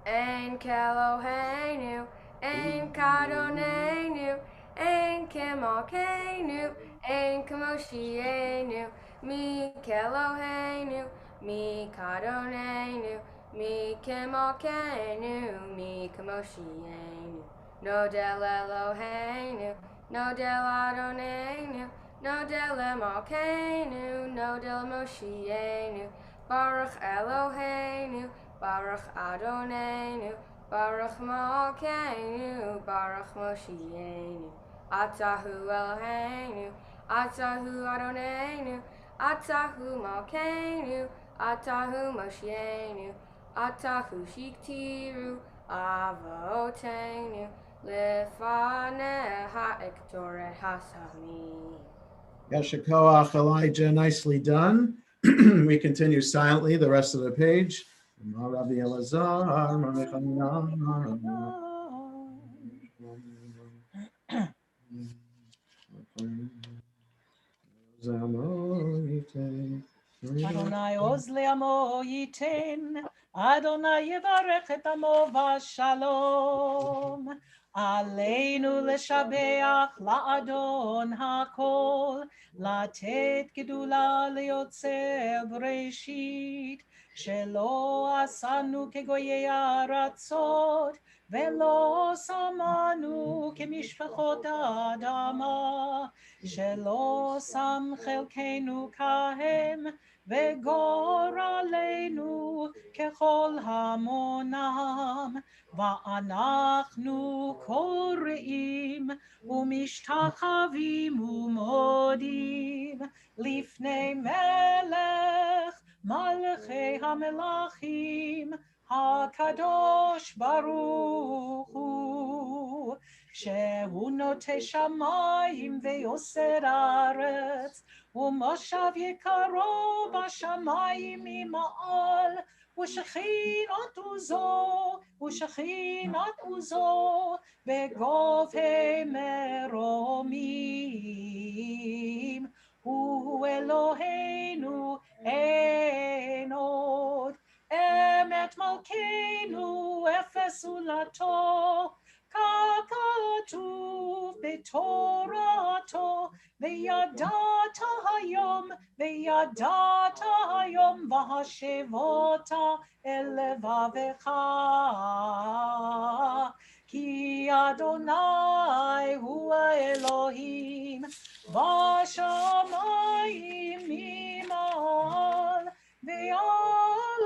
Ein Keloheinu, Ein Kadonenu, Ein Kemalkeinu, Ein Kamoshienu, Mi Keloheinu, Mi Kadonenu, Mi Kemalkeinu, Mi Kamoshienu. No del Eloheinu, no del Adonenu, no del Emalkeinu, no del Moshienu. Baruch Eloheinu, Baruch Adonenu, Baruch Malkeinu, Baruch Moshienu. Atahu Eloheinu, Atahu Adonenu, Atahu Malkeinu, Atahu Moshienu, Atahu Shiktiru, Avotenu, Lefaneha Ektoret Hasami. Yeshikoach, Elijah, nicely done. We continue silently the rest of the page. Rabbi Elazar, Adonai oz le'amo yiten, Adonai yevarech et amo v'shalom. Aleinu leshabeach la'adon hakol, latet gedula le'yotzer breshit, shelo asanu kegoyei aratzot, velo samanu kemishpachot adama, shelo sam chelkenu kahem, וגורלנו ככל המונם, ואנחנו קוראים ומשתחווים ומודים לפני מלך מלכי המלכים, הקדוש ברוך הוא, שהוא נוטה שמיים ויוסר ארץ, ומושב יקרו בשמיים ממעל, ושכינת עוזו בגובה מרומים. הוא אלוהינו אין עוד, אמת מלכנו אפס זולתו, ככתוב בתורתו, וידעת היום והשבות אל לבבך, כי אדוני הוא האלוהים בשמיים ממעל, ועל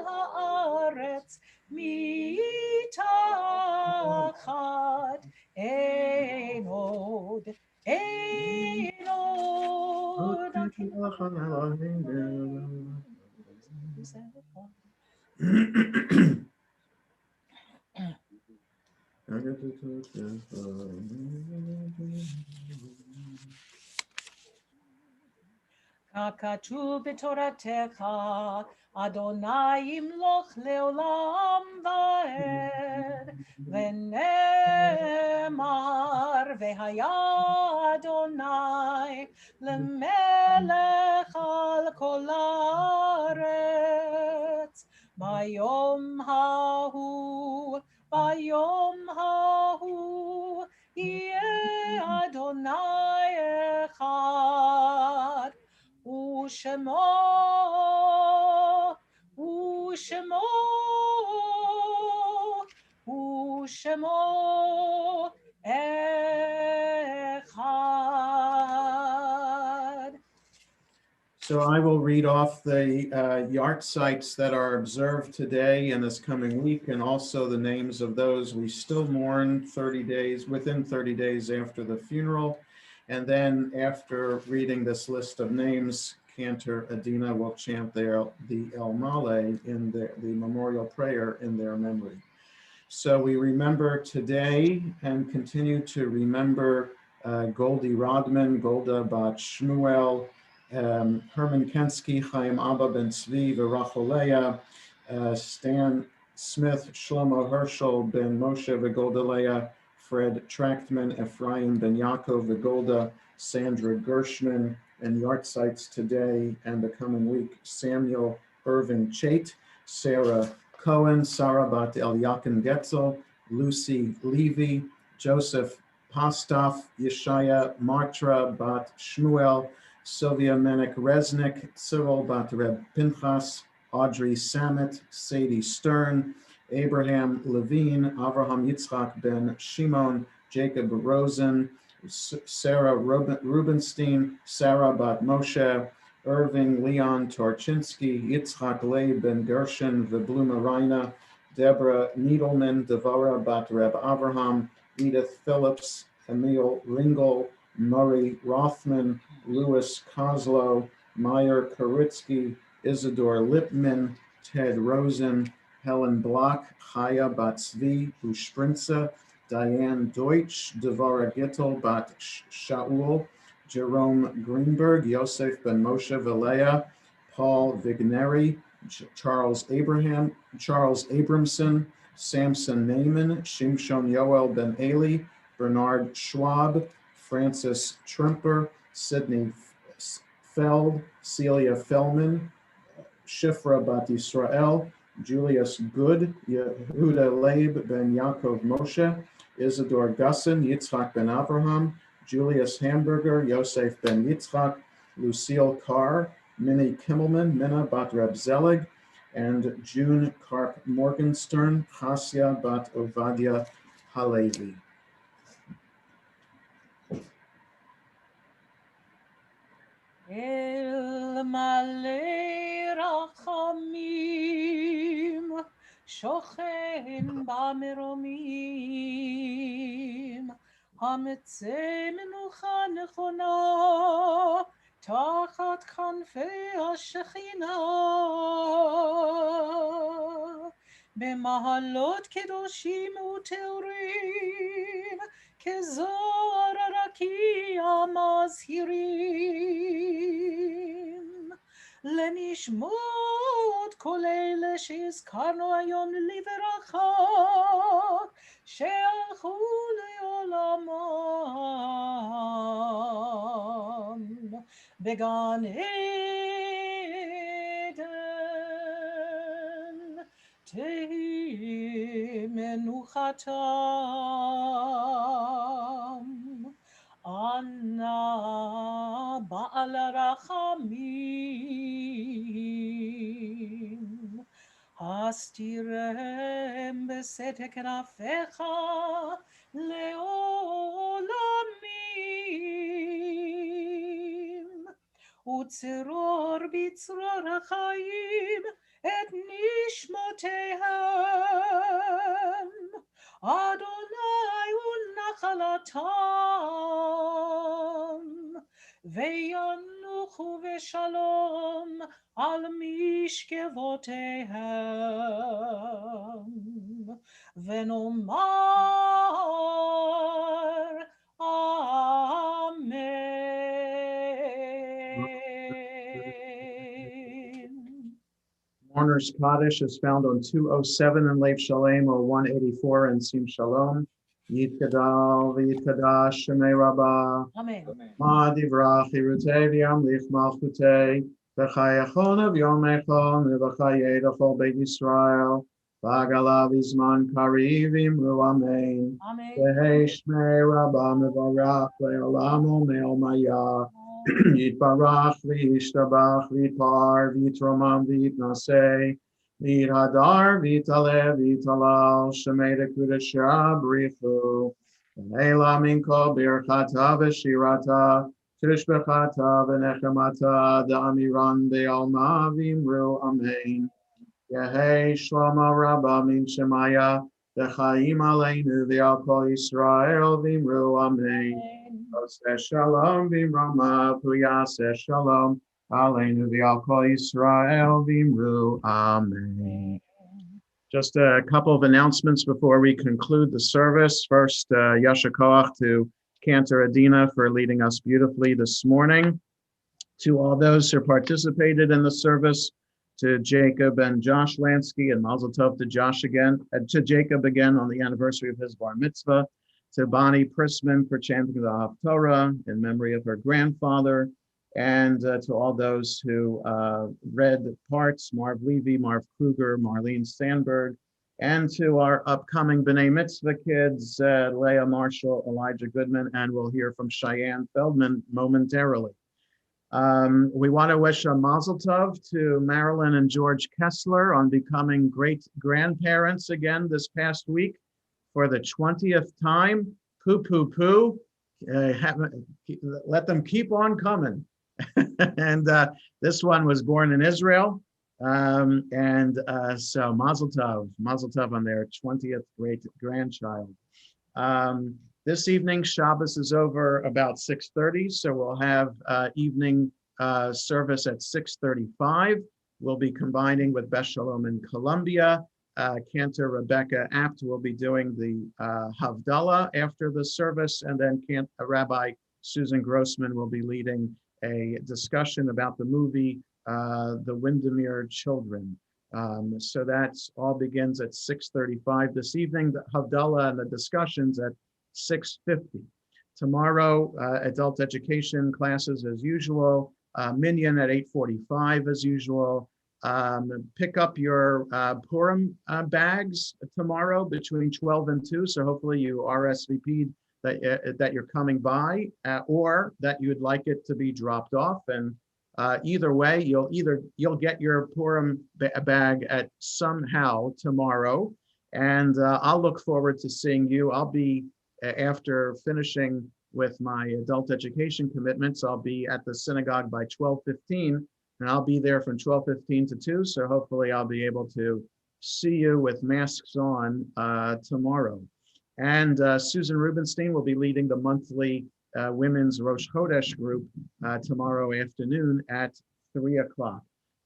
הארץ מתחת. אין עוד. ככתוב בתורתך, אדוני ימלוך לעולם ועד, ונאמר והיה אדוני למלך על כל הארץ. ביום ההוא יהיה אדוני אחד, ושמו אחד. So I will read off the yard sites that are observed today and this coming week, and also the names of those we still mourn 30 days, within 30 days after the funeral. And then after reading this list of names, Cantor Adina will chant the El Male in the memorial prayer in their memory. So we remember today and continue to remember Goldie Rodman, Golda Bat Shmuel, Herman Kensky, Chaim Abba Ben Tzvi, V'Racholea, Stan Smith, Shlomo Herschel, Ben Moshe, V'Goldalea, Fred Trachtman, Ephraim Ben Yaakov, V'Golda, Sandra Gershman, and yard sites today and the coming week, Samuel Irving Chait, Sarah Cohen, Sarah Bat Eliakim Getzel, Lucy Levy, Joseph Postoff, Yeshaya Martra Bat Shmuel, Sylvia Menek Resnick, Cyril Bat Reb Pinchas, Audrey Samet, Sadie Stern, Abraham Levine, Avraham Yitzchak Ben Shimon, Jacob Rosen, Sarah Rubenstein, Sarah Bat Moshe, Irving Leon Torchinsky, Yitzchak Leib Ben Gershon, V'Bluma Reina, Deborah Needleman, Devora Bat Reb Avraham, Edith Phillips, Emil Ringel, Murray Rothman, Louis Kozlow, Meyer Koritsky, Isidore Lipman, Ted Rosen, Helen Block, Chaya Bat Tzvi Ushprinza, Diane Deutsch, Devora Gittel Bat Shaul, Jerome Greenberg, Yosef Ben Moshe Velea, Paul Vigneri, Charles Abramson, Samson Naaman, Shimshon Yoel Ben Eli, Bernard Schwab, Francis Trimper, Sidney Feld, Celia Fellman, Shifra Bat Yisrael, Julius Good, Yehuda Leib Ben Yaakov Moshe, Isidore Gusson, Yitzchak Ben Avraham, Julius Hamburger, Yosef Ben Yitzchak, Lucille Carr, Minnie Kimmelman, Minna Bat Reb Zelig, and June Karp Morgenstern, Chasya Bat Ovadia Halevi. El Malei Rachamim, Shochen Bameromim, Hametze Menucha Nechona, Tachat Kanfei HaShechina, B'mahalot Kedoshim Uteorim, Kezor Rakia Mazhirim, Lenishmot Kol Ele שהזכרנו היום לברכה, שהלכו לעולמם בגן עדן, תהי מנוחתם. אנא בעל רחמים, הסתירם בסתר כנפיך לעולמים, וצרור בצרור החיים את נשמותיהם, אדוני הוא נחלתם, וינוחו בשלום על משכבותיהם, ונאמר אמן. Mourner's Kaddish is found on 207 in Leif Shalem or 184 in Sim Shalom. Yitkadal v'yitkadash Shemei Rabbah. Amen. Ma divrach yirutei v'yamlich malchutei v'chayachon of yomechon v'chayei l'chol Beit Yisrael v'agala v'zman kariv imru amen. Amen. V'hei Shmei Rabbah mevarach le'olam ome'el maya. Yitbarach v'yishtabach v'yitpar v'yitromam v'yitnaseh v'yithadar v'yitaleh v'yitalal shemei dekudesha b'richu v'eila min kol birchata v'shirata Tishbechata v'nechamata da'amiran be'alma v'imru amen. Yehei Shlomo Rabba min Shemaya Dechaim Aleinu V'al Kol Yisrael V'imru Amen. Oseh Shalom V'imrama Puyaseh Shalom Aleinu V'al Kol Yisrael V'imru Amen. Just a couple of announcements before we conclude the service. First, Yasher Koach to Cantor Adina for leading us beautifully this morning. To all those who participated in the service, to Jacob and Josh Lansky, and Mazel Tov to Josh again, and to Jacob again on the anniversary of his bar mitzvah, to Bonnie Prisman for chanting the Haftorah in memory of her grandfather, and to all those who read parts, Marv Levy, Marv Kruger, Marlene Sandberg, and to our upcoming B'nai Mitzvah kids, Leah Marshall, Elijah Goodman, and we'll hear from Cheyenne Feldman momentarily. We want to wish a mazel tov to Marilyn and George Kessler on becoming great grandparents again this past week for the 20th time. Poo, poo, poo. Let them keep on coming. And this one was born in Israel. So mazel tov on their 20th great grandchild. This evening, Shabbos is over about 6:30, so we'll have evening service at 6:35. We'll be combining with Beth Shalom in Columbia. Cantor Rebecca Apt will be doing the Havdalah after the service, and then Rabbi Susan Grossman will be leading a discussion about the movie The Windermere Children. So that's all begins at 6:35 this evening. The Havdalah and the discussions at 6:50. Tomorrow, adult education classes as usual, Minyan at 8:45 as usual. Pick up your Purim bags tomorrow between 12 and 2. So hopefully you RSVP'd that you're coming by or that you'd like it to be dropped off. And either way, you'll get your Purim bag at somehow tomorrow. And I'll look forward to seeing you. I'll be after finishing with my adult education commitments, I'll be at the synagogue by 12:15, and I'll be there from 12:15 to 2. So hopefully I'll be able to see you with masks on tomorrow. And Susan Rubenstein will be leading the monthly Women's Rosh Chodesh group tomorrow afternoon at 3:00.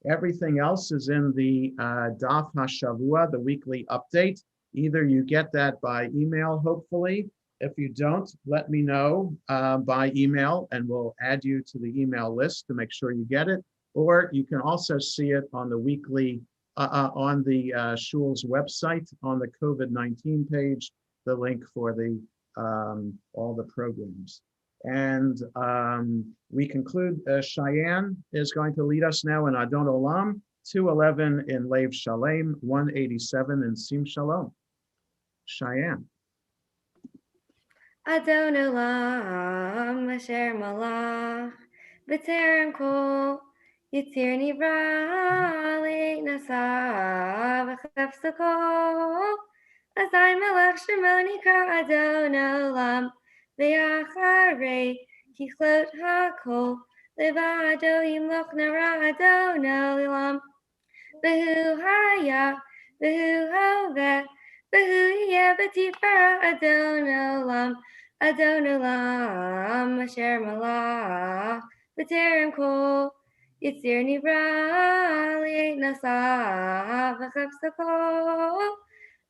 Everything else is in the Daf HaShavua, the weekly update. Either you get that by email, hopefully. If you don't, let me know by email, and we'll add you to the email list to make sure you get it. Or you can also see it on the weekly, on the shul's website, on the COVID-19 page, the link for the all the programs. And we conclude, Cheyenne is going to lead us now in Adon Olam, 211 in Lev Shalem, 187 in Sim Shalom. Cheyenne. Adon Olam Asher Malach B'Terem Kol Yitzir Nivra Le'Nasa V'Chefsa Kol Azai Melech Shemo Nikra Adon Olam V'Acharei Kichlot HaKol Levado Yimloch Nara Adon Olam V'Hu Haya V'Hu Hoveh V'Hu Yeh B'Tifera Adon Olam Adon Olam Asher Malach B'Terem Kol Yitzir Nivra Le'Nasa V'Chefsa Kol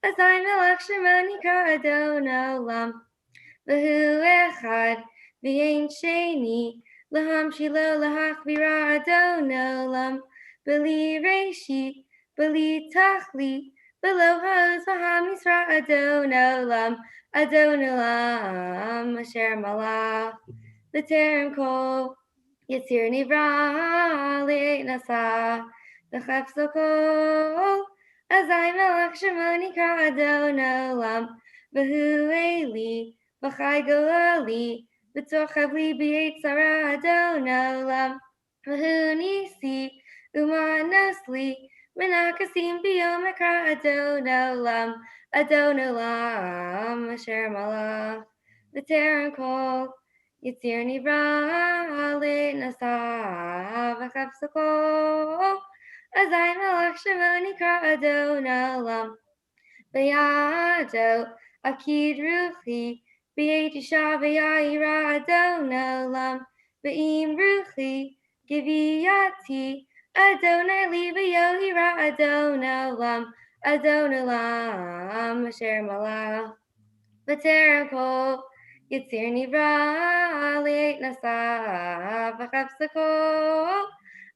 Azai Melech Shemo Nikra Adon Olam V'Hu Echad V'Yein Sheni L'Hamshilo L'Hachvira Adon Olam B'Li Reshit B'Li Tachlit Below Hos V'Hamisra Adon Olam Adon Olam Asher Malach B'Terem Kol Yitzir Nivra Le'Nasa V'Chefsa Kol Azai Melech Shemo Nikra Adon Olam V'Hu Eli V'Chai Golali V'Tochav Li B'Yitzara Adon Olam V'Hu Nisi U'ma Nasli Menakasim B'Yom Ekra Adon Olam Adon Olam Asher Malach B'Terem Kol Yitzir Nivra Le'nasa V'chapsako Azai Melech Shemo Nikra Adon Olam V'yado Akid Ruchi V'yet Yisha V'yayira Adon Olam V'im Ruchi Giviyati Adonai Li V'yohira Adon Olam Adon Olam Asher Malach V'terem Kol Yitzir Nivra Le'et Nasa V'chapsako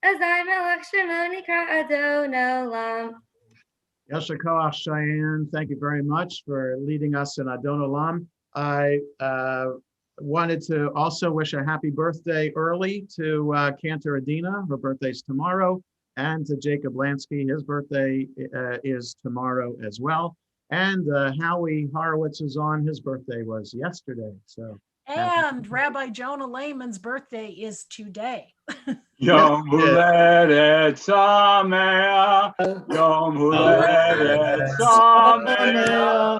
Azai Melech Shemo Nikra Adon Olam. Yasher Koach Cheyenne, thank you very much for leading us in Adon Olam. I wanted to also wish a happy birthday early to Cantor Adina. Her birthday's tomorrow. And to Jacob Lansky, his birthday is tomorrow as well. And Howie Horowitz is on, his birthday was yesterday. So. And Rabbi Jonah Layman's birthday is today. Yom Huledet Sameach, Yom Huledet Sameach,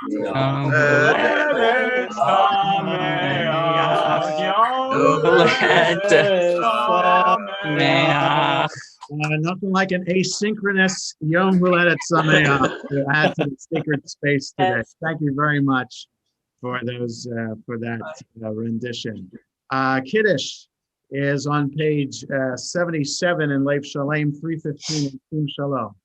Yom Huledet Sameach, Yom Huledet Sameach. Nothing like an asynchronous Yom Huledet Sameach to add to the sacred space today. Thank you very much for those for that rendition. Kiddush is on page 77 in Leif Shalem 315 in Kum Shalom.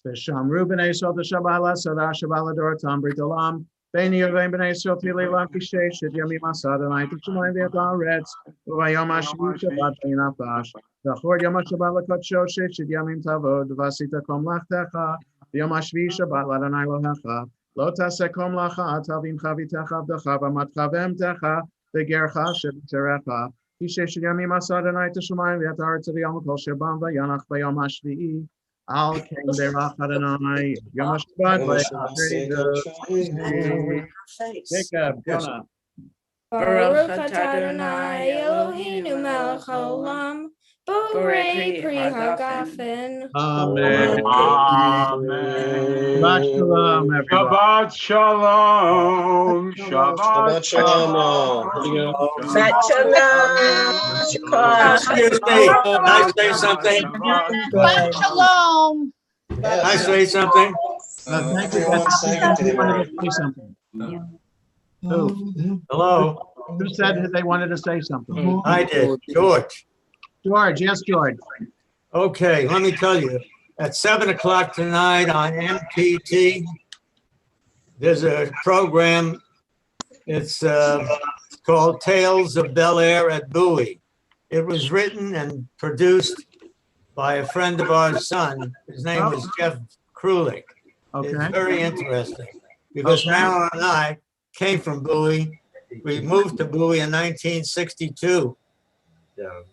Shamru b'nei Yisrael t'shabala sada shabala dor tam brit olam b'nei Yevaim b'nei Yisrael t'ilei lam kishay shit yamim asad anai t'shamayim v'yat haaretz v'vayom hashvi shabbat v'yinafash v'chor yom ha'shabbat l'kodsho shit yamim tavod v'asita kom lachtecha v'yom hashvi shabbat l'adonai lohecha lo taseh kom lacha atavim chavitecha avdecha v'matcha v'emtecha v'gercha sheb'terecha kishay shit yamim asad anai t'shamayim v'yat haaretz v'yom kol shebam v'yanach v'yom hashvi Al King Berach Adonai, Yom HaShabbat, Jacob, Jonah. Baruch atah Adonai Eloheinu melech haolam, borei pri hagafen. Amen. Shabbat shalom, everyone. Shabbat shalom. Shabbat shalom. Shabbat shalom. Excuse me, can I say something? Shabbat shalom. Can I say something? Thank you. Betsy wanted to say something. Who? Hello? Who said they wanted to say something? I did, George. George, yes, George. Okay, let me tell you, at 7 o'clock tonight on MTT, there's a program. It's called Tales of Bel Air at Bowie. It was written and produced by a friend of our son. His name was Jeff Krulik. Okay. It's very interesting because Marilyn and I came from Bowie. We moved to Bowie in 1962.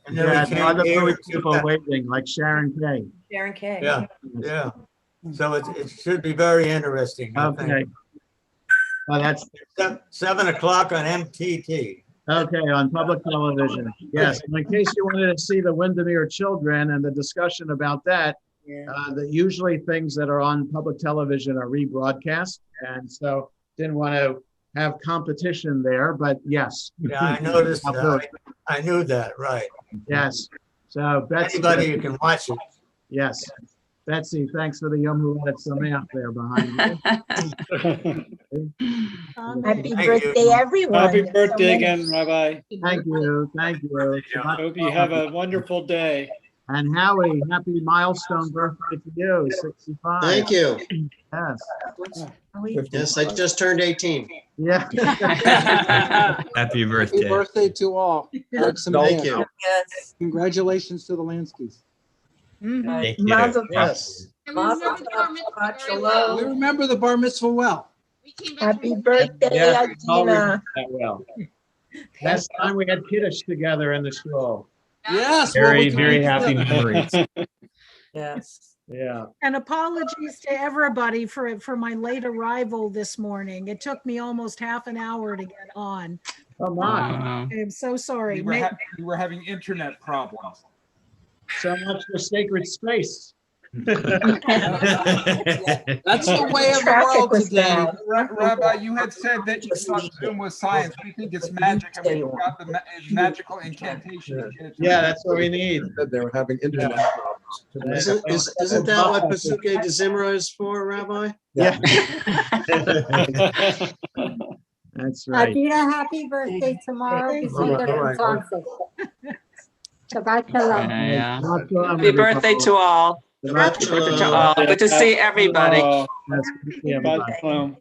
And then we came other here people waiting, like Sharon Kay. Sharon Kay. Yeah, yeah. So it should be very interesting. I think. Okay. Well, that's 7 o'clock on MTT. okay on public television. Yes. In case you wanted to see the Windermere children and the discussion about that, that usually things that are on public television are rebroadcast, and so didn't want to have competition there. But yes. Yeah, I noticed that. I knew that, right? Yes. So Betsy, anybody you can watch it. Yes. Betsy, thanks for the Yom Huledet Sameach there behind you. Happy birthday, everyone. Happy birthday again, Rabbi. Thank you. Thank you. Hope you have a wonderful day. And Howie, happy milestone birthday to you, 65. Thank you. Yes. Yes, I just turned 18. Yeah. Happy birthday. Happy birthday to all. Thank you. Yes. Congratulations to the Lanskys. Thank you. Yes. We remember the bar mitzvah well. Happy birthday, Yeah, Adina. that well. Last time we had Kiddush together in the school. Yes. Very, very happy memories. Yes. Yeah. And apologies to everybody for my late arrival this morning. It took me almost half an hour to get on. Come on. I'm so sorry. We were having internet problems. So much for sacred space. That's the way of the Traffic world was today. bad. Rabbi, you had said that you thought Zoom was science. We think it's magic, and we got the magical incantation. to get it to Yeah, work. that's what we need. They were having internet problems. Isn't that what Pasuke de Zimra is for, Rabbi? Yeah. That's right. Adina, happy birthday tomorrow. All right. Shabbat shalom. Yeah. Shabbat shalom, Happy birthday everybody. to all. Shabbat Happy birthday to shalom. all. Good to see everybody. That's good to see everybody. Shabbat shalom.